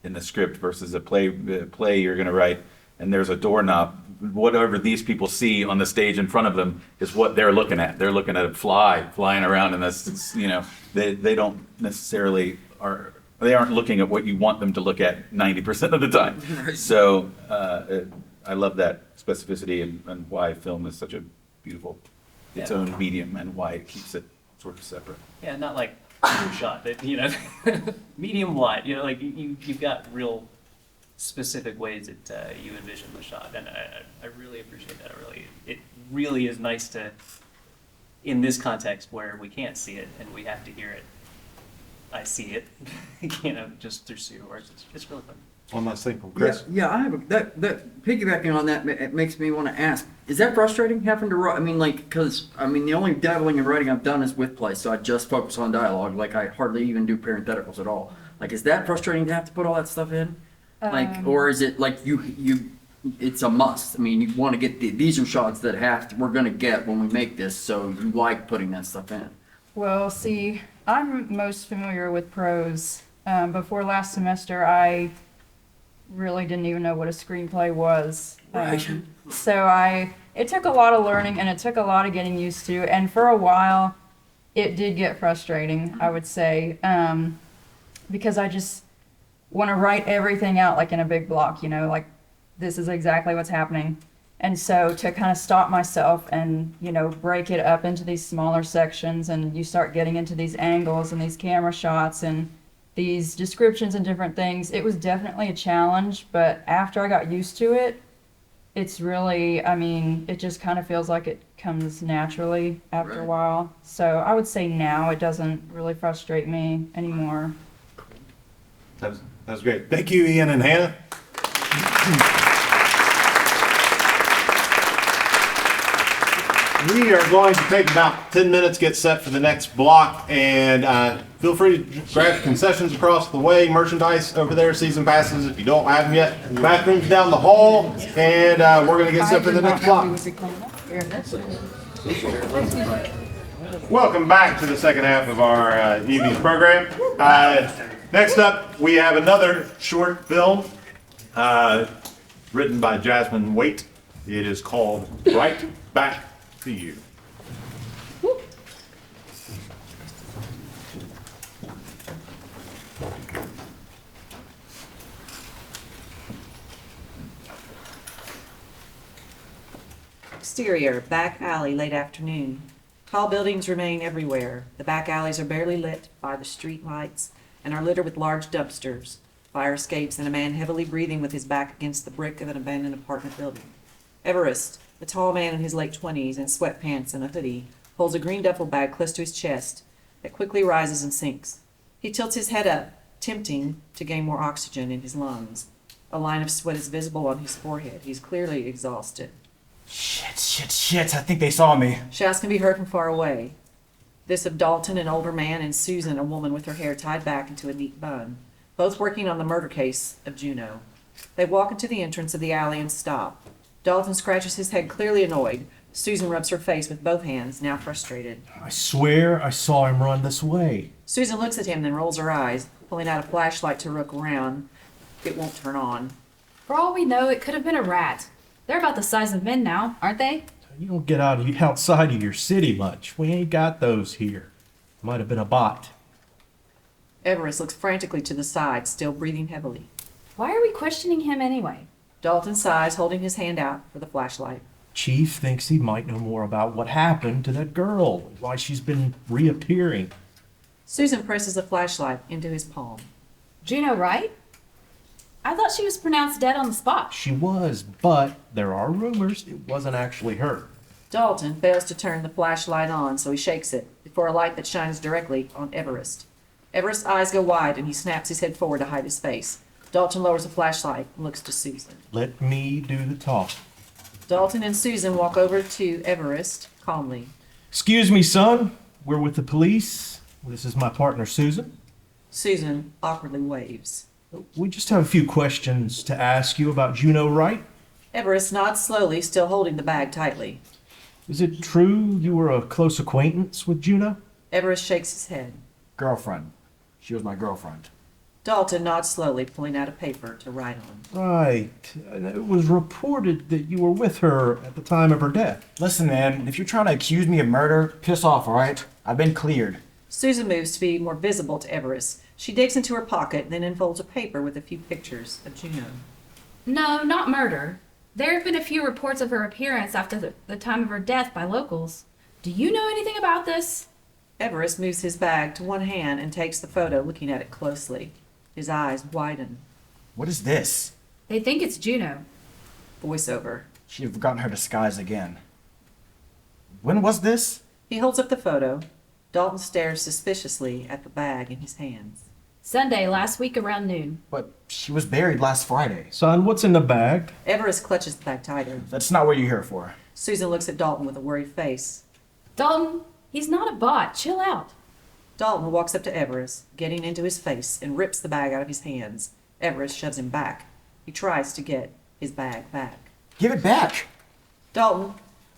in the script versus a play you're going to write, and there's a doorknob. Whatever these people see on the stage in front of them is what they're looking at. They're looking at a flying around, and that's they don't necessarily they aren't looking at what you want them to look at 90% of the time. So I love that specificity and why film is such a beautiful its own medium and why it keeps it sort of separate. Yeah, not like shot that medium wide. You've got real specific ways that you envision the shot, and I really appreciate that. It really is nice to, in this context where we can't see it and we have to hear it. I see it, just through your words. It's really fun. One last thing from Chris. Yeah, I have that piggybacking on that. It makes me want to ask: is that frustrating having to write? Because the only dabbling in writing I've done is with plays, so I just focus on dialogue. Like I hardly even do parentheticals at all. Like, is that frustrating to have to put all that stuff in? Or is it like you? It's a must. You want to get these are shots that we're gonna get when we make this, so you like putting that stuff in. Well, see, I'm most familiar with prose. Before last semester, I really didn't even know what a screenplay was. So it took a lot of learning and it took a lot of getting used to. And for a while, it did get frustrating, I would say, because I just want to write everything out like in a big block, like this is exactly what's happening. And so to kind of stop myself and, break it up into these smaller sections, and you start getting into these angles and these camera shots and these descriptions and different things, it was definitely a challenge. But after I got used to it, it's really, it just kind of feels like it comes naturally after a while. So I would say now it doesn't really frustrate me anymore. That was great. Thank you, Ian and Hannah. We are going to take about 10 minutes, get set for the next block, and feel free to grab concessions across the way, merchandise over there, season passes if you don't have them yet. Bathrooms down the hall, and we're going to get set for the next block. Welcome back to the second half of our evening's program. Next up, we have another short film written by Jasmine Waite. It is called Right Back to You. Exterior, back alley, late afternoon. Tall buildings remain everywhere. The back alleys are barely lit by the street lights and are littered with large dumpsters, fire escapes, and a man heavily breathing with his back against the brick of an abandoned apartment building. Everest, a tall man in his late 20s in sweatpants and a hoodie, holds a green duffel bag close to his chest that quickly rises and sinks. He tilts his head up, tempting to gain more oxygen in his lungs. A line of sweat is visible on his forehead. He's clearly exhausted. Shit, I think they saw me. Shouts can be heard from far away. This of Dalton, an older man, and Susan, a woman with her hair tied back into a neat bun, both working on the murder case of Juno. They walk into the entrance of the alley and stop. Dalton scratches his head, clearly annoyed. Susan rubs her face with both hands, now frustrated. I swear I saw him run this way. Susan looks at him, then rolls her eyes, pulling out a flashlight to look around. It won't turn on. For all we know, it could have been a rat. They're about the size of men now, aren't they? You don't get outside of your city much. We ain't got those here. Might have been a bot. Everest looks frantically to the side, still breathing heavily. Why are we questioning him anyway? Dalton sighs, holding his hand out for the flashlight. Chief thinks he might know more about what happened to that girl, why she's been reappearing. Susan presses the flashlight into his palm. Juno, right? I thought she was pronounced dead on the spot. She was, but there are rumors it wasn't actually her. Dalton fails to turn the flashlight on, so he shakes it before a light that shines directly on Everest. Everest's eyes go wide and he snaps his head forward to hide his face. Dalton lowers the flashlight and looks to Susan. Let me do the talking. Dalton and Susan walk over to Everest calmly. Excuse me, son. We're with the police. This is my partner, Susan. Susan awkwardly waves. We just have a few questions to ask you about Juno Wright. Everest nods slowly, still holding the bag tightly. Is it true you were a close acquaintance with Juno? Everest shakes his head. Girlfriend. She was my girlfriend. Dalton nods slowly, pulling out a paper to write on. Right. And it was reported that you were with her at the time of her death. Listen, man, if you're trying to accuse me of murder, piss off, all right? I've been cleared. Susan moves to be more visible to Everest. She digs into her pocket, then unfolds a paper with a few pictures of Juno. No, not murder. There have been a few reports of her appearance after the time of her death by locals. Do you know anything about this? Everest moves his bag to one hand and takes the photo, looking at it closely. His eyes widen. What is this? They think it's Juno. Voiceover. She'd have forgotten her disguise again. When was this? He holds up the photo. Dalton stares suspiciously at the bag in his hands. Sunday, last week around noon. But she was buried last Friday. Son, what's in the bag? Everest clutches the bag tighter. That's not what you're here for. Susan looks at Dalton with a worried face. Dalton, he's not a bot. Chill out. Dalton walks up to Everest, getting into his face, and rips the bag out of his hands. Everest shoves him back. He tries to get his bag back. Give it back! Dalton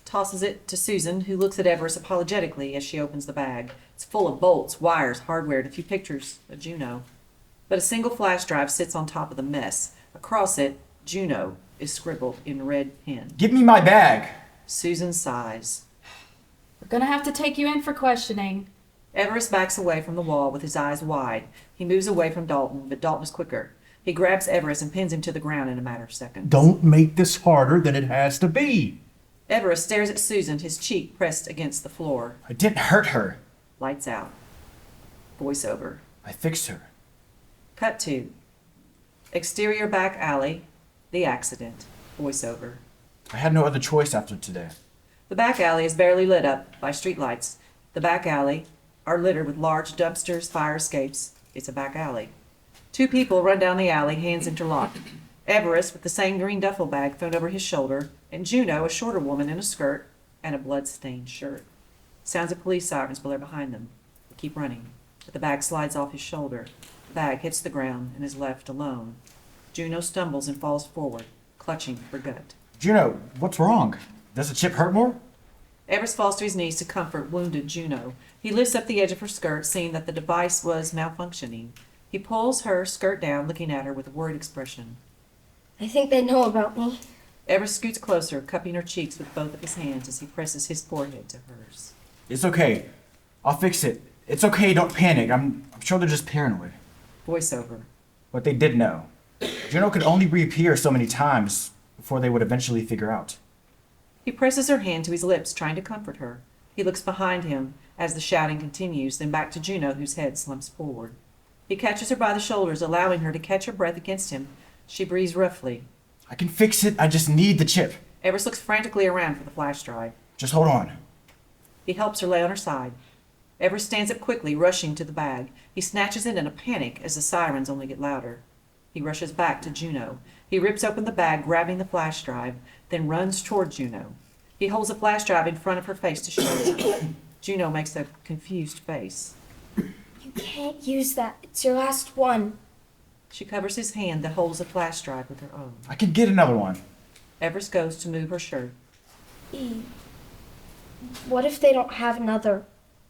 tosses it to Susan, who looks at Everest apologetically as she opens the bag. It's full of bolts, wires, hardware, and a few pictures of Juno. But a single flash drive sits on top of the mess. Across it, Juno is scribbled in red pen. Give me my bag! Susan sighs. We're gonna have to take you in for questioning. Everest backs away from the wall with his eyes wide. He moves away from Dalton, but Dalton is quicker. He grabs Everest and pins him to the ground in a matter of seconds. Don't make this harder than it has to be. Everest stares at Susan, his cheek pressed against the floor. I didn't hurt her. Lights out. Voiceover. I fixed her. Cut to. Exterior back alley. The accident. Voiceover. I had no other choice after today. The back alley is barely lit up by streetlights. The back alley are littered with large dumpsters, fire escapes. It's a back alley. Two people run down the alley, hands interlocked. Everest with the same green duffel bag thrown over his shoulder, and Juno, a shorter woman in a skirt, and a blood-stained shirt. Sounds of police sirens blare behind them. They keep running, but the bag slides off his shoulder. The bag hits the ground and is left alone. Juno stumbles and falls forward, clutching her gut. Juno, what's wrong? Does the chip hurt more? Everest falls to his knees to comfort wounded Juno. He lifts up the edge of her skirt, seeing that the device was malfunctioning. He pulls her skirt down, looking at her with a worried expression. I think they know about me. Everest scoots closer, cupping her cheeks with both of his hands as he presses his forehead to hers. It's okay. I'll fix it. It's okay, don't panic. I'm sure they're just paranoid. Voiceover. But they did know. Juno could only reappear so many times before they would eventually figure out. He presses her hand to his lips, trying to comfort her. He looks behind him as the shouting continues, then back to Juno, whose head slumps forward. He catches her by the shoulders, allowing her to catch her breath against him. She breathes roughly. I can fix it. I just need the chip. Everest looks frantically around for the flash drive. Just hold on. He helps her lay on her side. Everest stands up quickly, rushing to the bag. He snatches it in a panic as the sirens only get louder. He rushes back to Juno. He rips open the bag, grabbing the flash drive, then runs toward Juno. He holds the flash drive in front of her face to show her. Juno makes a confused face. You can't use that. It's your last one. She covers his hand that holds the flash drive with her own. I can get another one. Everest goes to move her shirt. What if they don't have another?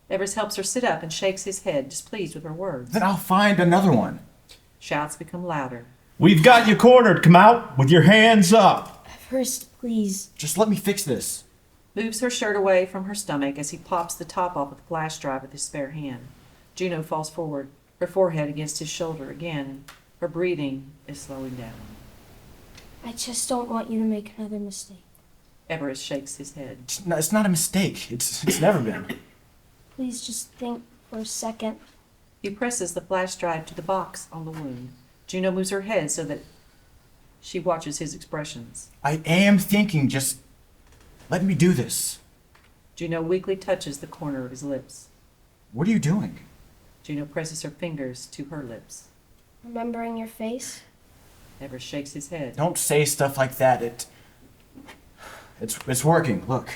Everest helps her sit up and shakes his head, displeased with her words. Then I'll find another one. Shouts become louder. We've got you cornered. Come out with your hands up. First, please. Just let me fix this. Moves her shirt away from her stomach as he pops the top off of the flash drive with his spare hand. Juno falls forward, her forehead against his shoulder again. Her breathing is slowing down. I just don't want you to make another mistake. Everest shakes his head. It's not a mistake. It's never been. Please just think for a second. He presses the flash drive to the box on the wound. Juno moves her head so that she watches his expressions. I am thinking, just let me do this. Juno weakly touches the corner of his lips. What are you doing? Juno presses her fingers to her lips. Remembering your face? Everest shakes his head. Don't say stuff like that. It's working. Look.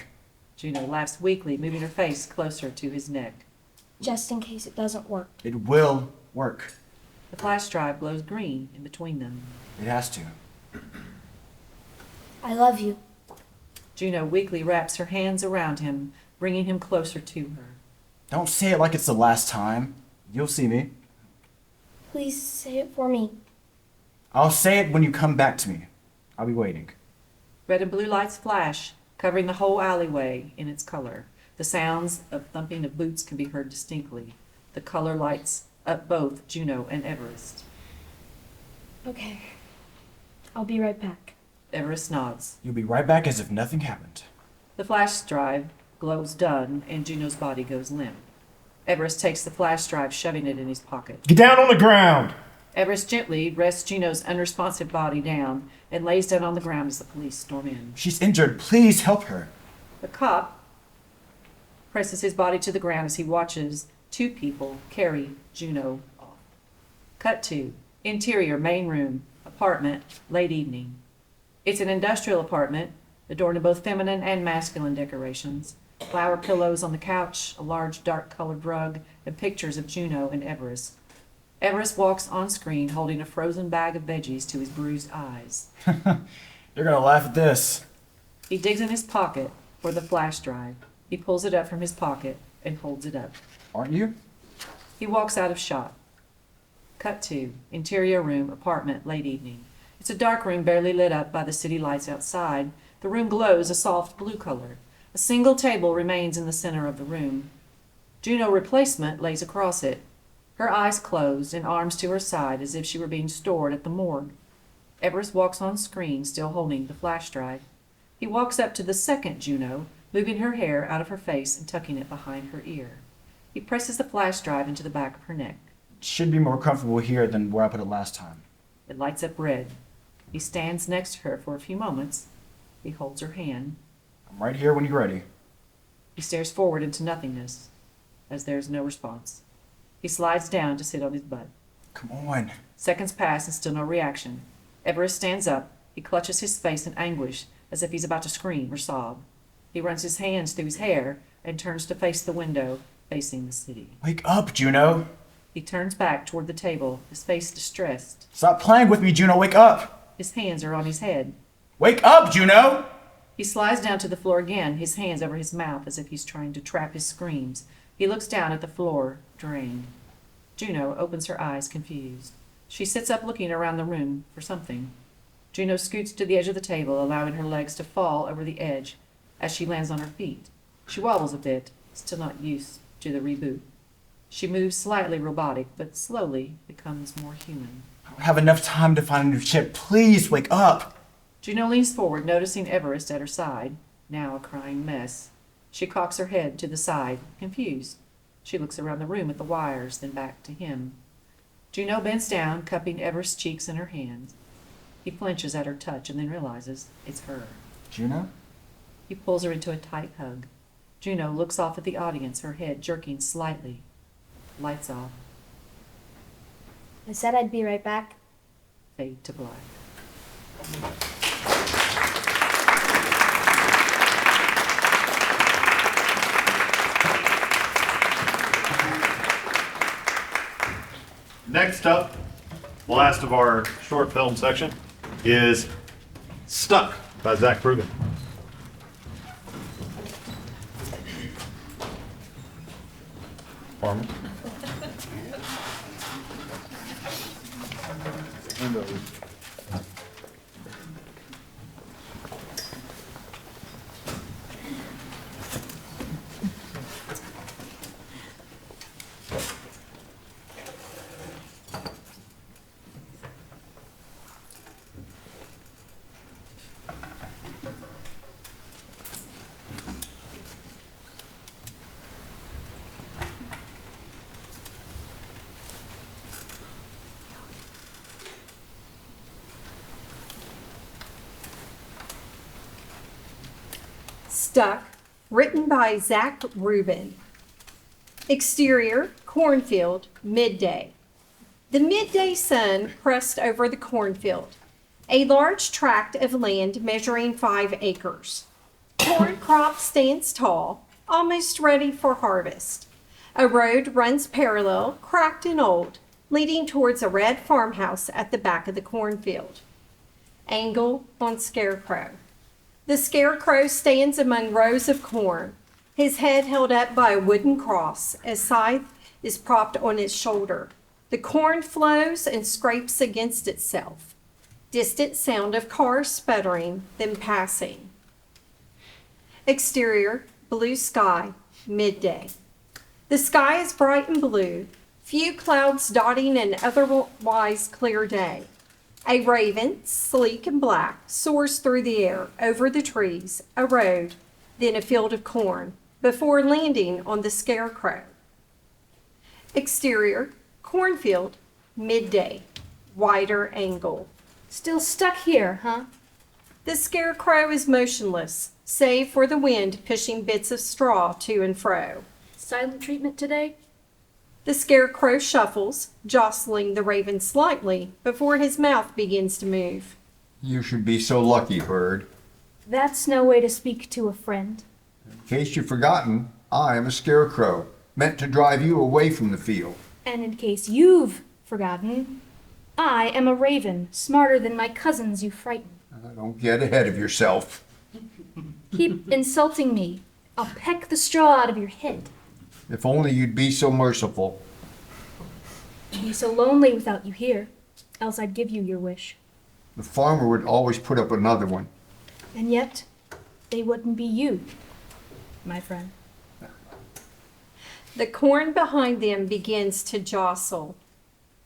Juno laughs weakly, moving her face closer to his neck. Just in case it doesn't work. It will work. The flash drive glows green in between them. It has to. I love you. Juno weakly wraps her hands around him, bringing him closer to her. Don't say it like it's the last time. You'll see me. Please say it for me. I'll say it when you come back to me. I'll be waiting. Red and blue lights flash, covering the whole alleyway in its color. The sounds of thumping of boots can be heard distinctly. The color lights up both Juno and Everest. Okay. I'll be right back. Everest nods. You'll be right back as if nothing happened. The flash drive glows done, and Juno's body goes limp. Everest takes the flash drive, shoving it in his pocket. Get down on the ground. Everest gently rests Juno's unresponsive body down and lays down on the ground as the police storm in. She's injured. Please help her. The cop presses his body to the ground as he watches two people carry Juno off. Cut to interior main room, apartment, late evening. It's an industrial apartment, adorned in both feminine and masculine decorations. Flower pillows on the couch, a large dark-colored rug, and pictures of Juno and Everest. Everest walks on screen holding a frozen bag of veggies to his bruised eyes. You're gonna laugh at this. He digs in his pocket for the flash drive. He pulls it up from his pocket and holds it up. Aren't you? He walks out of shot. Cut to interior room, apartment, late evening. It's a dark room barely lit up by the city lights outside. The room glows a soft blue color. A single table remains in the center of the room. Juno replacement lays across it, her eyes closed and arms to her side as if she were being stored at the morgue. Everest walks on screen, still holding the flash drive. He walks up to the second Juno, moving her hair out of her face and tucking it behind her ear. He presses the flash drive into the back of her neck. It should be more comfortable here than where I put it last time. It lights up red. He stands next to her for a few moments. He holds her hand. I'm right here when you're ready. He stares forward into nothingness, as there is no response. He slides down to sit on his butt. Come on. Seconds pass and still no reaction. Everest stands up. He clutches his face in anguish, as if he's about to scream or sob. He runs his hands through his hair and turns to face the window, facing the city. Wake up, Juno. He turns back toward the table, his face distressed. Stop playing with me, Juno. Wake up. His hands are on his head. Wake up, Juno. He slides down to the floor again, his hands over his mouth as if he's trying to trap his screams. He looks down at the floor, drained. Juno opens her eyes, confused. She sits up looking around the room for something. Juno scoots to the edge of the table, allowing her legs to fall over the edge as she lands on her feet. She wobbles a bit, still not used to the reboot. She moves slightly robotic, but slowly becomes more human. I don't have enough time to find a new ship. Please wake up. Juno leans forward, noticing Everest at her side, now a crying mess. She cocks her head to the side, confused. She looks around the room at the wires, then back to him. Juno bends down, cupping Everest's cheeks in her hands. He flinches at her touch and then realizes it's her. Juno? He pulls her into a tight hug. Juno looks off at the audience, her head jerking slightly. Lights off. I said I'd be right back. Fade to black. Next up, last of our short film section, is Stuck by Zach Brugan. Farmer. Stuck, written by Zach Rubin. Exterior, cornfield, midday. The midday sun pressed over the cornfield, a large tract of land measuring 5 acres. Corn crop stands tall, almost ready for harvest. A road runs parallel, cracked and old, leading towards a red farmhouse at the back of the cornfield. Angle on Scarecrow. The scarecrow stands among rows of corn, his head held up by a wooden cross, a scythe is propped on its shoulder. The corn flows and scrapes against itself. Distant sound of cars sputtering, then passing. Exterior, blue sky, midday. The sky is bright and blue, few clouds dotting an otherwise clear day. A raven, sleek and black, soars through the air, over the trees, a road, then a field of corn, before landing on the scarecrow. Exterior, cornfield, midday, wider angle. Still stuck here, huh? The scarecrow is motionless, save for the wind pushing bits of straw to and fro. Silent treatment today? The scarecrow shuffles, jostling the raven slightly before his mouth begins to move. You should be so lucky, Bird. That's no way to speak to a friend. In case you've forgotten, I am a scarecrow, meant to drive you away from the field. And in case you've forgotten, I am a raven, smarter than my cousins you frighten. Don't get ahead of yourself. Keep insulting me. I'll peck the straw out of your head. If only you'd be so merciful. I'd be so lonely without you here, else I'd give you your wish. The farmer would always put up another one. And yet, they wouldn't be you, my friend. The corn behind them begins to jostle.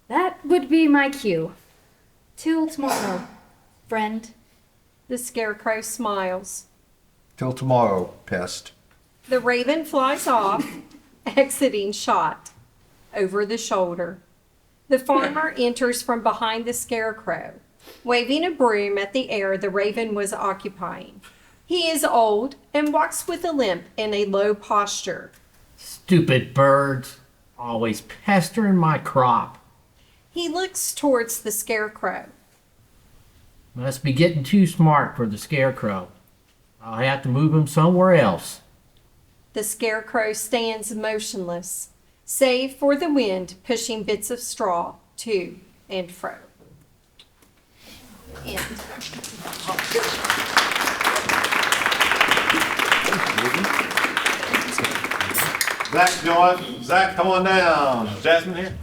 That would be my cue. Till tomorrow, friend. The scarecrow smiles. Till tomorrow, pest. The raven flies off, exiting shot, over the shoulder. The farmer enters from behind the scarecrow, waving a broom at the air the raven was occupying. He is old and walks with a limp and a low posture. Stupid birds, always pestering my crop. He looks towards the scarecrow. Must be getting too smart for the scarecrow. I'll have to move him somewhere else. The scarecrow stands motionless, save for the wind pushing bits of straw to and fro. End. Zach, go on. Zach, come on down. Jasmine here.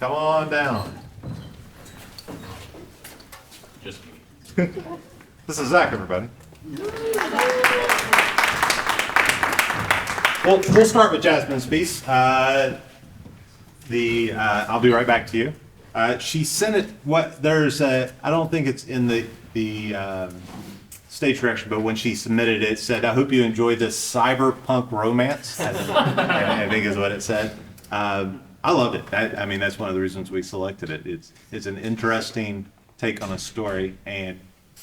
Come on down. Just This is Zach, everybody. Well, we'll start with Jasmine's piece. I'll be right back to you. She sent it. I don't think it's in the stage direction, but when she submitted it, it said, "I hope you enjoyed this cyberpunk romance." I think is what it said. I loved it. I mean, that's one of the reasons we selected it. It's an interesting take on a story, and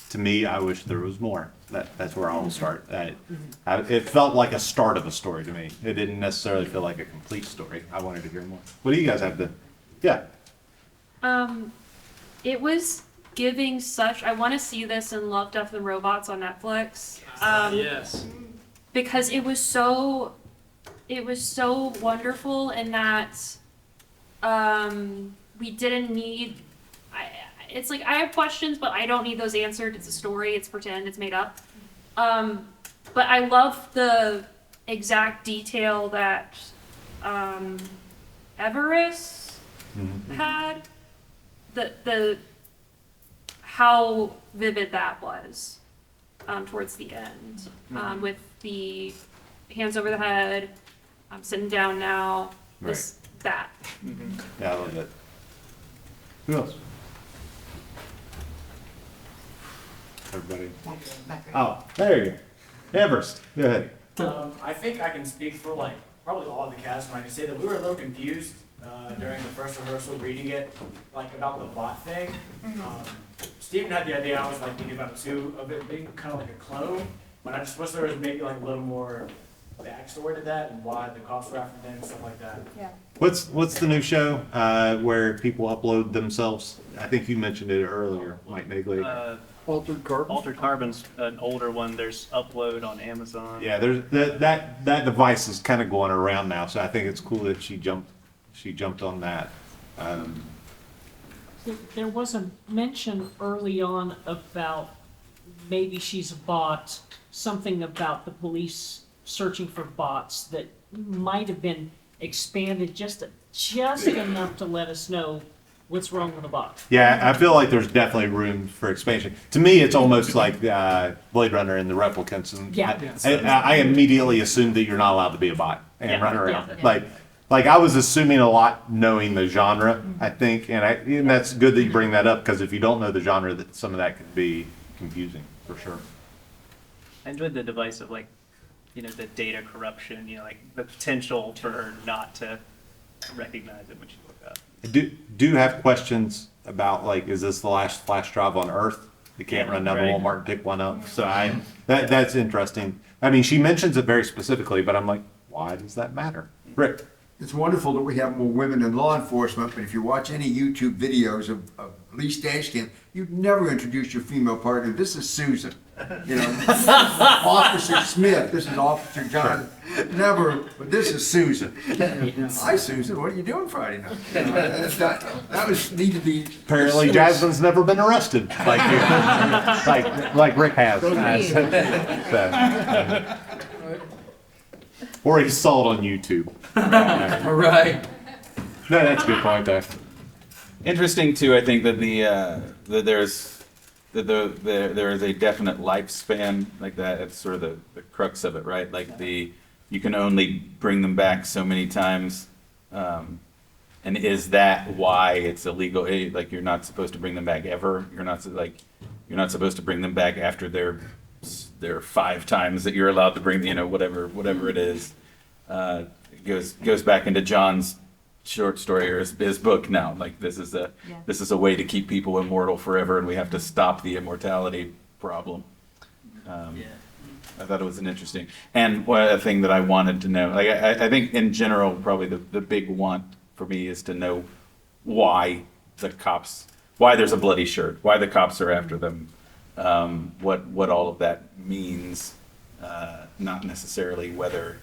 to me, I wish there was more. That's where I'll start. It felt like a start of a story to me. It didn't necessarily feel like a complete story. I wanted to hear more. What do you guys have to? Yeah. It was giving such. I want to see this in Love, Death, and Robots on Netflix. yes. Because it was so wonderful in that we didn't need. It's like I have questions, but I don't need those answered. It's a story. It's pretend. It's made up. But I love the exact detail that Everest had. The how vivid that was towards the end, with the hands over the head. I'm sitting down now. That. Yeah, I love it. Who else? Everybody. Oh, there you go. Everest, go ahead. I think I can speak for like probably all of the cast when I can say that we were a little confused during the first rehearsal reading it, like about the bot thing. Stephen had the idea, I was like thinking about it too, of it being kind of like a clone, but I just wish there was maybe like a little more backstory to that and why the cops were after them and stuff like that. Yeah. What's the new show where people upload themselves? I think you mentioned it earlier, Mike Nagley. Altered Carbon. Altered Carbon's an older one. There's Upload on Amazon. Yeah, there's that device is kind of going around now, so I think it's cool that she jumped on that. There was a mention early on about maybe she's a bot, something about the police searching for bots that might have been expanded just enough to let us know what's wrong with the bot. Yeah, I feel like there's definitely room for expansion. To me, it's almost like Blade Runner and the replicants. And Yeah. I immediately assumed that you're not allowed to be a bot and run around. Yeah. Like I was assuming a lot knowing the genre, I think, and that's good that you bring that up because if you don't know the genre, that some of that could be confusing for sure. I enjoyed the device of like, the data corruption, like the potential for her not to recognize it when she woke up. I do have questions about like, is this the last flash drive on Earth? You can't run down to Walmart and pick one up. So that's interesting. I mean, she mentions it very specifically, but I'm like, why does that matter? Rick. It's wonderful that we have more women in law enforcement, but if you watch any YouTube videos of police dash cam, you'd never introduce your female partner. This is Susan. Officer Smith, this is Officer John. Never, but this is Susan. Hi, Susan. What are you doing Friday night? That was needed to be. Apparently, Jasmine's never been arrested like you, like Rick has. Or he saw it on YouTube. Right. No, that's a good point, though. Interesting too. I think that there is a definite lifespan like that. It's sort of the crux of it, right? Like you can only bring them back so many times, and is that why it's illegal? Like you're not supposed to bring them back ever. You're not supposed to bring them back after there are 5 times that you're allowed to bring. Whatever it is. It goes back into John's short story or his book now. Like this is a way to keep people immortal forever, and we have to stop the immortality problem. I thought it was an interesting and one thing that I wanted to know. Like I think in general, probably the big want for me is to know why there's a bloody shirt, why the cops are after them, what all of that means, not necessarily whether,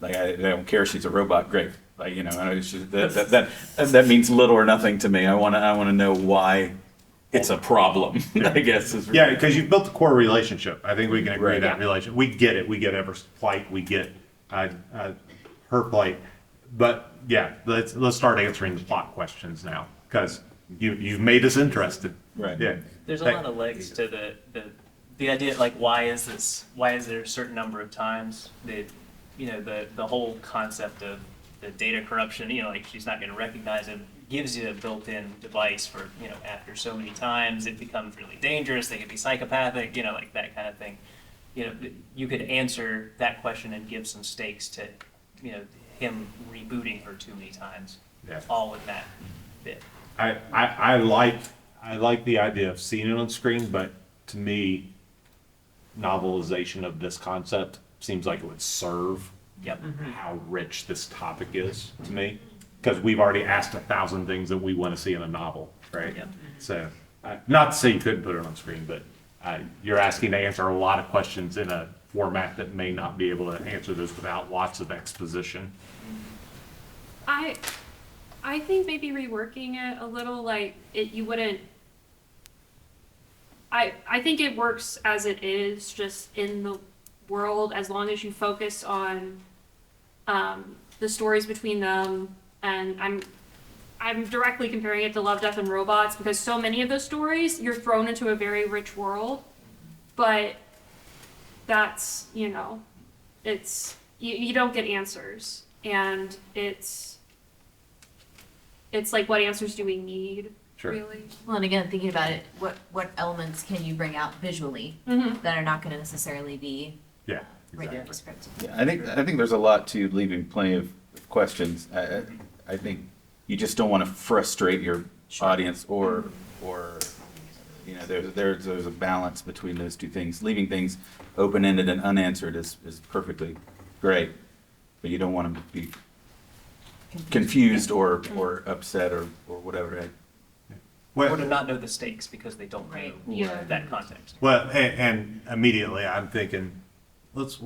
like, I don't care if she's a robot, great. Like, you know, that means little or nothing to me. I want to know why it's a problem, I guess. Yeah, because you've built a core relationship. I think we can agree Right. that relation. We get it. We get Ever's plight. We get her plight. But yeah, let's start answering the plot questions now, because you've made us interested. Right. Yeah. There's a lot of legs to the idea, like, why is there a certain number of times that, you know, the whole concept of the data corruption, you know, like, she's not going to recognize it, gives you a built-in device for, you know, after so many times it becomes really dangerous, they could be psychopathic, you know, like that kind of thing. You know, you could answer that question and give some stakes to, you know, him rebooting her too many times. Yeah. All in that bit. I like the idea of seeing it on screen, but to me, novelization of this concept seems like it would serve how rich this topic is to me, because we've already asked 1,000 things that we want to see in a novel, right? Yep. So, not to say you couldn't put it on screen, but you're asking to answer a lot of questions in a format that may not be able to answer those without lots of exposition. I think maybe reworking it a little, like, you wouldn't. I think it works as it is, just in the world, as long as you focus on the stories between them. And I'm directly comparing it to Love, Death, and Robots, because so many of those stories, you're thrown into a very rich world, but that's, you know, it's, you don't get answers, and it's like, what answers do we need? Sure. Really? Well, and again, thinking about it, what elements can you bring out visually that are not going to necessarily be regular descriptive? Yeah, I think there's a lot to leaving plenty of questions. I think you just don't want to frustrate your audience, or you know, there's a balance between those two things. Leaving things open-ended and unanswered is perfectly great, but you don't want them to be confused or upset or whatever. Right? Or to not know the stakes because they don't know that context. Well, and immediately I'm thinking, let's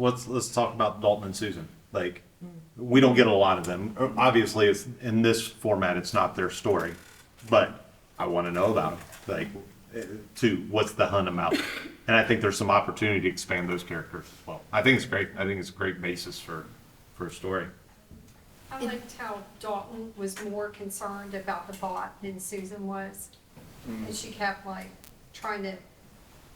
talk about Dalton and Susan. Like, we don't get a lot of them. Obviously, it's in this format, it's not their story, but I want to know about them. Like, what's the hunt about? And I think there's some opportunity to expand those characters as well. I think it's great. I think it's a great basis for a story. I liked how Dalton was more concerned about the bot than Susan was. And she kept like trying to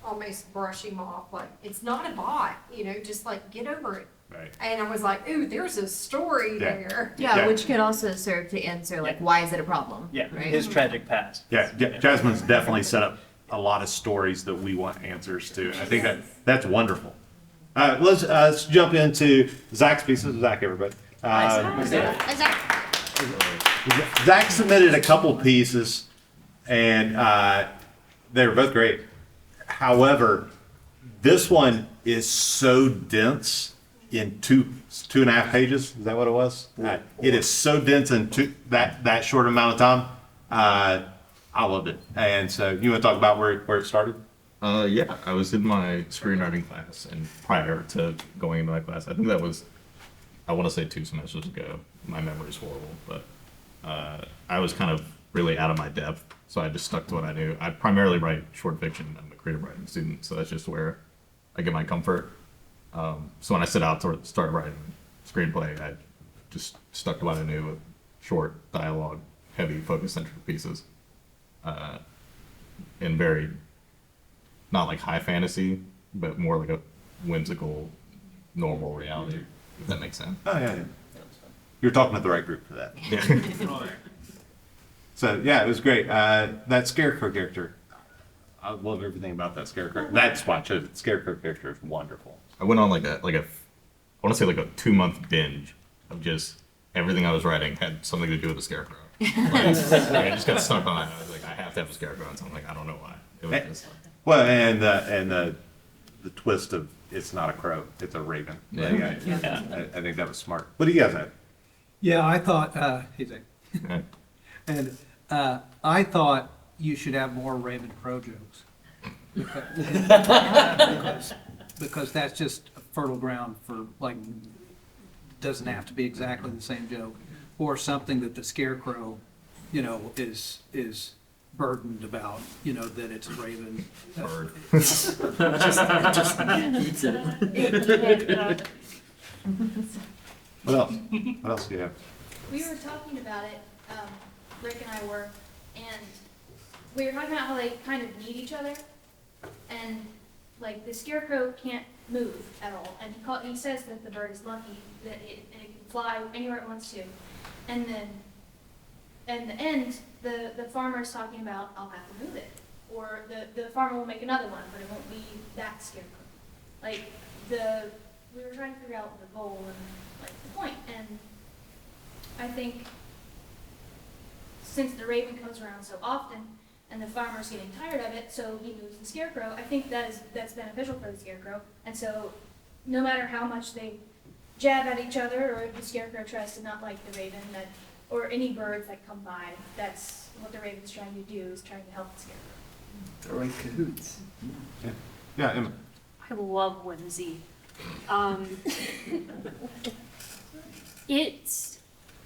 almost brush him off, like, it's not a bot, you know, just like get over it. Right. And I was like, ooh, there's a story there. Yeah, which could also serve to answer, like, why is it a problem? Yeah, right? his tragic past. Yeah, Jasmine's definitely set up a lot of stories that we want answers to. I think that's wonderful. Let's jump into Zach's pieces. Zach, everybody. Zach submitted a couple pieces, and they were both great. However, this one is so dense in two and a half pages. Is that what it was? It is so dense in that short amount of time. I loved it. And so you want to talk about where it started? Yeah, I was in my screenwriting class, and prior to going into my class, I think that was, I want to say 2 semesters ago. My memory's horrible, but I was kind of really out of my depth, so I just stuck to what I knew. I primarily write short fiction. I'm a creative writing student, so that's just where I get my comfort. So when I set out to start writing screenplay, I just stuck to what I knew with short dialogue, heavy focus-centric pieces, and very, not like high fantasy, but more like a whimsical, normal reality, if that makes sense. Oh, yeah. You're talking to the right group for that. Yeah. So, yeah, it was great. That Scarecrow character, I love everything about that Scarecrow. That's why I chose it. Scarecrow character is wonderful. I went on like a I want to say like a 2-month binge of just everything I was writing had something to do with the Scarecrow. I just got stuck on it. I was like, I have to have a Scarecrow, and so I'm like, I don't know why. It was just... Well, and the twist of it's not a crow, it's a raven. Yeah. Like, I think that was smart. What do you guys have? Yeah, I thought, hey Zach. And I thought you should have more Raven Crow jokes. Because that's just fertile ground for, like, doesn't have to be exactly the same joke. Or something that the scarecrow, you know, is burdened about, you know, that it's a raven. Bird. Just eats it. What else? What else do you have? We were talking about it, Rick and I were, and we were talking about how they kind of need each other, and like the scarecrow can't move at all, and he says that the bird is lucky that it can fly anywhere it wants to, and then in the end, the farmer's talking about, I'll have to move it, or the farmer will make another one, but it won't be that scarecrow. Like we were trying to figure out the goal and like the point, and I think since the raven comes around so often and the farmer's getting tired of it, so he moves the scarecrow, I think that's beneficial for the scarecrow. And so no matter how much they jab at each other, or if the scarecrow tries to not like the raven, or any birds that come by, that's what the raven's trying to do, is trying to help the scarecrow. They're in cahoots. Yeah, Emma. I love whimsy. It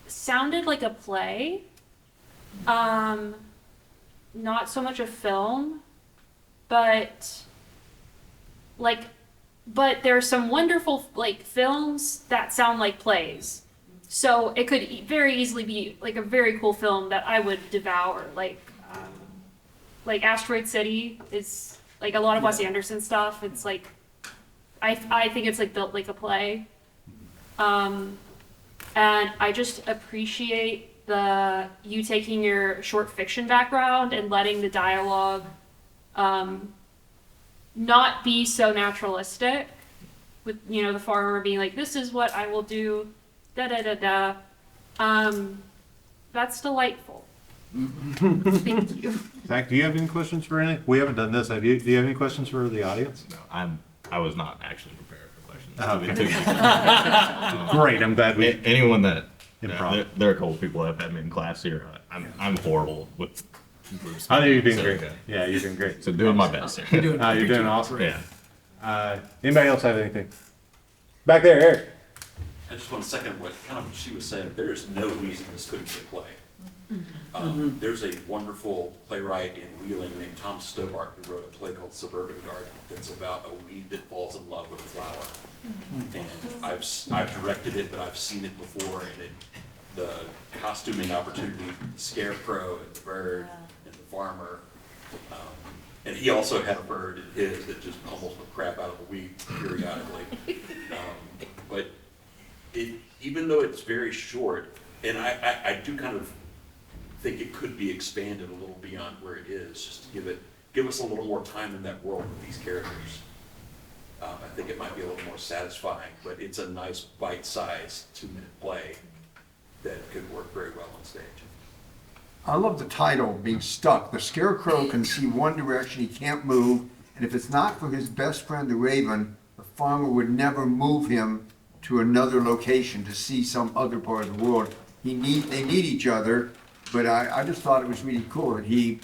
sounded like a play, not so much a film, but there are some wonderful like films that sound like plays. So it could very easily be like a very cool film that I would devour. Like Asteroid City is like a lot of Wes Anderson stuff. It's like I think it's like built like a play. And I just appreciate you taking your short fiction background and letting the dialogue not be so naturalistic, with, you know, the farmer being like, this is what I will do, da da da da. That's delightful. Thank you. Zach, do you have any questions for any? We haven't done this. Have you? Do you have any questions for the audience? No, I was not actually prepared for questions. Okay. Great. I'm glad we. Anyone that Improv. there are a couple people that have had me in class here. I'm horrible with groups. I know you're doing So, great. okay. Yeah, you're doing great. So doing my best. You're doing awesome. Yeah. Anybody else have anything? Back there, Eric. I just want to second what she was saying. There is no reason this couldn't be a play. There's a wonderful playwright in Wheeling named Tom Stobart who wrote a play called Suburban Garden that's about a weed that falls in love with a flower. And I've directed it, but I've seen it before, and the costuming opportunity, the scarecrow and the bird and the farmer. And he also had a bird in his that just almost would crap out of the weed periodically. But even though it's very short, and I do kind of think it could be expanded a little beyond where it is, just to give us a little more time in that world with these characters. I think it might be a little more satisfying, but it's a nice bite-sized 2-minute play that could work very well on stage. I love the title, being stuck. The scarecrow can see one direction, he can't move, and if it's not for his best friend, the raven, the farmer would never move him to another location to see some other part of the world. They need each other, but I just thought it was really cool that he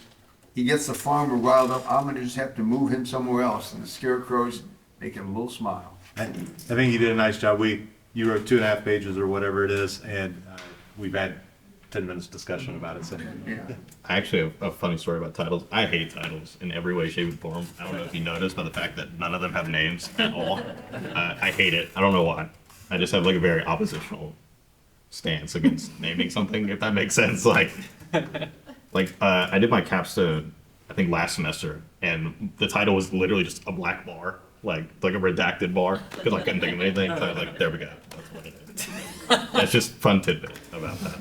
gets the farmer riled up. I'm gonna just have to move him somewhere else, and the scarecrows make him a little smile. I think you did a nice job. You wrote 2.5 pages or whatever it is, and we've had 10 minutes discussion about it. So. Yeah. I actually have a funny story about titles. I hate titles in every way, shape, and form. I don't know if you noticed by the fact that none of them have names at all. I hate it. I don't know why. I just have like a very oppositional stance against naming something, if that makes sense. Like I did my capstone, I think last semester, and the title was literally just a black bar, like a redacted bar, because I couldn't think of anything. So I was like, there we go. That's what it is. That's just fun tidbit about that.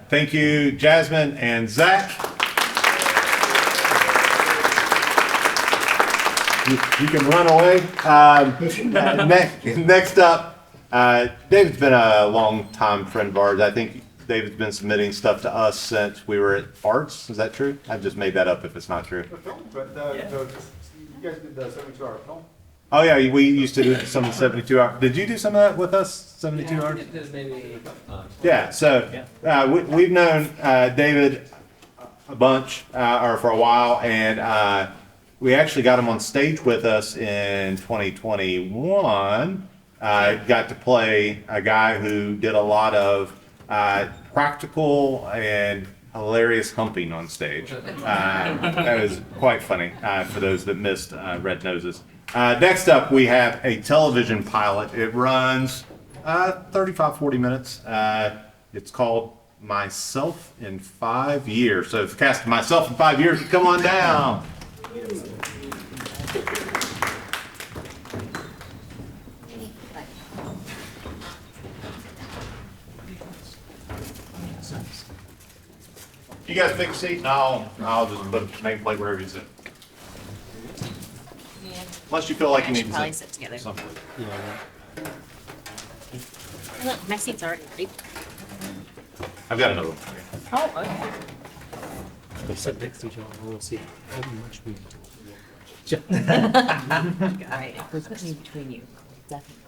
Thank you, Jasmine and Zach. You can run away. Next up, David's been a long-time friend of ours. I think David's been submitting stuff to us since we were at Arts. Is that true? I've just made that up if it's not true. But you guys did the 72-hour film? Oh yeah, we used to do some 72-hour. Did you do some of that with us? 72 hours? Maybe. Yeah. So we've known David a bunch, or for a while, and we actually got him on stage with us in 2021. Got to play a guy who did a lot of practical and hilarious humping on stage. That was quite funny for those that missed Red Noses. Next up, we have a television pilot. It runs 35, 40 minutes. It's called Myself in 5 Years. So if cast Myself in 5 Years, come on down. You guys pick a seat, and I'll just put a nameplate wherever you sit. Unless you feel like you need to Probably sit. sit together. Something. Look, my seat's already ready. I've got another one for you. Oh, okay. They sit next to each other, we'll see how much we. Alright, if we're putting me between you, definitely.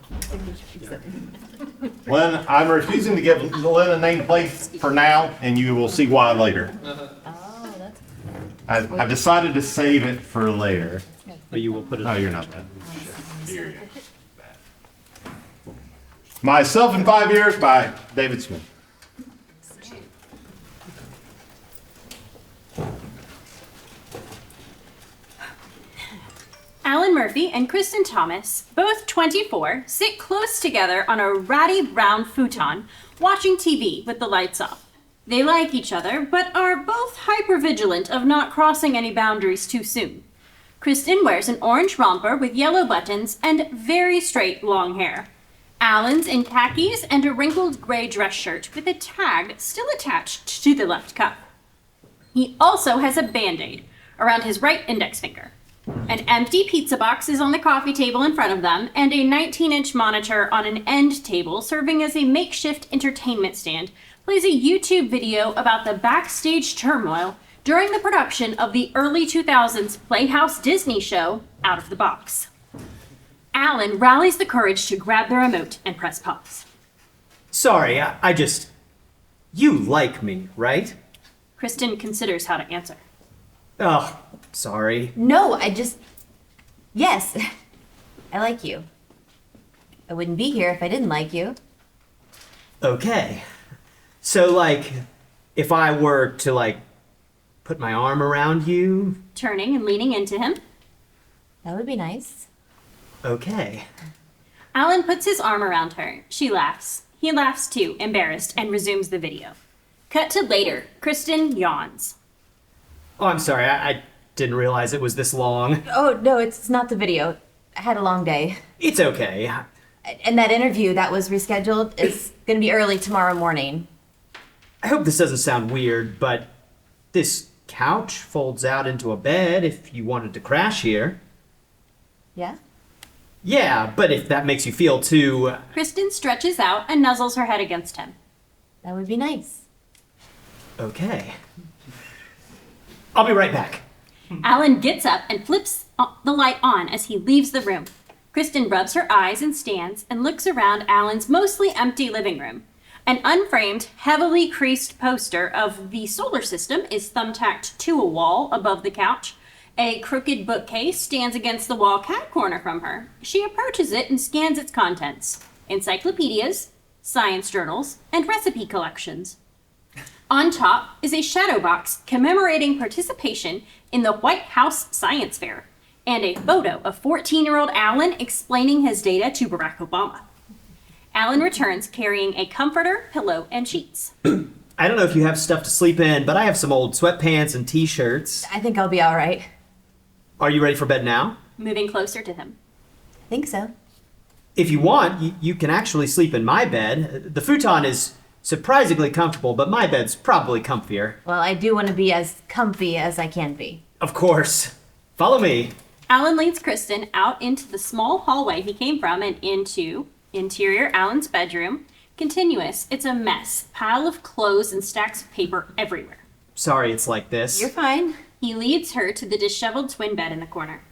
Lynn, I'm refusing to give Lynn a nameplate for now, and you will see why later. Oh, that's. I've decided to save it for later. But you will put it. No, you're not bad. Here you go. Myself in 5 Years by David Smith. Alan Murphy and Kristen Thomas, both 24, sit close together on a ratty brown futon, watching TV with the lights off. They like each other, but are both hypervigilant of not crossing any boundaries too soon. Kristen wears an orange romper with yellow buttons and very straight long hair. Alan's in khakis and a wrinkled gray dress shirt with a tag still attached to the left cuff. He also has a Band-Aid around his right index finger. An empty pizza box is on the coffee table in front of them, and a 19-inch monitor on an end table serving as a makeshift entertainment stand plays a YouTube video about the backstage turmoil during the production of the early 2000s Playhouse Disney show Out of the Box. Alan rallies the courage to grab the remote and press pause. Sorry, I just... You like me, right? Kristen considers how to answer. Oh, sorry. No, yes, I like you. I wouldn't be here if I didn't like you. Okay. So, like, if I were to, like, put my arm around you... Turning and leaning into him. That would be nice. Okay. Alan puts his arm around her. She laughs. He laughs too, embarrassed, and resumes the video. Cut to later. Kristen yawns. Oh, I'm sorry. I didn't realize it was this long. Oh, no, it's not the video. I had a long day. It's okay. And that interview that was rescheduled is going to be early tomorrow morning. I hope this doesn't sound weird, but this couch folds out into a bed if you wanted to crash here. Yeah? Yeah, but if that makes you feel too... Kristen stretches out and nuzzles her head against him. That would be nice. Okay. I'll be right back. Alan gets up and flips the light on as he leaves the room. Kristen rubs her eyes and stands and looks around Alan's mostly empty living room. An unframed, heavily creased poster of the solar system is thumbtacked to a wall above the couch. A crooked bookcase stands against the wall cat corner from her. She approaches it and scans its contents. Encyclopedias, science journals, and recipe collections. On top is a shadow box commemorating participation in the White House Science Fair, and a photo of 14-year-old Alan explaining his data to Barack Obama. Alan returns carrying a comforter, pillow, and sheets. I don't know if you have stuff to sleep in, but I have some old sweatpants and t-shirts. I think I'll be all right. Are you ready for bed now? Moving closer to him. I think so. If you want, you can actually sleep in my bed. The futon is surprisingly comfortable, but my bed's probably comfier. Well, I do want to be as comfy as I can be. Of course. Follow me. Alan leads Kristen out into the small hallway he came from and into interior Alan's bedroom. Continuous. It's a mess. Pile of clothes and stacks of paper everywhere. Sorry it's like this. You're fine. He leads her to the disheveled twin bed in the corner.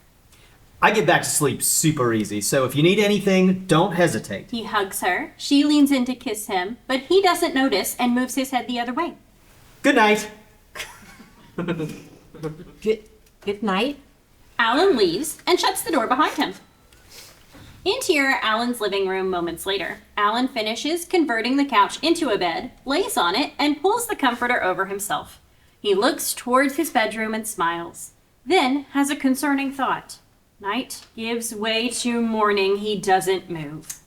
I get back to sleep super easy, so if you need anything, don't hesitate. He hugs her. She leans in to kiss him, but he doesn't notice and moves his head the other way. Good night. Good night. Alan leaves and shuts the door behind him. Interior Alan's living room moments later. Alan finishes converting the couch into a bed, lays on it, and pulls the comforter over himself. He looks towards his bedroom and smiles, then has a concerning thought. Night gives way to morning. He doesn't move.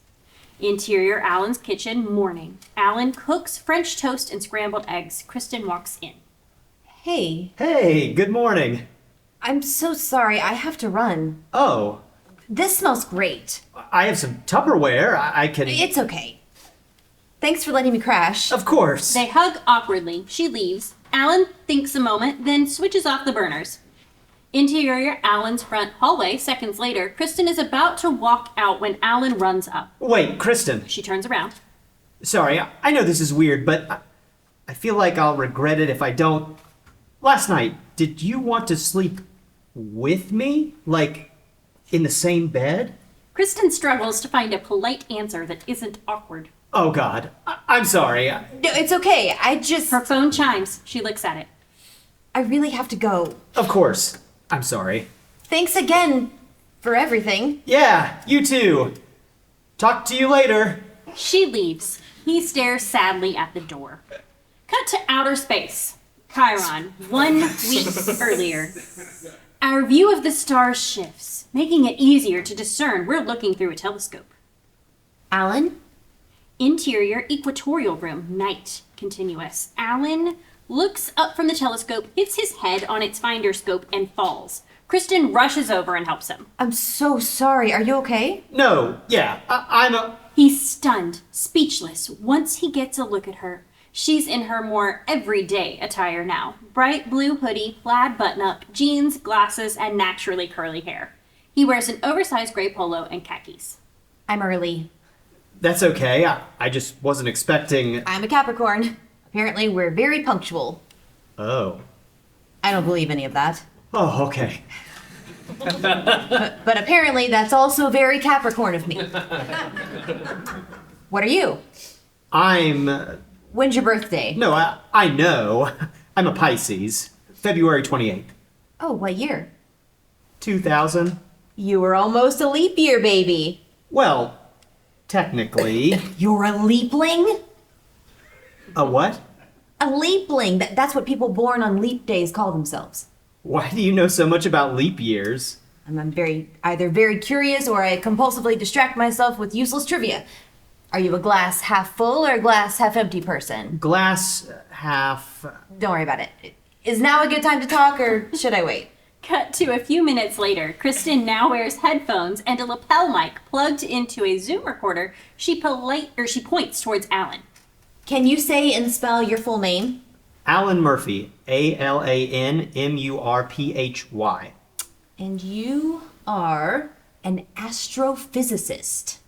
Interior Alan's kitchen, morning. Alan cooks French toast and scrambled eggs. Kristen walks in. Hey, Hey, good morning. I'm so sorry. I have to run. Oh, This smells great. I have some Tupperware. I can. It's okay. Thanks for letting me crash. Of course. They hug awkwardly. She leaves. Alan thinks a moment, then switches off the burners. Interior Alan's front hallway, seconds later. Kristen is about to walk out when Alan runs up. Wait, Kristen. She turns around. Sorry, I know this is weird, but I feel like I'll regret it if I don't. Last night, did you want to sleep with me? Like, in the same bed? Kristen struggles to find a polite answer that isn't awkward. Oh, God. I'm sorry. No, it's okay. Her phone chimes. She looks at it. I really have to go. Of course. I'm sorry. Thanks again for everything. Yeah, you too. Talk to you later. She leaves. He stares sadly at the door. Cut to outer space. Chiron, 1 week earlier. Our view of the stars shifts, making it easier to discern we're looking through a telescope. Alan? Interior equatorial room, night, continuous. Alan looks up from the telescope, hits his head on its finder scope, and falls. Kristen rushes over and helps him. I'm so sorry. Are you okay? No, yeah, I'm a... He's stunned, speechless, once he gets a look at her. She's in her more everyday attire now. Bright blue hoodie, plaid button-up, jeans, glasses, and naturally curly hair. He wears an oversized gray polo and khakis. I'm early. That's okay. I just wasn't expecting... I'm a Capricorn. Apparently, we're very punctual. Oh. I don't believe any of that. Oh, okay. But apparently, that's also very Capricorn of me. What are you? I'm... When's your birthday? No, I know. I'm a Pisces. February 28th. Oh, what year? 2000. You were almost a leap year, baby. Well, technically. You're a leapling? A what? A leapling. That's what people born on leap days call themselves. Why do you know so much about leap years? I'm either very curious or I compulsively distract myself with useless trivia. Are you a glass half full or a glass half empty person? Glass half... Don't worry about it. Is now a good time to talk or should I wait? Cut to a few minutes later. Kristen now wears headphones and a lapel mic plugged into a Zoom recorder. She points towards Alan. Can you say and spell your full name? Alan Murphy. ALANMURPHY. And you are an astrophysicist.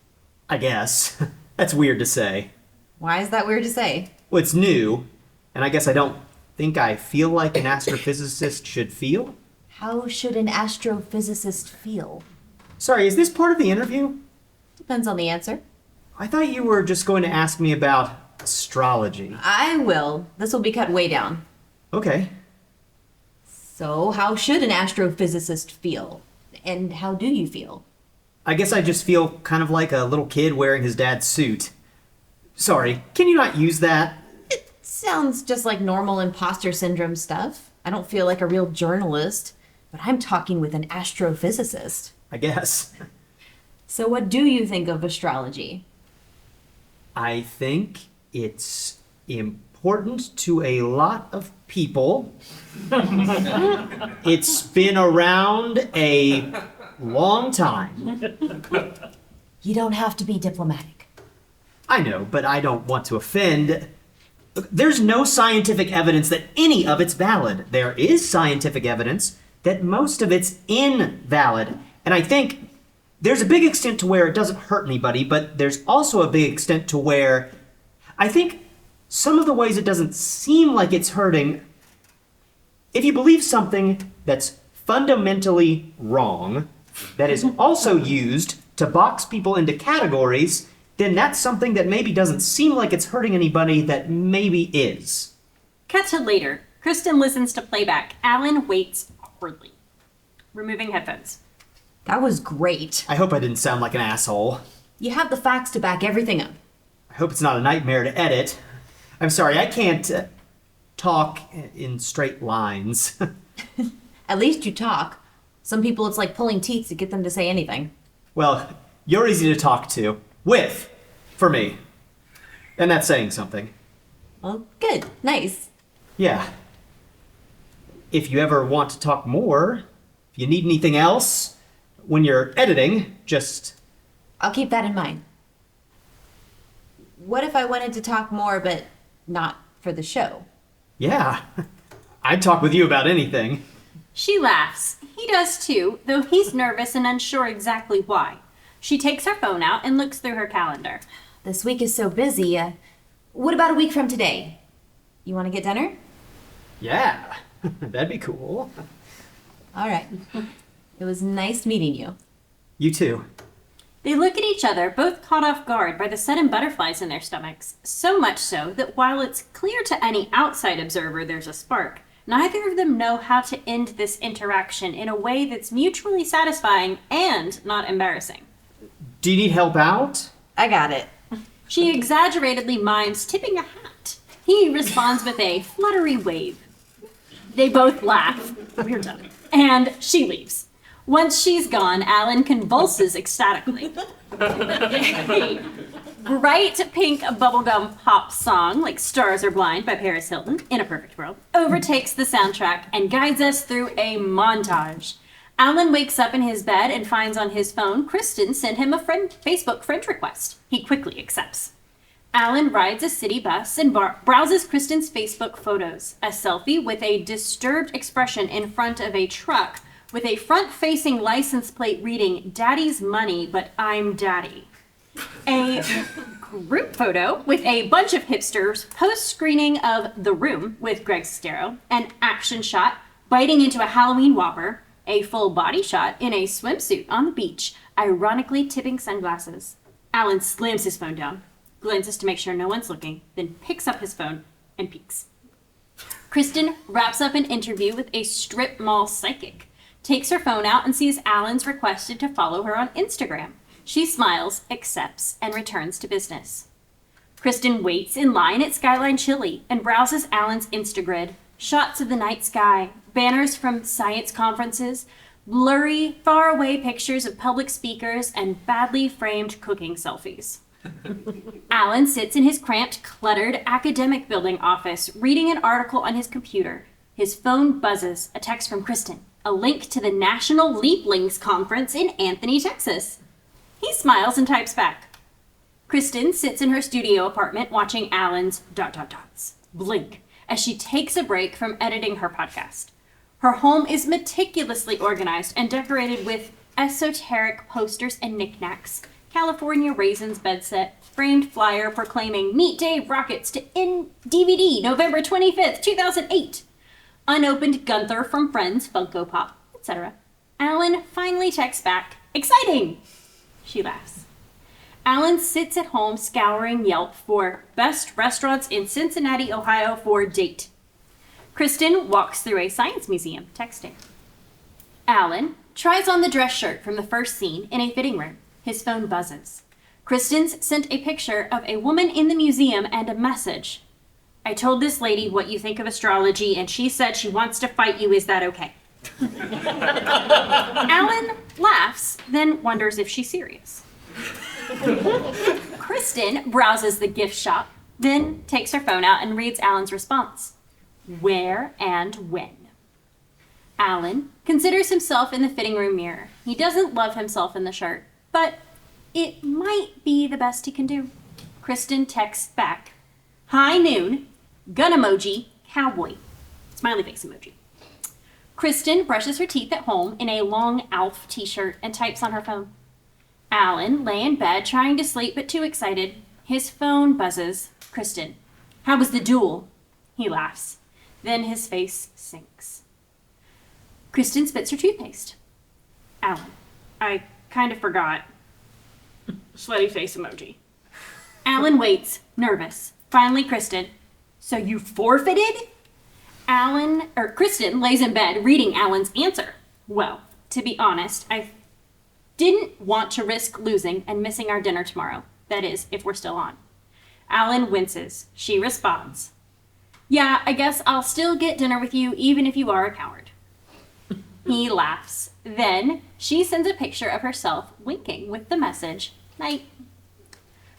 I guess. That's weird to say. Why is that weird to say? Well, it's new, and I guess I don't think I feel like an astrophysicist should feel. How should an astrophysicist feel? Sorry, is this part of the interview? Depends on the answer. I thought you were just going to ask me about astrology. I will. This will be cut way down. Okay. So, how should an astrophysicist feel? And how do you feel? I guess I just feel kind of like a little kid wearing his dad's suit. Sorry, can you not use that? It sounds just like normal imposter syndrome stuff. I don't feel like a real journalist, but I'm talking with an astrophysicist. I guess. So what do you think of astrology? I think it's important to a lot of people. It's been around a long time. You don't have to be diplomatic. I know, but I don't want to offend. Look, there's no scientific evidence that any of it's valid. There is scientific evidence that most of it's invalid. And I think there's a big extent to where it doesn't hurt anybody, but there's also a big extent to where I think some of the ways it doesn't seem like it's hurting. If you believe something that's fundamentally wrong, that is also used to box people into categories, then that's something that maybe doesn't seem like it's hurting anybody that maybe is. Cut to later. Kristen listens to playback. Alan waits awkwardly, removing headphones. That was great. I hope I didn't sound like an asshole. You have the facts to back everything up. I hope it's not a nightmare to edit. I'm sorry, I can't talk in straight lines. At least you talk. Some people it's like pulling teeth to get them to say anything. Well, you're easy to talk to. With. For me. And that's saying something. Well, good. Nice. Yeah. If you ever want to talk more, if you need anything else, when you're editing, just... I'll keep that in mind. What if I wanted to talk more, but not for the show? Yeah. I'd talk with you about anything. She laughs. He does too, though he's nervous and unsure exactly why. She takes her phone out and looks through her calendar. This week is so busy. What about a week from today? You want to get dinner? Yeah. That'd be cool. All right. It was nice meeting you. You too. They look at each other, both caught off guard by the sudden butterflies in their stomachs. So much so that while it's clear to any outside observer there's a spark, neither of them know how to end this interaction in a way that's mutually satisfying and not embarrassing. Do you need help out? I got it. She exaggeratedly mimes tipping a hat. He responds with a fluttery wave. They both laugh. We're done. And she leaves. Once she's gone, Alan convulses ecstatically. A bright pink bubblegum pop song, like Stars Are Blind by Paris Hilton, in a perfect world, overtakes the soundtrack and guides us through a montage. Alan wakes up in his bed and finds on his phone Kristen sent him a Facebook friend request. He quickly accepts. Alan rides a city bus and browses Kristen's Facebook photos. A selfie with a disturbed expression in front of a truck with a front-facing license plate reading, "Daddy's money, but I'm daddy." A group photo with a bunch of hipsters post-screening of The Room with Greg Sestero, an action shot biting into a Halloween Whopper, a full body shot in a swimsuit on the beach, ironically tipping sunglasses. Alan slams his phone down, glances to make sure no one's looking, then picks up his phone and peeks. Kristen wraps up an interview with a strip mall psychic, takes her phone out and sees Alan's requested to follow her on Instagram. She smiles, accepts, and returns to business. Kristen waits in line at Skyline Chili and browses Alan's Instagrid. Shots of the night sky, banners from science conferences, blurry, faraway pictures of public speakers, and badly framed cooking selfies. Alan sits in his cramped, cluttered academic building office, reading an article on his computer. His phone buzzes, a text from Kristen, a link to the National Leaplings Conference in Anthony, Texas. He smiles and types back. Kristen sits in her studio apartment watching Alan's ... blink as she takes a break from editing her podcast. Her home is meticulously organized and decorated with esoteric posters and knickknacks, California Raisins bed set, framed flyer proclaiming Meet Dave Rockets to end DVD November 25th, 2008, unopened Gunther from Friends Funko Pop, etc. Alan finally texts back, "Exciting!" She laughs. Alan sits at home scouring Yelp for best restaurants in Cincinnati, Ohio for date. Kristen walks through a science museum, texting. Alan tries on the dress shirt from the first scene in a fitting room. His phone buzzes. Kristen's sent a picture of a woman in the museum and a message. "I told this lady what you think of astrology, and she said she wants to fight you. Is that okay?" Alan laughs, then wonders if she's serious. Kristen browses the gift shop, then takes her phone out and reads Alan's response. Where and when? Alan considers himself in the fitting room mirror. He doesn't love himself in the shirt, but it might be the best he can do. Kristen texts back, "High noon, gun emoji, cowboy." Smiley face emoji. Kristen brushes her teeth at home in a long Alf t-shirt and types on her phone. Alan lay in bed trying to sleep but too excited. His phone buzzes. Kristen, "How was the duel?" He laughs. Then his face sinks. Kristen spits her toothpaste. Alan, "I kind of forgot." Sweaty face emoji. Alan waits, nervous. Finally, Kristen, "So you forfeited?" Kristen lays in bed reading Alan's answer. Well, to be honest, I didn't want to risk losing and missing our dinner tomorrow. That is, if we're still on. Alan winces. She responds, "Yeah, I guess I'll still get dinner with you even if you are a coward." He laughs. Then she sends a picture of herself winking with the message, "Night."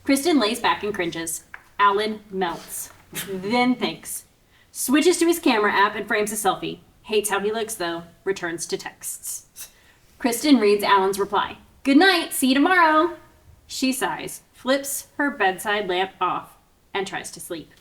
Kristen lays back and cringes. Alan melts. Then thinks. Switches to his camera app and frames a selfie. Hates how he looks though. Returns to texts. Kristen reads Alan's reply. "Good night, see you tomorrow." She sighs, flips her bedside lamp off, and tries to sleep.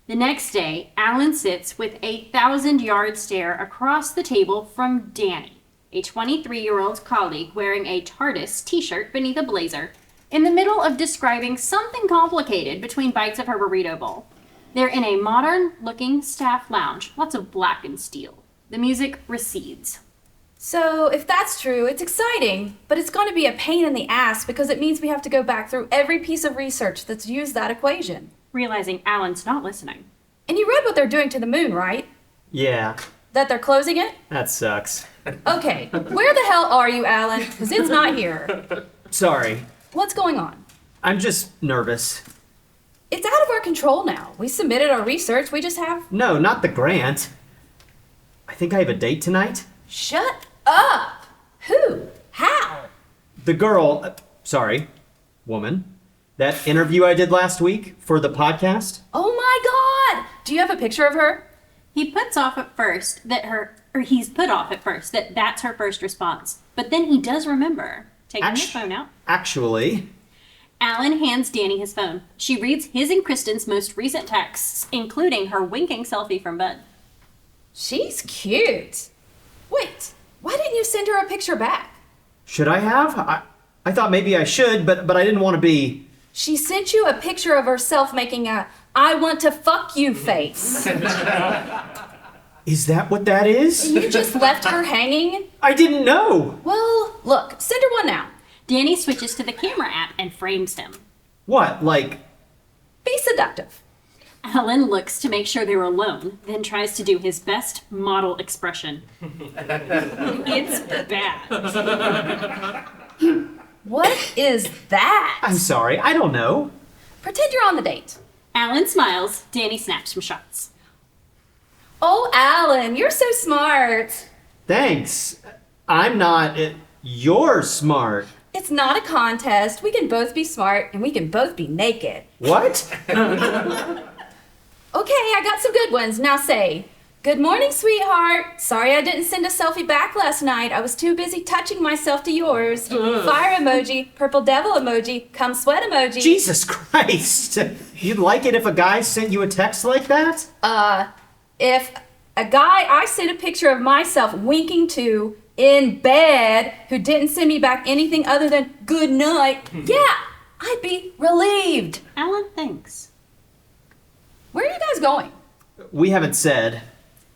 The next day, Alan sits with a 1,000-yard stare across the table from Danny, a 23-year-old colleague wearing a TARDIS t-shirt beneath a blazer, in the middle of describing something complicated between bites of her burrito bowl. They're in a modern-looking staff lounge, lots of black and steel. The music recedes. So, if that's true, it's exciting, but it's going to be a pain in the ass because it means we have to go back through every piece of research that's used that equation. Realizing Alan's not listening. And you read what they're doing to the moon, right? Yeah, That they're closing it? that sucks. Okay, where the hell are you, Alan? Because it's not here. Sorry. What's going on? I'm just nervous. It's out of our control now. We submitted our research, we just have... No, not the grant. I think I have a date tonight. Shut up! Who? How? The girl, woman, that interview I did last week for the podcast. Oh my god! Do you have a picture of her? He's put off at first that that's her first response. But then he does remember. Taking his phone out. Actually, Alan hands Danny his phone. She reads his and Kristen's most recent texts, including her winking selfie from bed. She's cute. Wait, why didn't you send her a picture back? should I have? I thought maybe I should, but I didn't want to be... She sent you a picture of herself making a "I want to fuck you" face. Is that what that is? And you just left her hanging? I didn't know. Well, look, send her one now. Danny switches to the camera app and frames him. What, like... Be seductive. Alan looks to make sure they're alone, then tries to do his best model expression. It's bad. What is that? I'm sorry, I don't know. Pretend you're on the date. Alan smiles. Danny snaps some shots. Oh, Alan, you're so smart. Thanks. I'm not... you're smart. It's not a contest. We can both be smart and we can both be naked. What? Okay, I got some good ones. Now say, "Good morning, sweetheart. Sorry I didn't send a selfie back last night. I was too busy touching myself to yours." Fire emoji, purple devil emoji, come sweat emoji. Jesus Christ. You'd like it if a guy sent you a text like that? If a guy I sent a picture of myself winking to in bed who didn't send me back anything other than "good night," yeah, I'd be relieved. Alan thinks. Where are you guys going? We haven't said.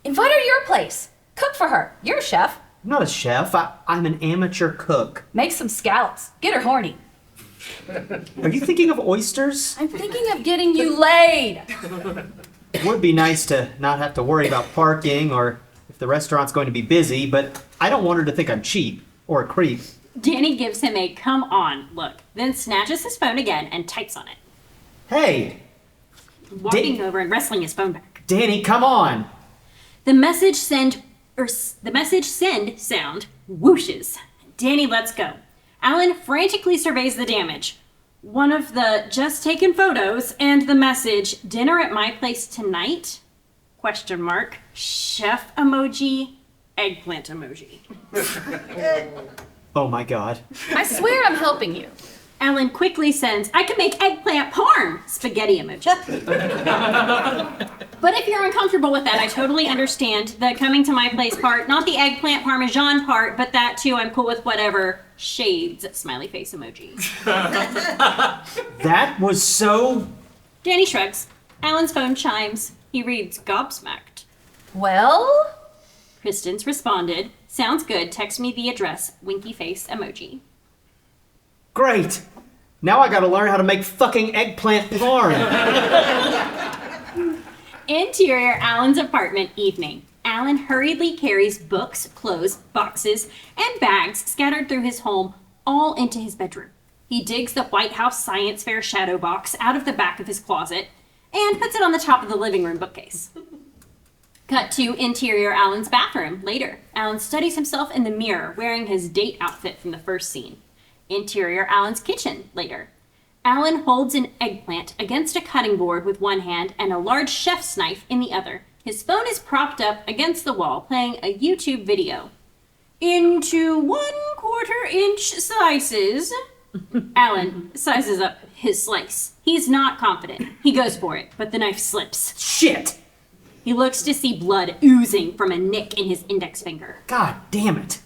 Invite her to your place. Cook for her. You're a chef. I'm not a chef. I'm an amateur cook. Make some scallops. Get her horny. Are you thinking of oysters? I'm thinking of getting you laid. It would be nice to not have to worry about parking or if the restaurant's going to be busy, but I don't want her to think I'm cheap or a creep. Danny gives him a "come on" look, then snatches his phone again and types on it. Hey! Walking over and wrestling his phone back. Danny, come on! The message send sound whooshes. Danny lets go. Alan frantically surveys the damage. One of the just taken photos and the message, "Dinner at my place tonight?" ? Chef emoji, eggplant emoji. Oh my god. I swear I'm helping you. Alan quickly sends, "I can make eggplant parm," spaghetti emoji. But if you're uncomfortable with that, I totally understand the coming to my place part, not the eggplant parmesan part, but that too, I'm cool with whatever. Shades, smiley face emoji. That was so... Danny shrugs. Alan's phone chimes. He reads, gobsmacked. Well? Kristen's responded, "Sounds good, text me the address," winky face emoji. Great! Now I gotta learn how to make fucking eggplant parm. Interior Alan's apartment evening. Alan hurriedly carries books, clothes, boxes, and bags scattered through his home all into his bedroom. He digs the White House Science Fair shadow box out of the back of his closet and puts it on the top of the living room bookcase. Cut to interior Alan's bathroom. Later, Alan studies himself in the mirror wearing his date outfit from the first scene. Interior Alan's kitchen. Later, Alan holds an eggplant against a cutting board with one hand and a large chef's knife in the other. His phone is propped up against the wall playing a YouTube video. Into 1/4 inch slices. Alan sizes up his slice. He's not confident. He goes for it, but the knife slips. Shit! He looks to see blood oozing from a nick in his index finger. God damn it.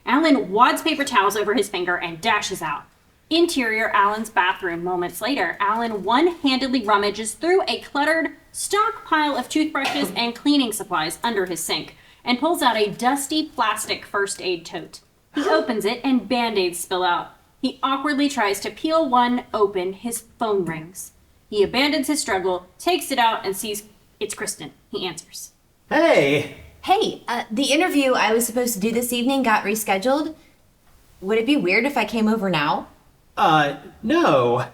Alan wads paper towels over his finger and dashes out. Interior Alan's bathroom. Moments later, Alan one-handedly rummages through a cluttered stockpile of toothbrushes and cleaning supplies under his sink and pulls out a dusty plastic first aid tote. He opens it and Band-Aids spill out. He awkwardly tries to peel one open. His phone rings. He abandons his struggle, takes it out, and sees it's Kristen. He answers. Hey! Hey, the interview I was supposed to do this evening got rescheduled. Would it be weird if I came over now? No.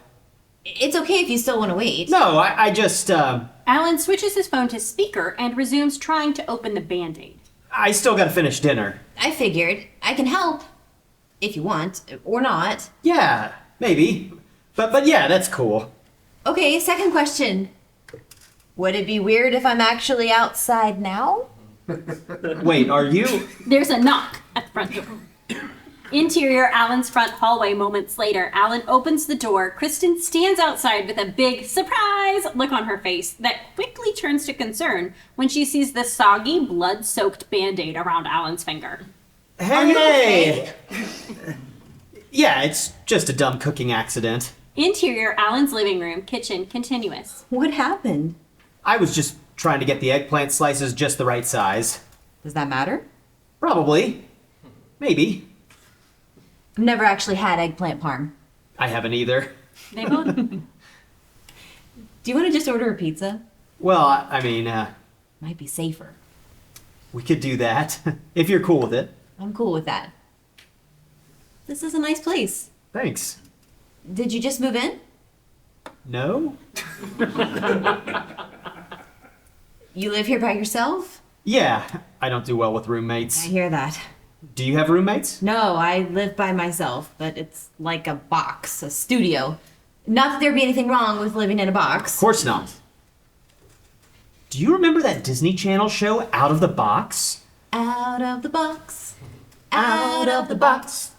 It's okay if you still want to wait. No, I just, Alan switches his phone to speaker and resumes trying to open the Band-Aid. I still gotta finish dinner. I figured. I can help. If you want. Or not. Yeah, maybe. But yeah, that's cool. Okay, second question. Would it be weird if I'm actually outside now? Wait, are you? There's a knock at the front door. Interior Alan's front hallway. Moments later, Alan opens the door. Kristen stands outside with a big surprise look on her face that quickly turns to concern when she sees the soggy, blood-soaked Band-Aid around Alan's finger. Hey! Yeah, it's just a dumb cooking accident. Interior Alan's living room, kitchen, continuous. What happened? I was just trying to get the eggplant slices just the right size. Does that matter? Probably. Maybe. I've never actually had eggplant parm. I haven't either. They both. Do you want to just order a pizza? Well, I mean, Might be safer. we could do that, if you're cool with it. I'm cool with that. This is a nice place. Thanks. Did you just move in? No? You live here by yourself? Yeah, I don't do well with roommates. I hear that. Do you have roommates? No, I live by myself, but it's like a box, a studio. Not that there'd be anything wrong with living in a box. Of course not. Do you remember that Disney Channel show, Out of the Box? Out of the box. Out of the box.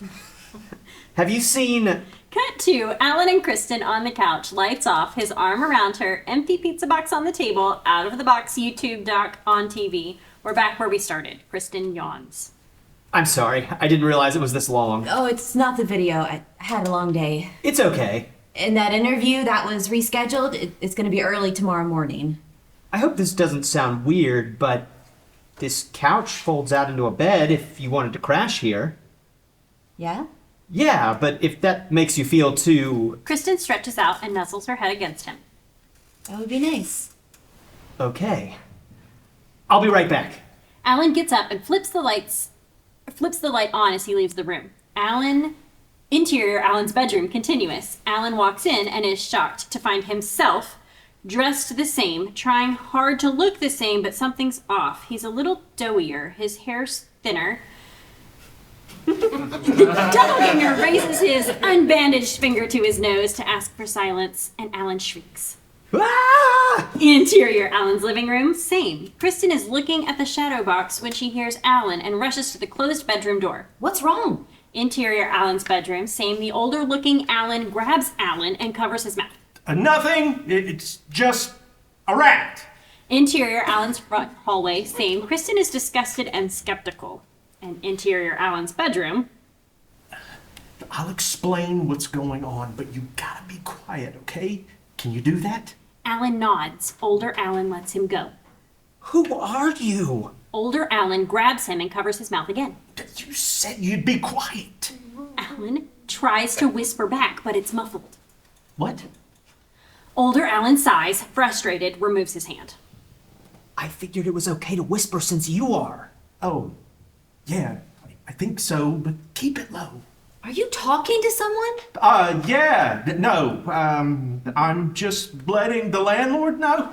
Have you seen... Cut to Alan and Kristen on the couch, lights off, his arm around her, empty pizza box on the table, out of the box YouTube doc on TV. We're back where we started. Kristen yawns. I'm sorry, I didn't realize it was this long. Oh, it's not the video. I had a long day. It's okay. And that interview that was rescheduled, it's going to be early tomorrow morning. I hope this doesn't sound weird, but this couch folds out into a bed if you wanted to crash here. Yeah? Yeah, but if that makes you feel too... Kristen stretches out and nuzzles her head against him. That would be nice. Okay. I'll be right back. Alan gets up and flips the light on as he leaves the room. Interior Alan's bedroom, continuous. Alan walks in and is shocked to find himself dressed the same, trying hard to look the same, but something's off. He's a little doughier, his hair's thinner. Doppelganger raises his unbandaged finger to his nose to ask for silence, and Alan shrieks. Ah! Interior Alan's living room, same. Kristen is looking at the shadow box when she hears Alan and rushes to the closed bedroom door. What's wrong? Interior Alan's bedroom, same. The older looking Alan grabs Alan and covers his mouth. Nothing. It's just a rat. Interior Alan's front hallway, same. Kristen is disgusted and skeptical. And interior Alan's bedroom. I'll explain what's going on, but you gotta be quiet, okay? Can you do that? Alan nods. Older Alan lets him go. Who are you? Older Alan grabs him and covers his mouth again. You said you'd be quiet. Alan tries to whisper back, but it's muffled. What? Older Alan sighs, frustrated, removes his hand. I figured it was okay to whisper since you are. Oh, yeah, I think so, but keep it low. Are you talking to someone? No, I'm just letting the landlord know.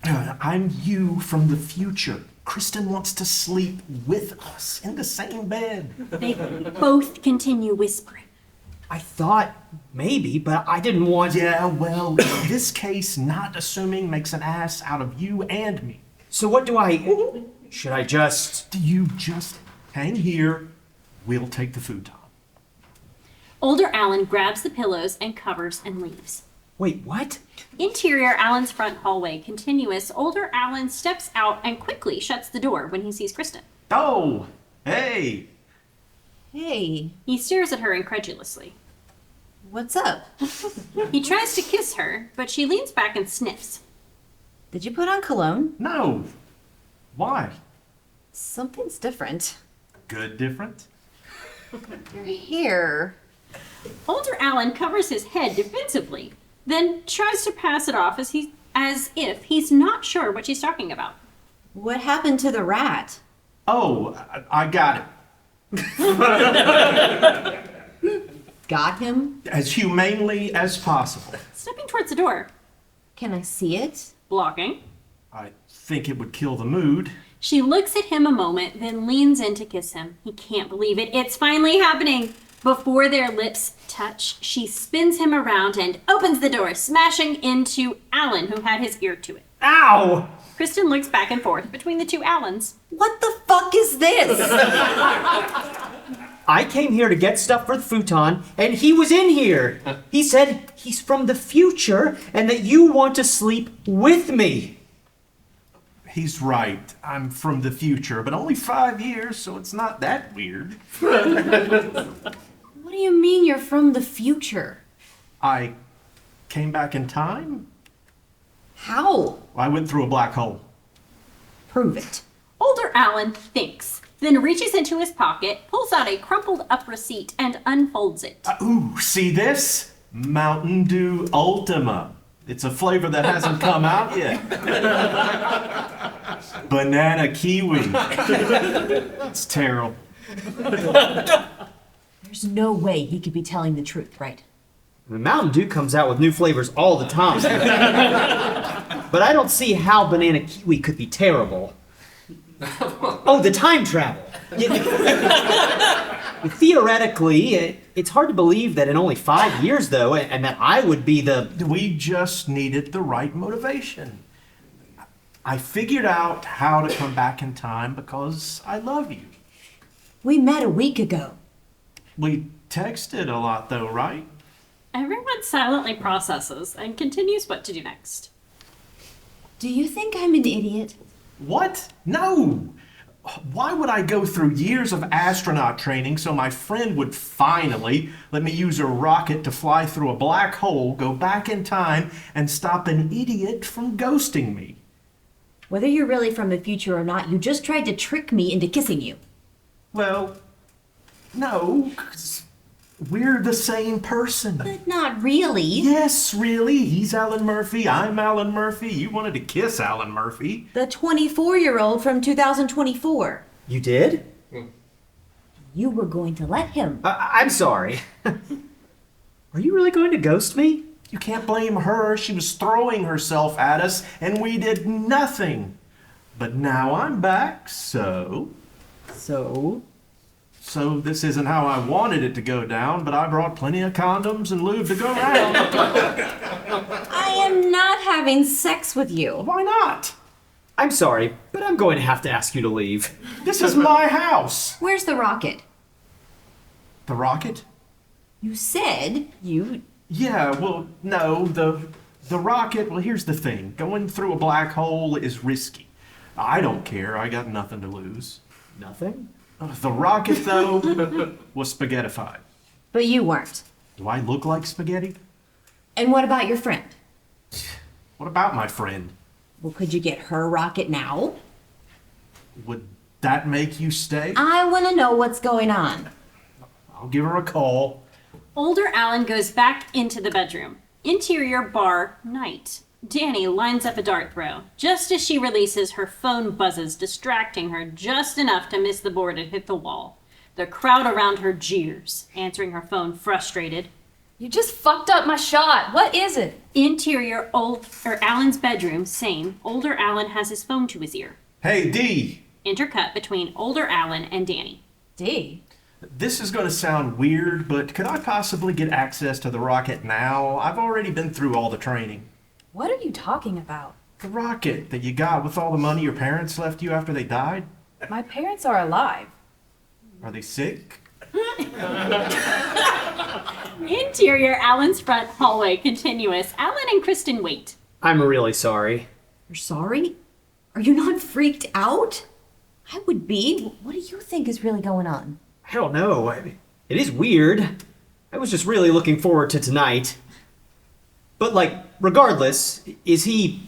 I'm you from the future. Kristen wants to sleep with us in the same bed. They both continue whispering. I thought maybe, but I didn't want. Yeah, well, in this case, not assuming makes an ass out of you and me. So what do I... Should I just... You just hang here. We'll take the futon. Older Alan grabs the pillows and covers and leaves. Wait, what? Interior Alan's front hallway continuous. Older Alan steps out and quickly shuts the door when he sees Kristen. Oh, hey. Hey. He stares at her incredulously. What's up? He tries to kiss her, but she leans back and sniffs. Did you put on cologne? No. Why? Something's different. Good different? Your hair. Older Alan covers his head defensively, then tries to pass it off as if he's not sure what she's talking about. What happened to the rat? Oh, I got it. Got him? As humanely as possible. Stepping towards the door. Can I see it? Blocking. I think it would kill the mood. She looks at him a moment, then leans in to kiss him. He can't believe it. It's finally happening. Before their lips touch, she spins him around and opens the door, smashing into Alan, who had his ear to it. Ow! Kristen looks back and forth between the two Alans. What the fuck is this? I came here to get stuff for the futon, and he was in here. He said he's from the future and that you want to sleep with me. He's right. I'm from the future, but only 5 years, so it's not that weird. What do you mean you're from the future? I came back in time? How? I went through a black hole. Prove it. Older Alan thinks, then reaches into his pocket, pulls out a crumpled up receipt, and unfolds it. Ooh, see this? Mountain Dew Ultima. It's a flavor that hasn't come out yet. Banana kiwi. It's terrible. There's no way he could be telling the truth, right? The Mountain Dew comes out with new flavors all the time. But I don't see how banana kiwi could be terrible. Oh, the time travel. Theoretically, it's hard to believe that in only 5 years, though, and that I would be the... We just needed the right motivation. I figured out how to come back in time because I love you. We met a week ago. We texted a lot, though, right? Everyone silently processes and continues what to do next. Do you think I'm an idiot? What? No! Why would I go through years of astronaut training so my friend would finally let me use a rocket to fly through a black hole, go back in time, and stop an idiot from ghosting me? Whether you're really from the future or not, you just tried to trick me into kissing you. Well, no, 'cause we're the same person. But not really. Yes, really. He's Alan Murphy. I'm Alan Murphy. You wanted to kiss Alan Murphy. The 24-year-old from 2024. You did? You were going to let him. I'm sorry. Are you really going to ghost me? You can't blame her. She was throwing herself at us, and we did nothing. But now I'm back, so... So this isn't how I wanted it to go down, but I brought plenty of condoms and lube to go around. I am not having sex with you. Why not? I'm sorry, but I'm going to have to ask you to leave. This is my house. Where's the rocket? The rocket? You said you... Yeah, well, no, the rocket, well, here's the thing. Going through a black hole is risky. I don't care. I got nothing to lose. Nothing? The rocket, though, was spaghettified. But you weren't. Do I look like spaghetti? And what about your friend? What about my friend? Well, could you get her rocket now? Would that make you stay? I want to know what's going on. I'll give her a call. Older Alan goes back into the bedroom. Interior bar, night. Danny lines up a dart throw. Just as she releases, her phone buzzes, distracting her just enough to miss the board and hit the wall. The crowd around her jeers, answering her phone frustrated. You just fucked up my shot. What is it? Interior Alan's bedroom, same. Older Alan has his phone to his ear. Hey, D. Intercut between older Alan and Danny. D? This is going to sound weird, but could I possibly get access to the rocket now? I've already been through all the training. What are you talking about? The rocket that you got with all the money your parents left you after they died? My parents are alive. Are they sick? Interior Alan's front hallway, continuous. Alan and Kristen wait. I'm really sorry. You're sorry? Are you not freaked out? I would be. What do you think is really going on? I don't know. It is weird. I was just really looking forward to tonight. But, like, regardless, is he...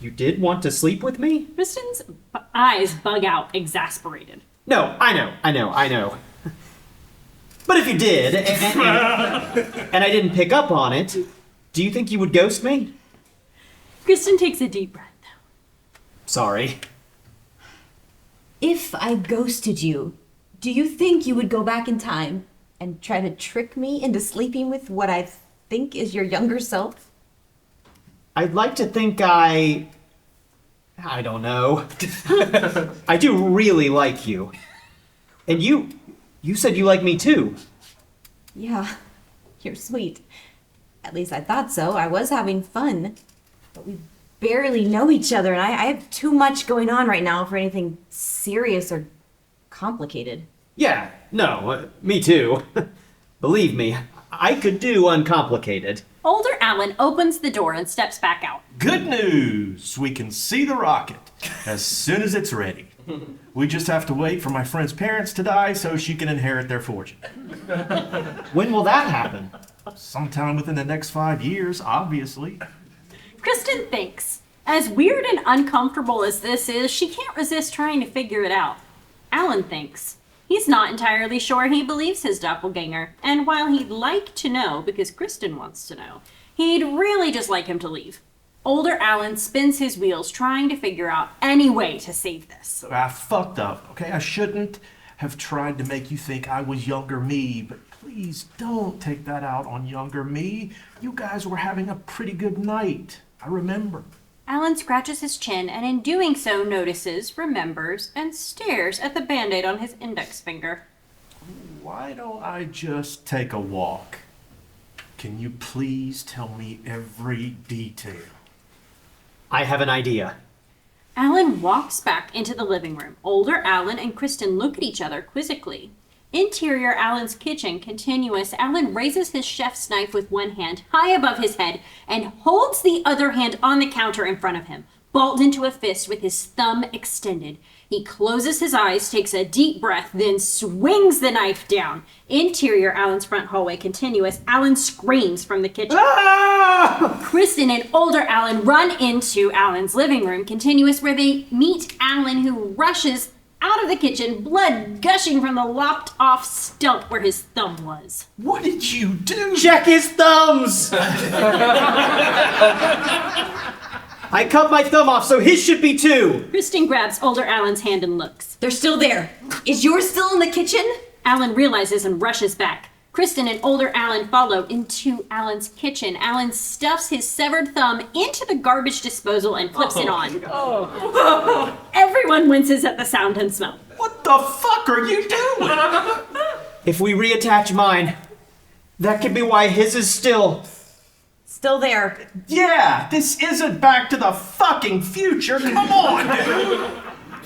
You did want to sleep with me? Kristen's eyes bug out, exasperated. No, I know. But if you did, and I didn't pick up on it, do you think you would ghost me? Kristen takes a deep breath. Sorry. If I ghosted you, do you think you would go back in time and try to trick me into sleeping with what I think is your younger self? I'd like to think I don't know. I do really like you. And you said you like me too. Yeah, you're sweet. At least I thought so. I was having fun. But we barely know each other, and I have too much going on right now for anything serious or complicated. Yeah, no, me too. Believe me, I could do uncomplicated. Older Alan opens the door and steps back out. Good news! We can see the rocket as soon as it's ready. We just have to wait for my friend's parents to die so she can inherit their fortune. When will that happen? Sometime within the next 5 years, obviously. Kristen thinks. As weird and uncomfortable as this is, she can't resist trying to figure it out. Alan thinks. He's not entirely sure he believes his doppelganger, and while he'd like to know, because Kristen wants to know, he'd really just like him to leave. Older Alan spins his wheels trying to figure out any way to save this. I fucked up, okay? I shouldn't have tried to make you think I was younger me, but please don't take that out on younger me. You guys were having a pretty good night. I remember. Alan scratches his chin and in doing so notices, remembers, and stares at the Band-Aid on his index finger. Why don't I just take a walk? Can you please tell me every detail? I have an idea. Alan walks back into the living room. Older Alan and Kristen look at each other quizzically. Interior Alan's kitchen, continuous. Alan raises his chef's knife with one hand high above his head and holds the other hand on the counter in front of him, balled into a fist with his thumb extended. He closes his eyes, takes a deep breath, then swings the knife down. Interior Alan's front hallway, continuous. Alan screams from the kitchen. Ah! Kristen and older Alan run into Alan's living room, continuous, where they meet Alan, who rushes out of the kitchen, blood gushing from the lopped off stump where his thumb was. What did you do? Check his thumbs! I cut my thumb off, so his should be too! Kristen grabs older Alan's hand and looks. They're still there. Is yours still in the kitchen? Alan realizes and rushes back. Kristen and older Alan follow into Alan's kitchen. Alan stuffs his severed thumb into the garbage disposal and flips it on. Everyone winces at the sound and smell. What the fuck are you doing? If we reattach mine, that could be why his is still there. Yeah, this isn't Back to the fucking Future. Come on, dude.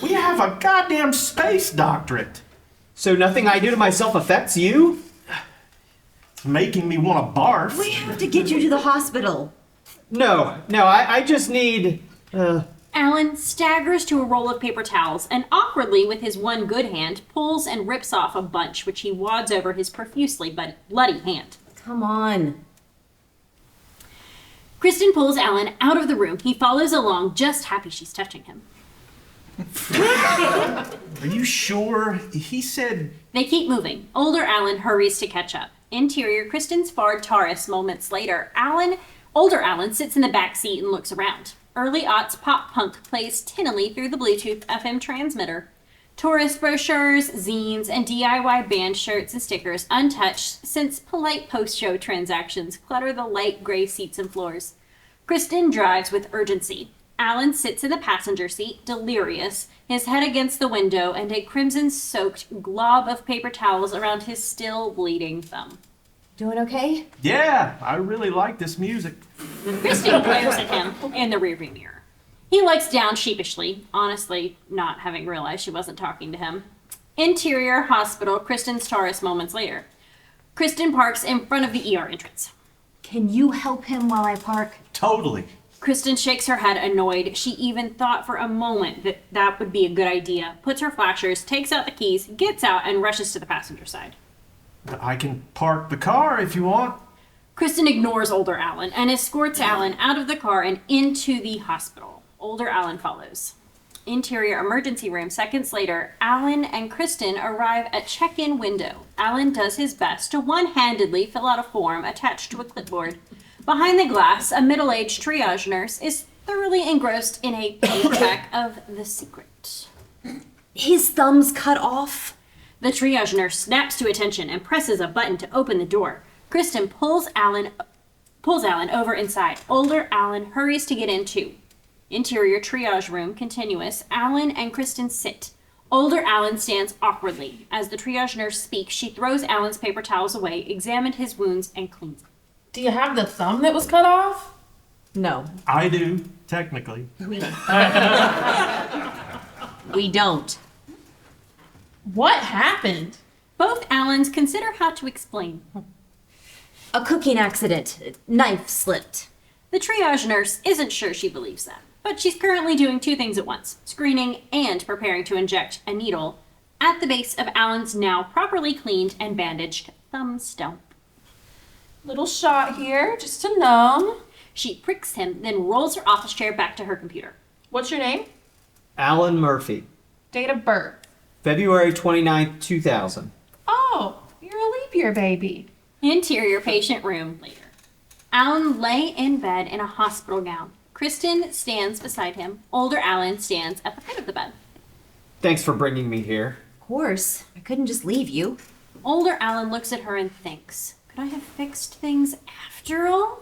We have a goddamn space doctorate. So nothing I do to myself affects you? It's making me want to barf. We have to get you to the hospital. No, I just need... Alan staggers to a roll of paper towels and awkwardly, with his one good hand, pulls and rips off a bunch which he wads over his profusely bloody hand. Come on. Kristen pulls Alan out of the room. He follows along, just happy she's touching him. Are you sure? He said... They keep moving. Older Alan hurries to catch up. Interior, Kristen's Ford Taurus moments later. Alan Older Alan sits in the back seat and looks around. Early aughts pop punk plays tinnily through the Bluetooth FM transmitter. Tourist brochures, zines, and DIY band shirts and stickers untouched since polite post-show transactions clutter the light gray seats and floors. Kristen drives with urgency. Alan sits in the passenger seat, delirious, his head against the window and a crimson-soaked glob of paper towels around his still bleeding thumb. Doing okay? Yeah, I really like this music. Kristen glares at him in the rearview mirror. He looks down sheepishly, honestly not having realized she wasn't talking to him. Interior hospital, Kristen's Taurus moments later. Kristen parks in front of the ER entrance. Can you help him while I park? Totally. Kristen shakes her head, annoyed. She even thought for a moment that that would be a good idea. Puts her flashers, takes out the keys, gets out, and rushes to the passenger side. I can park the car if you want. Kristen ignores older Alan and escorts Alan out of the car and into the hospital. Older Alan follows. Interior emergency room. Seconds later, Alan and Kristen arrive at check-in window. Alan does his best to one-handedly fill out a form attached to a clipboard. Behind the glass, a middle-aged triage nurse is thoroughly engrossed in a paycheck of The Secret. His thumb's cut off. The triage nurse snaps to attention and presses a button to open the door. Kristen pulls Alan over inside. Older Alan hurries to get in too. Interior triage room, continuous. Alan and Kristen sit. Older Alan stands awkwardly. As the triage nurse speaks, she throws Alan's paper towels away, examines his wounds, and cleans them. Do you have the thumb that was cut off? No. I do, technically. We don't. What happened? Both Allens consider how to explain. A cooking accident. Knife slipped. The triage nurse isn't sure she believes that, but she's currently doing two things at once, screening and preparing to inject a needle at the base of Alan's now properly cleaned and bandaged thumb stump. Little shot here, just to numb. She pricks him, then rolls her office chair back to her computer. What's your name? Alan Murphy. Date of birth? February 29th, 2000. Oh, you're a leap year baby. Interior patient room later. Alan lay in bed in a hospital gown. Kristen stands beside him. Older Alan stands at the foot of the bed. Thanks for bringing me here. Of course. I couldn't just leave you. Older Alan looks at her and thinks, could I have fixed things after all?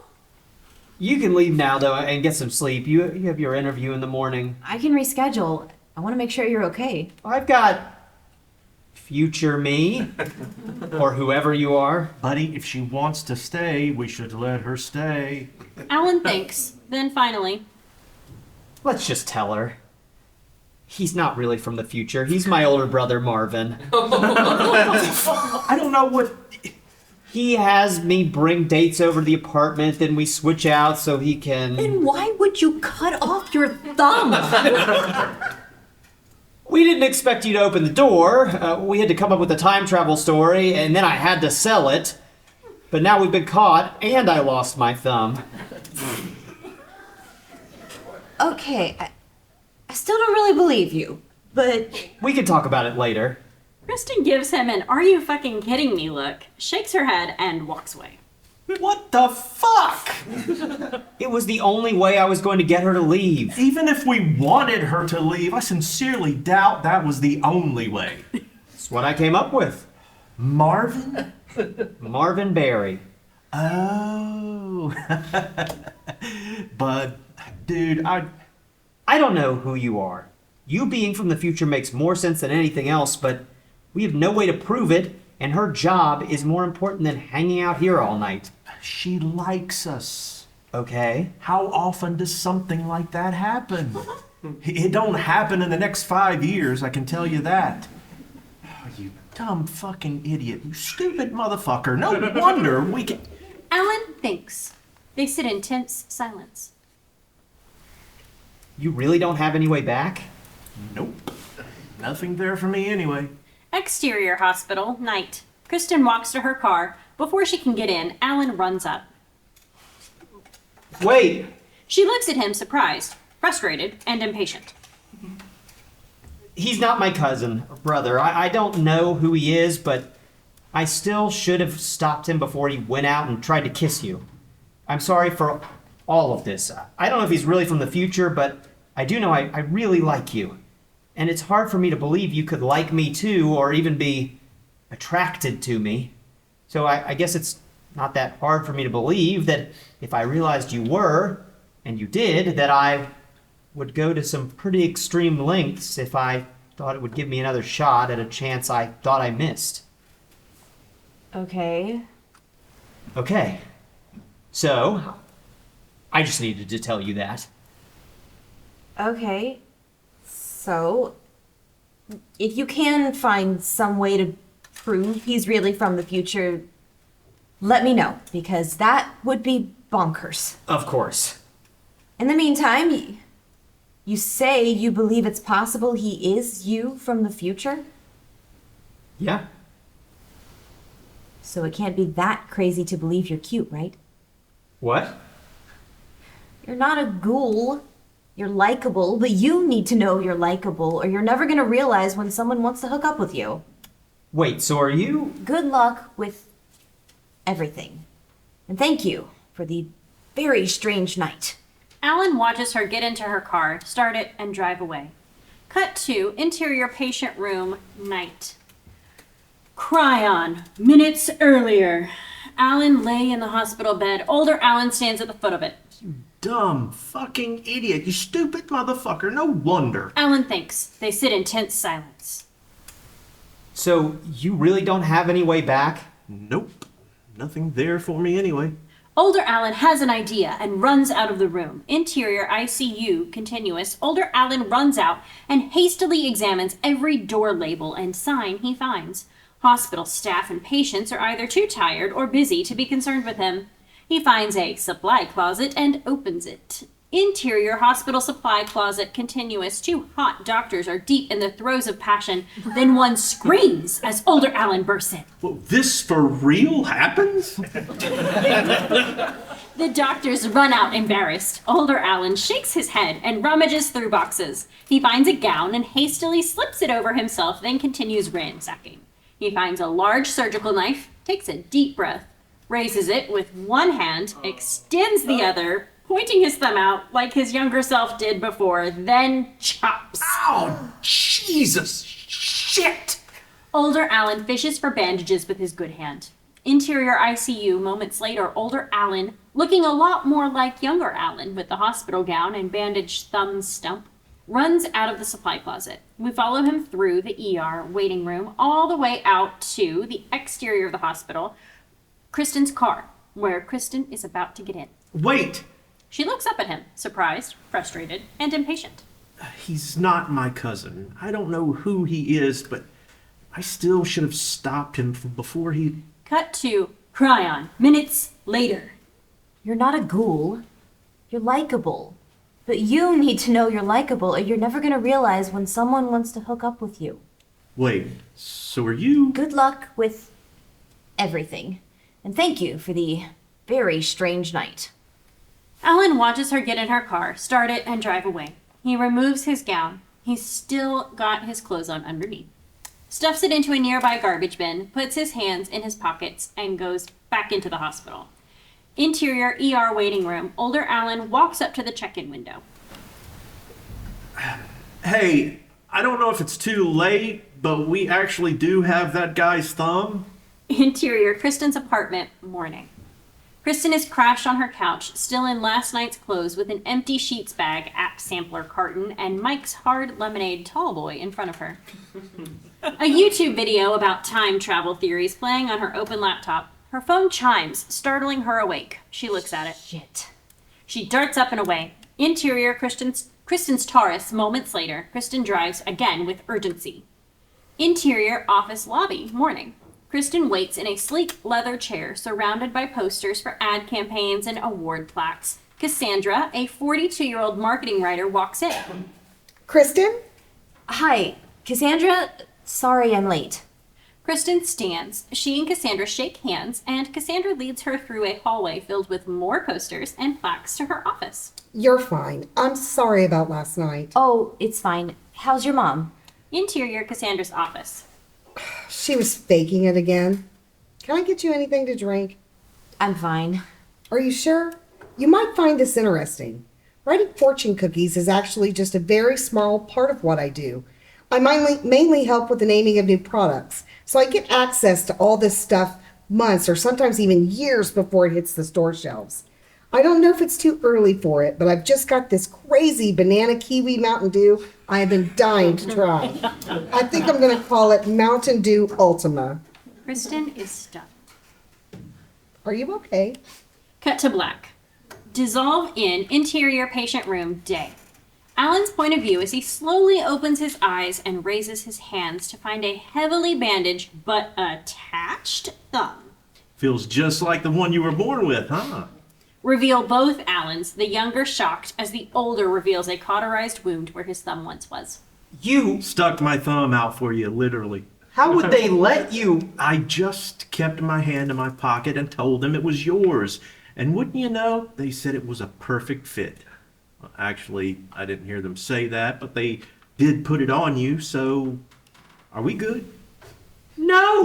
You can leave now, though, and get some sleep. You have your interview in the morning. I can reschedule. I want to make sure you're okay. I've got future me, or whoever you are. Buddy, if she wants to stay, we should let her stay. Alan thinks, then finally, Let's just tell her. He's not really from the future. He's my older brother, Marvin. I don't know what... He has me bring dates over to the apartment, then we switch out so he can... Then why would you cut off your thumb? We didn't expect you to open the door. We had to come up with a time travel story, and then I had to sell it. But now we've been caught, and I lost my thumb. Okay, I still don't really believe you, but... We can talk about it later. Kristen gives him an "are you fucking kidding me" look, shakes her head, and walks away. What the fuck? It was the only way I was going to get her to leave. Even if we wanted her to leave, I sincerely doubt that was the only way. That's what I came up with. Marvin? Marvin Berry. Oh. But, dude, I don't know who you are. You being from the future makes more sense than anything else, but we have no way to prove it, and her job is more important than hanging out here all night. She likes us. Okay. How often does something like that happen? It don't happen in the next 5 years, I can tell you that. Oh, you dumb fucking idiot. You stupid motherfucker. No wonder we can... Alan thinks. They sit in tense silence. You really don't have any way back? Nope. Nothing there for me anyway. Exterior hospital, night. Kristen walks to her car. Before she can get in, Alan runs up. Wait! She looks at him surprised, frustrated, and impatient. He's not my cousin or brother. I don't know who he is, but I still should have stopped him before he went out and tried to kiss you. I'm sorry for all of this. I don't know if he's really from the future, but I do know I really like you. And it's hard for me to believe you could like me too, or even be attracted to me. So I guess it's not that hard for me to believe that if I realized you were, and you did, that I would go to some pretty extreme lengths if I thought it would give me another shot at a chance I thought I missed. Okay. Okay. So, I just needed to tell you that. Okay. So, if you can find some way to prove he's really from the future, let me know, because that would be bonkers. Of course. In the meantime, you say you believe it's possible he is you from the future? Yeah. So it can't be that crazy to believe you're cute, right? What? You're not a ghoul. You're likable, but you need to know you're likable, or you're never gonna realize when someone wants to hook up with you. Wait, so are you? Good luck with everything. And thank you for the very strange night. Alan watches her get into her car, start it, and drive away. Cut to interior patient room, night. Cryon, minutes earlier. Alan lay in the hospital bed. Older Alan stands at the foot of it. Dumb fucking idiot. You stupid motherfucker. No wonder. Alan thinks. They sit in tense silence. So, you really don't have any way back? Nope. Nothing there for me anyway. Older Alan has an idea and runs out of the room. Interior ICU, continuous. Older Alan runs out and hastily examines every door label and sign he finds. Hospital staff and patients are either too tired or busy to be concerned with him. He finds a supply closet and opens it. Interior hospital supply closet, continuous. Two hot doctors are deep in the throes of passion. Then one screams as older Alan bursts in. Well, this for real happens? The doctors run out embarrassed. Older Alan shakes his head and rummages through boxes. He finds a gown and hastily slips it over himself, then continues ransacking. He finds a large surgical knife, takes a deep breath, raises it with one hand, extends the other, pointing his thumb out like his younger self did before, then chops. Oh, Jesus! Shit! Older Alan fishes for bandages with his good hand. Interior ICU, moments later, older Alan, looking a lot more like younger Alan with the hospital gown and bandaged thumb stump, runs out of the supply closet. We follow him through the ER waiting room all the way out to the exterior of the hospital, Kristen's car, where Kristen is about to get in. Wait! She looks up at him, surprised, frustrated, and impatient. He's not my cousin. I don't know who he is, but I still should have stopped him before he... Cut to Cryon, minutes later. You're not a ghoul. You're likable. But you need to know you're likable, or you're never gonna realize when someone wants to hook up with you. Wait, so are you... Good luck with everything. And thank you for the very strange night. Alan watches her get in her car, start it, and drive away. He removes his gown. He's still got his clothes on underneath. Stuffs it into a nearby garbage bin, puts his hands in his pockets, and goes back into the hospital. Interior ER waiting room. Older Alan walks up to the check-in window. Hey, I don't know if it's too late, but we actually do have that guy's thumb. Interior Kristen's apartment, morning. Kristen is crashed on her couch, still in last night's clothes, with an empty sheets bag, app sampler carton, and Mike's hard lemonade tall boy in front of her. A YouTube video about time travel theories playing on her open laptop. Her phone chimes, startling her awake. She looks at it. Shit. She darts up and away. Interior Kristen's Taurus, moments later. Kristen drives again with urgency. Interior office lobby, morning. Kristen waits in a sleek leather chair surrounded by posters for ad campaigns and award plaques. Cassandra, a 42-year-old marketing writer, walks in. Kristen? Hi, Cassandra. Sorry I'm late. Kristen stands. She and Cassandra shake hands, and Cassandra leads her through a hallway filled with more posters and plaques to her office. You're fine. I'm sorry about last night. Oh, it's fine. How's your mom? Interior Cassandra's office. She was faking it again. Can I get you anything to drink? I'm fine. Are you sure? You might find this interesting. Writing fortune cookies is actually just a very small part of what I do. I mainly help with the naming of new products, so I get access to all this stuff months or sometimes even years before it hits the store shelves. I don't know if it's too early for it, but I've just got this crazy banana kiwi Mountain Dew I have been dying to try. I think I'm going to call it Mountain Dew Ultima. Kristen is stuck. Are you okay? Cut to black. Dissolve in interior patient room day. Alan's point of view as he slowly opens his eyes and raises his hands to find a heavily bandaged but attached thumb. Feels just like the one you were born with, huh? Reveal both Alans, the younger shocked as the older reveals a cauterized wound where his thumb once was. You stuck my thumb out for you, literally. How would they let you? I just kept my hand in my pocket and told them it was yours. And wouldn't you know, they said it was a perfect fit. Well, actually, I didn't hear them say that, but they did put it on you, so are we good? No!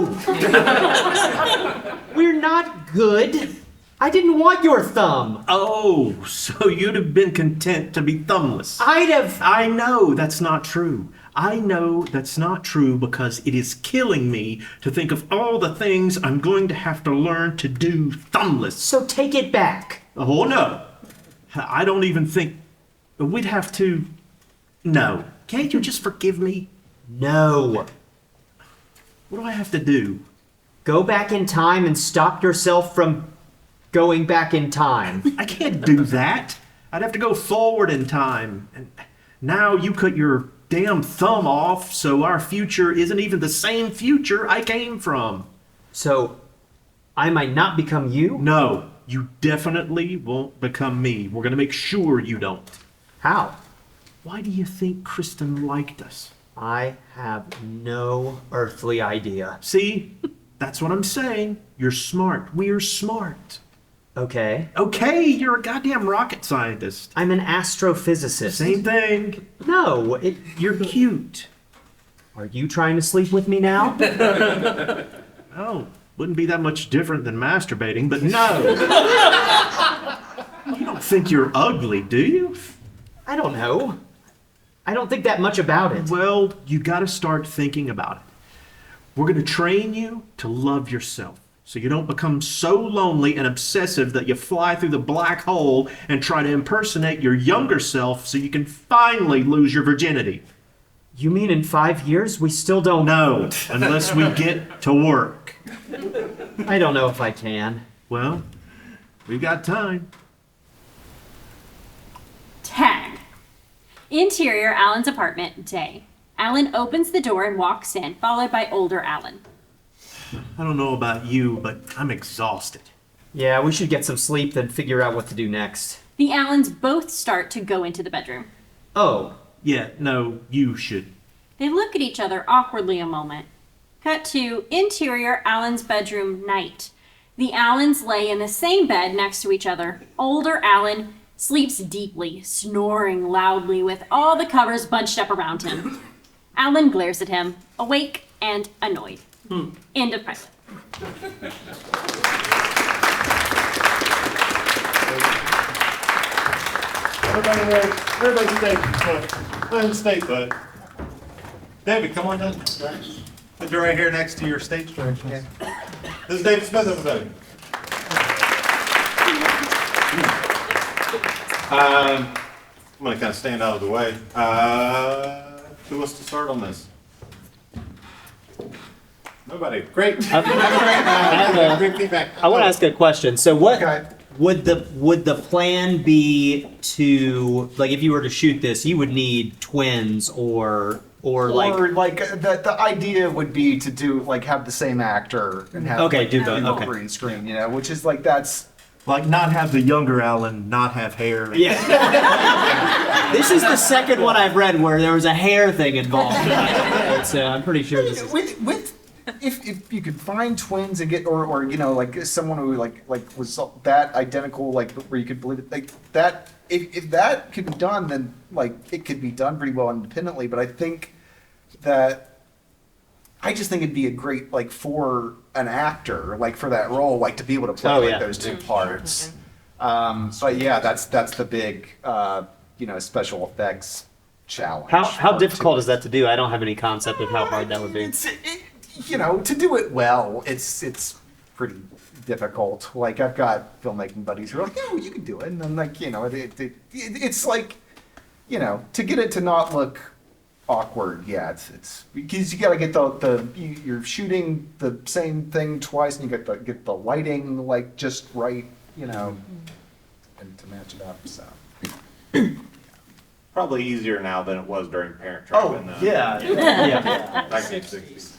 We're not good. I didn't want your thumb. Oh, so you'd have been content to be thumbless. I'd have... I know that's not true. I know that's not true because it is killing me to think of all the things I'm going to have to learn to do thumbless. So take it back. Oh, no. I don't even think we'd have to... No. Can't you just forgive me? No. What do I have to do? Go back in time and stop yourself from going back in time. I can't do that. I'd have to go forward in time. And now you cut your damn thumb off, so our future isn't even the same future I came from. So, I might not become you? No, you definitely won't become me. We're gonna make sure you don't. How? Why do you think Kristen liked us? I have no earthly idea. See? That's what I'm saying. You're smart. We're smart. Okay. Okay, you're a goddamn rocket scientist. I'm an astrophysicist. Same thing. No, You're cute. Are you trying to sleep with me now? Oh, wouldn't be that much different than masturbating, but no. You don't think you're ugly, do you? I don't know. I don't think that much about it. Well, you gotta start thinking about it. We're gonna train you to love yourself, so you don't become so lonely and obsessive that you fly through the black hole and try to impersonate your younger self so you can finally lose your virginity. You mean in 5 years we still don't... No, unless we get to work. I don't know if I can. Well, we've got time. Tag. Interior Alan's apartment, day. Alan opens the door and walks in, followed by older Alan. I don't know about you, but I'm exhausted. Yeah, we should get some sleep, then figure out what to do next. The Allens both start to go into the bedroom. Oh. Yeah, no, you should. They look at each other awkwardly a moment. Cut to interior Alan's bedroom, night. The Allens lay in the same bed next to each other. Older Alan sleeps deeply, snoring loudly with all the covers bunched up around him. Alan glares at him, awake and annoyed. End of pilot. Everybody stay put. David, come on down. Put you right here next to your stage directions. This is David Smith, everybody. I'm going to kind of stand out of the way. Who wants to start on this? Nobody. Great. Great feedback. I want to ask a question. So what would the plan be to, like, if you were to shoot this, you would need twins or the idea would be to do like have the same actor and have green screen, you know, which is like that's like not have the younger Alan not have hair. Yeah. This is the second one I've read where there was a hair thing involved. So I'm pretty sure this is... with if you could find twins and get or you know like someone who like was that identical, like where you could believe it, like that if that could be done, then like it could be done pretty well independently. But I just think it'd be a great like for an actor like for that role, like to be able to play those two parts. So yeah, that's the big, special effects challenge. How difficult is that to do? I don't have any concept of how hard that would be. To do it well, it's pretty difficult. Like I've got filmmaking buddies who are like, "Oh, you can do it," and I'm like, it's like, to get it to not look awkward. Yeah, it's because you got to get you're shooting the same thing twice, and you get the lighting like just right, and to match it up. So. Probably easier now than it was during Parent Trap. Oh, yeah. Yeah. 1960s.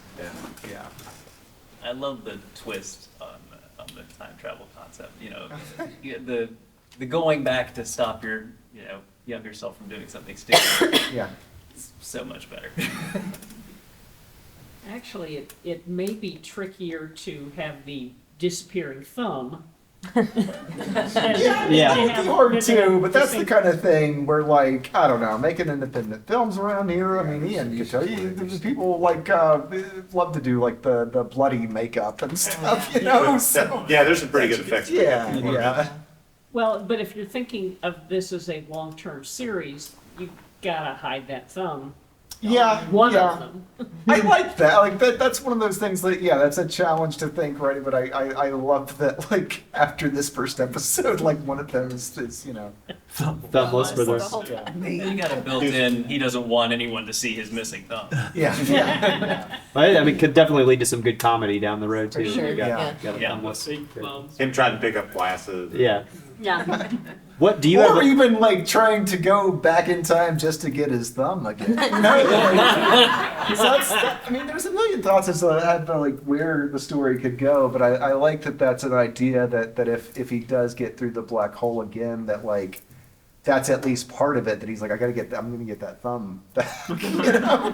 Yeah. I love the twist on the time travel concept. The going back to stop your younger self from doing something stupid. Yeah. It's so much better. Actually, it may be trickier to have the disappearing thumb. Yeah, it'd be hard too, but that's the kind of thing where, like, I don't know, making independent films around here. I mean, Ian can tell you, there's people like love to do like the bloody makeup and stuff, So yeah, there's some pretty good effects. Yeah. Well, but if you're thinking of this as a long-term series, you gotta hide that thumb. Yeah, One of them. I like that. Like that's one of those things that that's a challenge to think, right? But I love that. Like after this first episode, like one of them is thumbless for this. You got it built in. He doesn't want anyone to see his missing thumb. Yeah. I mean, could definitely lead to some good comedy down the road too. For sure, Got yeah. thumbless. Him trying to pick up glasses. Yeah. Yeah. What do you or have? even like trying to go back in time just to get his thumb again. There's a million thoughts as to like where the story could go, but I like that that's an idea that if he does get through the black hole again, that like that's at least part of it. That he's like, I'm gonna get that thumb. He's gonna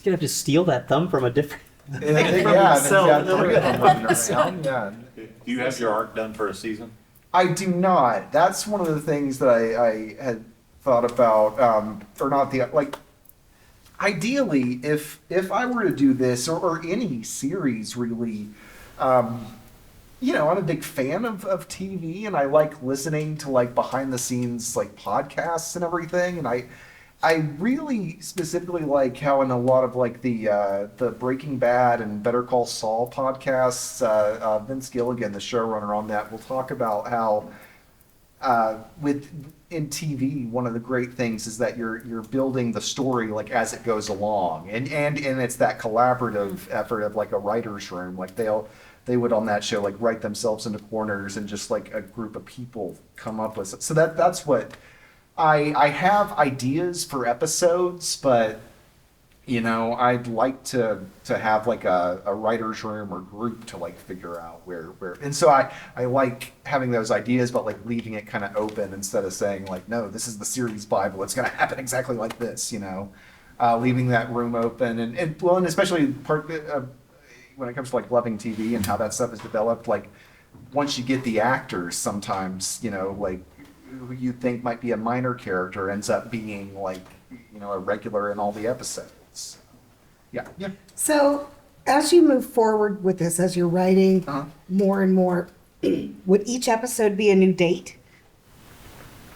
have to steal that thumb from a different. Do you have your arc done for a season? I do not. That's one of the things that I had thought about, or not ideally, if I were to do this or any series really, I'm a big fan of TV and I like listening to like behind the scenes like podcasts and everything, and I really specifically like how in a lot of like the Breaking Bad and Better Call Saul podcasts, Vince Gilligan, the showrunner on that, will talk about how in TV, one of the great things is that you're building the story like as it goes along, and it's that collaborative effort of like a writer's room. Like they would on that show like write themselves into corners and just like a group of people come up with it. So that's what. I have ideas for episodes, but I'd like to have like a writer's room or group to like figure out where and so I like having those ideas, but like leaving it kind of open instead of saying like, no, this is the series Bible, it's gonna happen exactly like this, leaving that room open and especially when it comes to like loving TV and how that stuff is developed, like once you get the actors, sometimes like who you think might be a minor character ends up being like, a regular in all the episodes. Yeah. So as you move forward with this, as you're writing more and more, would each episode be a new date?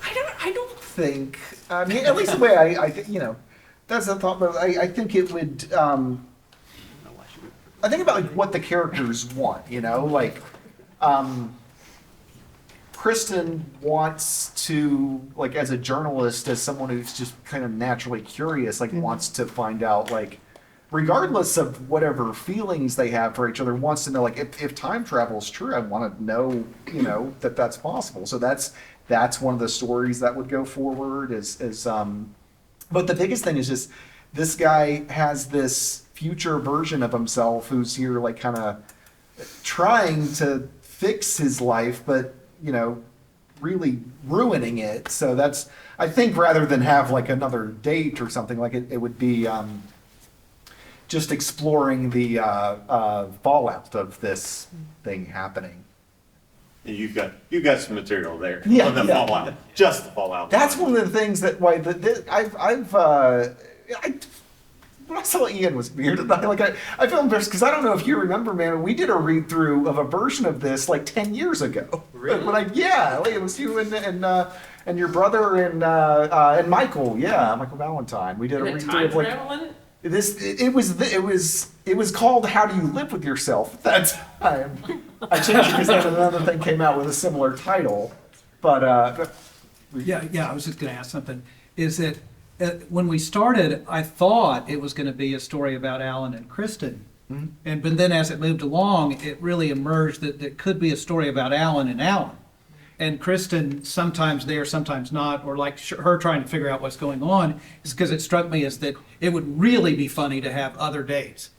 I don't think, at least the way I that's the thought, but I think it would, I think about like what the characters want, Kristen wants to, like, as a journalist, as someone who's just kind of naturally curious, like, wants to find out, like, regardless of whatever feelings they have for each other, wants to know, like, if time travel is true, I want to know, that that's possible. So that's one of the stories that would go forward. But the biggest thing is just this guy has this future version of himself who's here, like, kind of trying to fix his life, but really ruining it. So that's, I think rather than have like another date or something, like it would be just exploring the fallout of this thing happening. And you've got some material there Yeah, on the yeah. fallout, just the fallout. That's one of the things that when I saw Ian was weird, I feel embarrassed because I don't know if you remember, man. We did a read through of a version of this like 10 years ago. Really? It was you and your brother and Michael. Yeah, Michael Valentine. We did a read through of like this. It was called "How Do You Live with Yourself?" At that time. I changed it because then another thing came out with a similar title, but. Yeah, I was just going to ask something. Is that when we started, I thought it was going to be a story about Alan and Kristen. Mm-hmm. But then as it moved along, it really emerged that it could be a story about Alan and Alan. And Kristen, sometimes there, sometimes not, or like her trying to figure out what's going on, is because it struck me as that it would really be funny to have other days.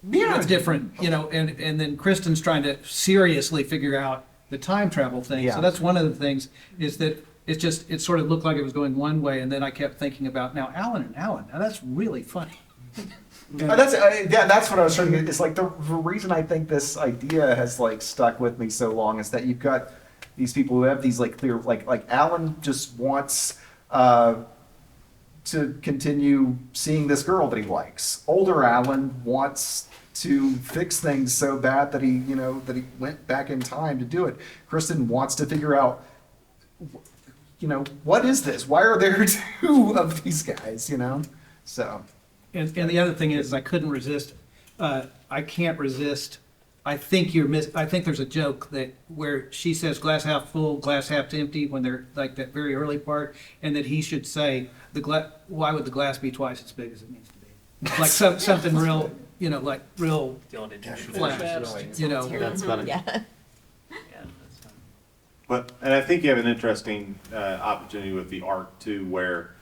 Yeah. It's different, and then Kristen's trying to seriously figure out the time travel thing. Yeah. So that's one of the things, is that it sort of looked like it was going one way, and then I kept thinking about, now Alan and Alan, now that's really funny. That's what I was trying to get. It's like the reason I think this idea has like stuck with me so long is that you've got these people who have these like clear, like Alan just wants to continue seeing this girl that he likes. Older Alan wants to fix things so bad that he went back in time to do it. Kristen wants to figure out, what is this? Why are there two of these guys, So. And the other thing is, I couldn't resist, I can't resist, I think there's a joke where she says glass half full, glass half empty, when they're like that very early part, and that he should say, why would the glass be twice as big as it needs to be? Like something real, like real flash, That's funny. Yeah. And I think you have an interesting opportunity with the arc too, where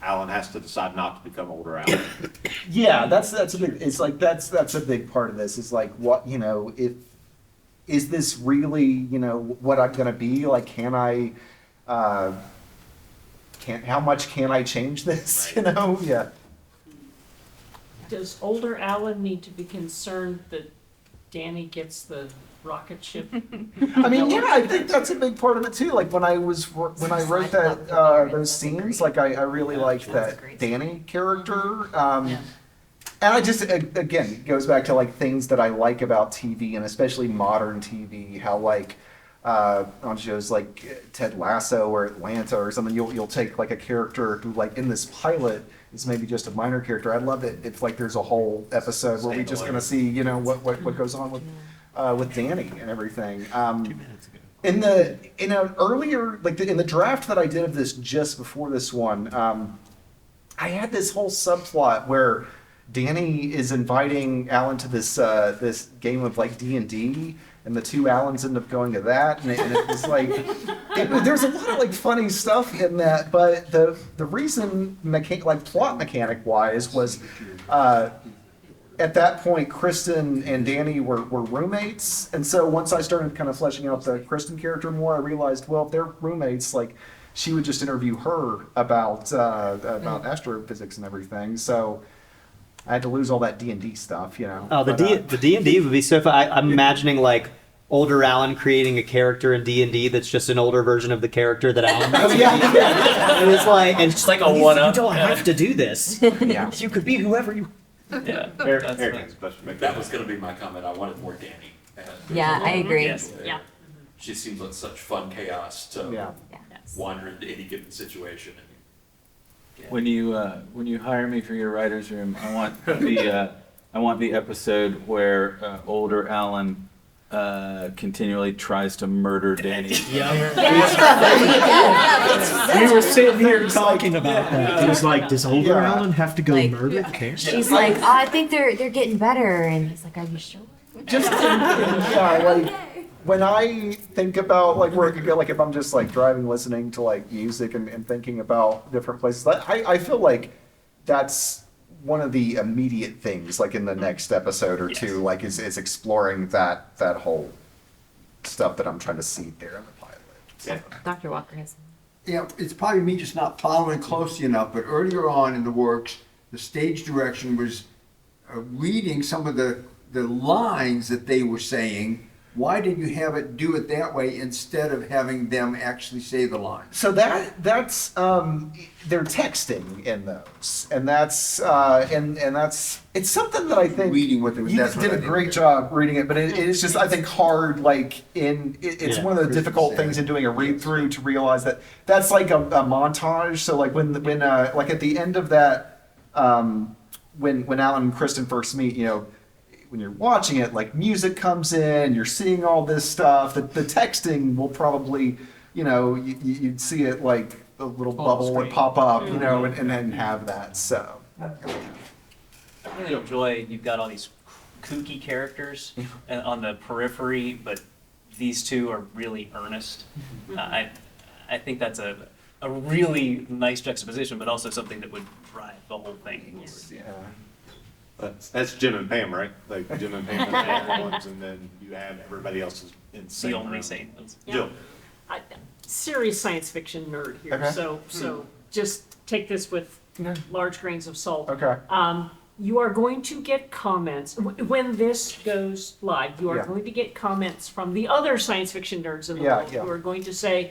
Alan has to decide not to become older Alan. Yeah, that's a big. It's like that's a big part of this. Is like what is this really what I'm gonna be? Like, can I? How much can I change this? Yeah. Does older Alan need to be concerned that Danny gets the rocket ship? I mean, yeah, I think that's a big part of it too. Like when I wrote that those scenes, like I really liked that Danny character. And I just again it goes back to like things that I like about TV and especially modern TV. How like on shows like Ted Lasso or Atlanta or something, you'll take like a character who like in this pilot is maybe just a minor character. I love it if like there's a whole episode where we just kind of see what goes on with Danny and everything. 2 minutes ago. In an earlier in the draft that I did of this just before this one, I had this whole subplot where Danny is inviting Alan to this game of like D&D, and the two Allens end up going to that, and it was like there's a lot of like funny stuff in that, but the reason plot mechanic wise was at that point Kristen and Danny were roommates, and so once I started kind of fleshing out the Kristen character more, I realized, well, if they're roommates, like she would just interview her about astrophysics and everything, so I had to lose all that D&D stuff, Oh, the D&D would be so fun. I'm imagining like older Alan creating a character in D&D that's just an older version of the character that Alan makes. Yeah. And it's like, and It's like a one-up. You don't have to do this. Yeah. You could be whoever you. Yeah. That was going to be my comment. I wanted more Danny. Yeah, I agree. Yes. Yeah. She seems like such fun chaos to Yeah. wander into any given situation. When you hire me for your writer's room, I want the episode where older Alan continually tries to murder Danny. We were sitting here talking about that. It was like, does older Alan have to go Like, murder Karen? She's like, oh, I think they're getting better, and he's like, are you sure? Just like when I think about like where it could go, like if I'm just like driving, listening to like music and thinking about different places, I feel like that's one of the immediate things, like in the next episode or two, like is exploring that whole stuff that I'm trying to see there in the pilot. So. Dr. Walker has. Yeah, it's probably me just not following closely enough, but earlier on in the works, the stage direction was reading some of the lines that they were saying Why did you have it do it that way instead of having them actually say the line? So that's they're texting in those, and that's it's something that I think Reading what they you that's did what a I did. great job reading it, but it is just I think hard it's Yeah, one of the Chris difficult said. things in doing a read through to realize that that's like a montage. So like when like at the end of that when Alan and Kristen first meet, when you're watching it, like music comes in, you're seeing all this stuff. The texting will probably, you'd see it like a little bubble would pop up, and then have that. So. I really enjoy you've got all these kooky characters on the periphery, but these two are really earnest. I think that's a really nice juxtaposition, but also something that would drive the whole thing forward. Yeah. That's Jim and Pam, right? Like Jim and Pam are the ones, and then you have everybody else is in The only sane. Jill. Serious science fiction nerd here, Okay. so just take this with large grains of salt. Okay. You are going to get comments when this goes live. You are Yeah. going to get comments from the other science fiction nerds in the Yeah, world yeah. who are going to say,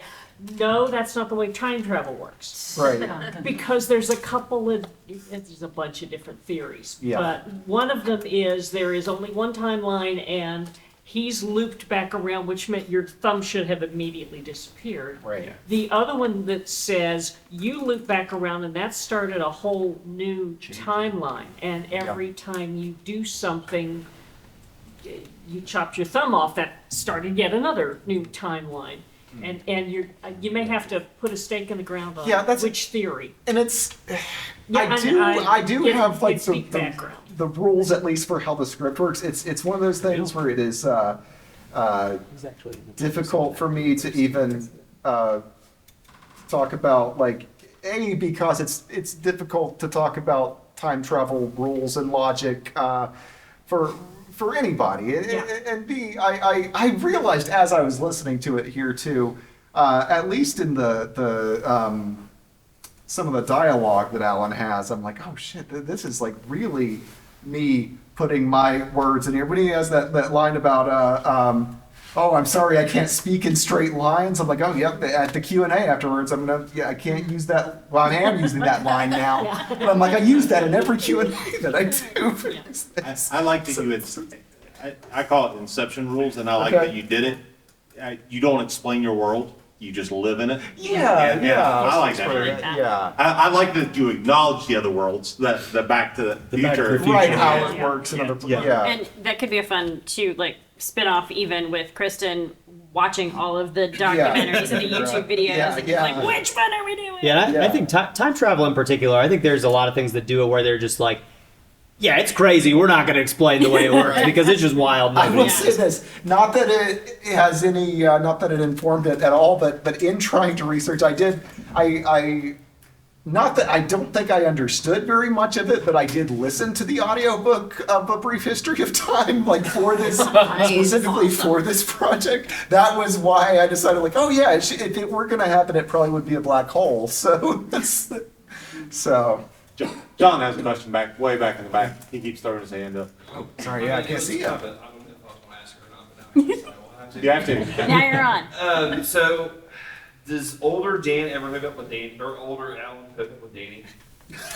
"No, that's not the way time travel works." Right. Because there's a bunch of different theories. Yeah. But one of them is there is only one timeline and he's looped back around, which meant your thumb should have immediately disappeared. Right. The other one that says you loop back around and that started a whole new timeline. And every time you do something, you chopped your thumb off, that started yet another new timeline. And you may have to put a stake in the ground on which theory. And it's, Yeah, I do give- have like give background. the rules at least for how the script works. It's one of those things where it is difficult for me to even talk about because it's difficult to talk about time travel rules and logic for anybody. And B, I realized as I was listening to it here too, at least in the some of the dialogue that Alan has, I'm like, oh shit, this is like really me putting my words in here. When he has that line about, oh, I'm sorry, I can't speak in straight lines. I'm like, oh, yep. At the Q&A afterwards, I can't use that. Well, I am using that line now, but I'm like, I use that in every Q&A that I do. I like that you had, I call it inception rules, and I like that you did it. You don't explain your world. You just live in it. Yeah. I like that. Yeah. I like that you acknowledge the other worlds, the Back to the Future. Right, how it works and other. Yeah. And that could be a fun spin off even with Kristen watching all of the documentaries and the YouTube videos and like, which one are we doing? Yeah, I think time travel in particular, I think there's a lot of things that do it where they're just like, yeah, it's crazy. We're not going to explain the way it works because it's just wild. I will say this, not that it has any, not that it informed it at all, but in trying to research, not that I don't think I understood very much of it, but I did listen to the audiobook of A Brief History of Time, for this, specifically for this project. That was why I decided, oh yeah, if it were going to happen, it probably would be a black hole. So. John has a question way back in the back. He keeps throwing his hand up. Oh, sorry, I can't see you. You have to. Now you're on. So, does older Dan ever hook up with Danny, or older Alan hook up with Danny? It's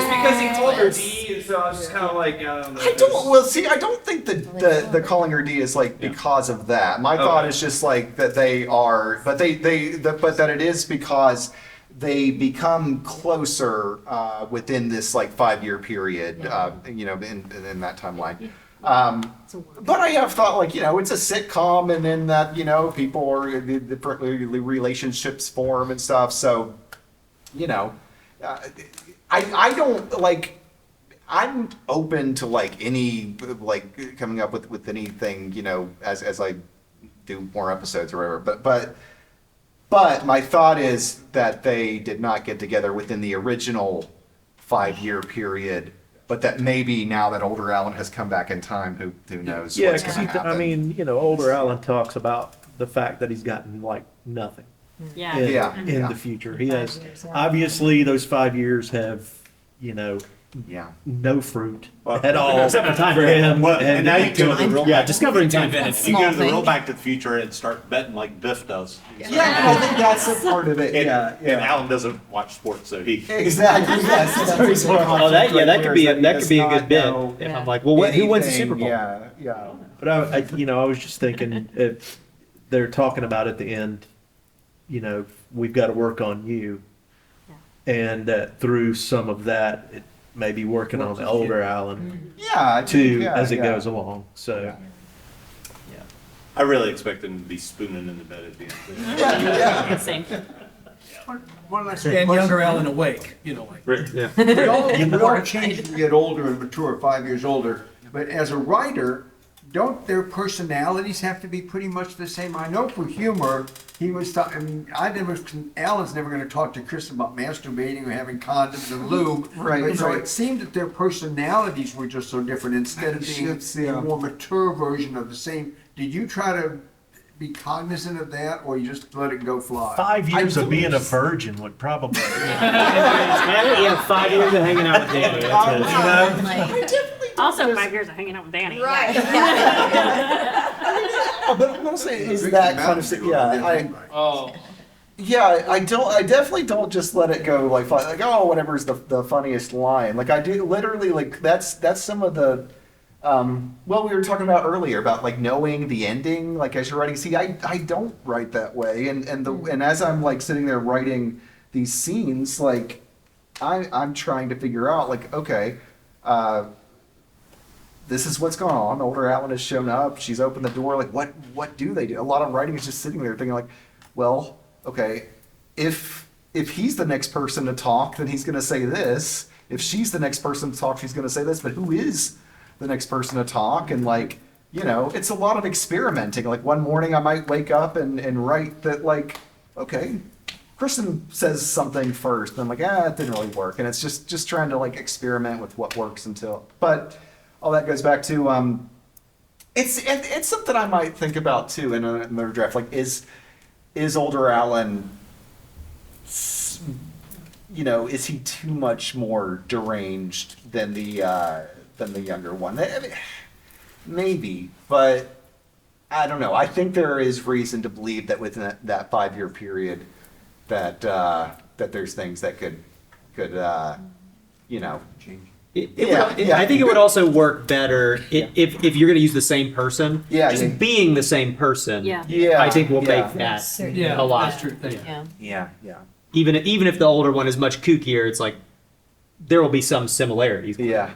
because he called her D, and so I was just kind of like, I don't know. I don't think the calling her D is because of that. My thought is just that they are, but that it is because they become closer within this 5-year period, in that timeline. But I have thought it's a sitcom, and in that people are different relationships form and stuff. So I don't I'm open to any coming up with anything as I do more episodes or whatever. But my thought is that they did not get together within the original 5-year period, but that maybe now that older Alan has come back in time, who knows Yeah, what's going to happen. I mean, older Alan talks about the fact that he's gotten nothing. Yeah. In the future. He has, obviously those 5 years have, Yeah. no fruit Well, at all. Except for time for him. Well, and now you go to the real Yeah, back. discovering time. You go to the real Back to the Future and start betting like Biff does. Yeah, I think that's a part of it. And, Yeah, and Alan doesn't watch sports, so he. Exactly. Yes, that's very smart. Oh, that could be He that does could be a not good bit. know If I'm like, well, who wins the anything. Super Bowl? Yeah, yeah. But I was just thinking, if they're talking about at the end, we've got to work on you, and that through some of that, it may be working on the older Alan Yeah, I think, too yeah, as it yeah. goes along. So I really expect him to be spooning in the bed at the end. Yeah. Same. What did I say? And younger Alan awake, like. yeah. We all change as we get older and mature, 5 years older. But as a writer, don't their personalities have to be pretty much the same? I know for humor, he was talking, Alan's never going to talk to Chris about masturbating or having condoms and lube. Right, But so right. it seemed that their personalities were just so different instead of being Shifts, yeah. a more mature version of the same. Did you try to be cognizant of that, or you just let it go fly? 5 years of being a virgin would probably. Yeah, 5 years of hanging out with Danny. That's it. Also, 5 years of hanging out with Danny. Right. But I'm gonna say is that kind of I definitely don't just let it go like oh whatever's the funniest line. Like I do literally like that's some of the we were talking about earlier about like knowing the ending like as you're writing. See, I don't write that way, and as I'm like sitting there writing these scenes, like I'm trying to figure out like okay. This is what's going on. Older Alan has shown up. She's opened the door. Like, what do they do? A lot of writing is just sitting there thinking, like, well, okay, if he's the next person to talk, then he's going to say this. If she's the next person to talk, she's going to say this. But who is the next person to talk? And like, it's a lot of experimenting. Like one morning, I might wake up and write that, like, okay, Kristen says something first. And I'm like, it didn't really work. And it's just trying to like experiment with what works but. All that goes back to it's something I might think about too in another draft. Like, is older Alan, is he too much more deranged than the younger one? I mean, maybe, but I don't know. I think there is reason to believe that within that 5-year period, that there's things that could change. I think it would also work better if you're going to use the same person. Yeah, just being the same person. Yeah. I think will make that Yeah, a lot. that's true. Yeah. Even if the older one is much kookier, it's like there will be some similarities. Yeah.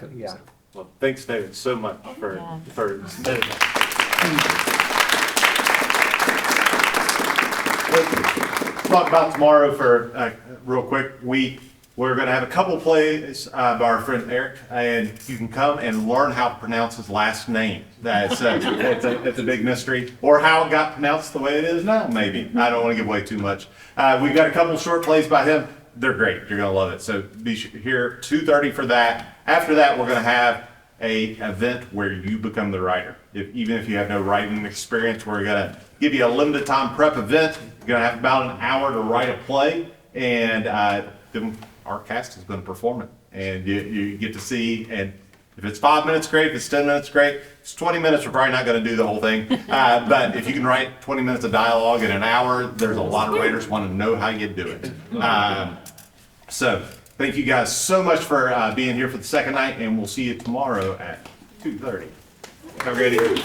Well, thanks, David, so much for submitting that. Let's talk about tomorrow for real quick. We're going to have a couple plays by our friend Eric, and you can come and learn how to pronounce his last name. It's a big mystery, or how it got pronounced the way it is now, maybe. I don't want to give away too much. We've got a couple short plays by him. They're great. You're going to love it. So be here 2:30 for that. After that, we're going to have an event where you become the writer. Even if you have no writing experience, we're going to give you a limited time prep event. You're going to have about an hour to write a play, and then our cast is going to perform it, and you get to see. And if it's 5 minutes, great. If it's 10 minutes, great. If it's 20 minutes, we're probably not going to do the whole thing. But if you can write 20 minutes of dialogue in an hour, there's a lot of writers want to know how you do it. So thank you guys so much for being here for the second night, and we'll see you tomorrow at 2:30. Have a great evening.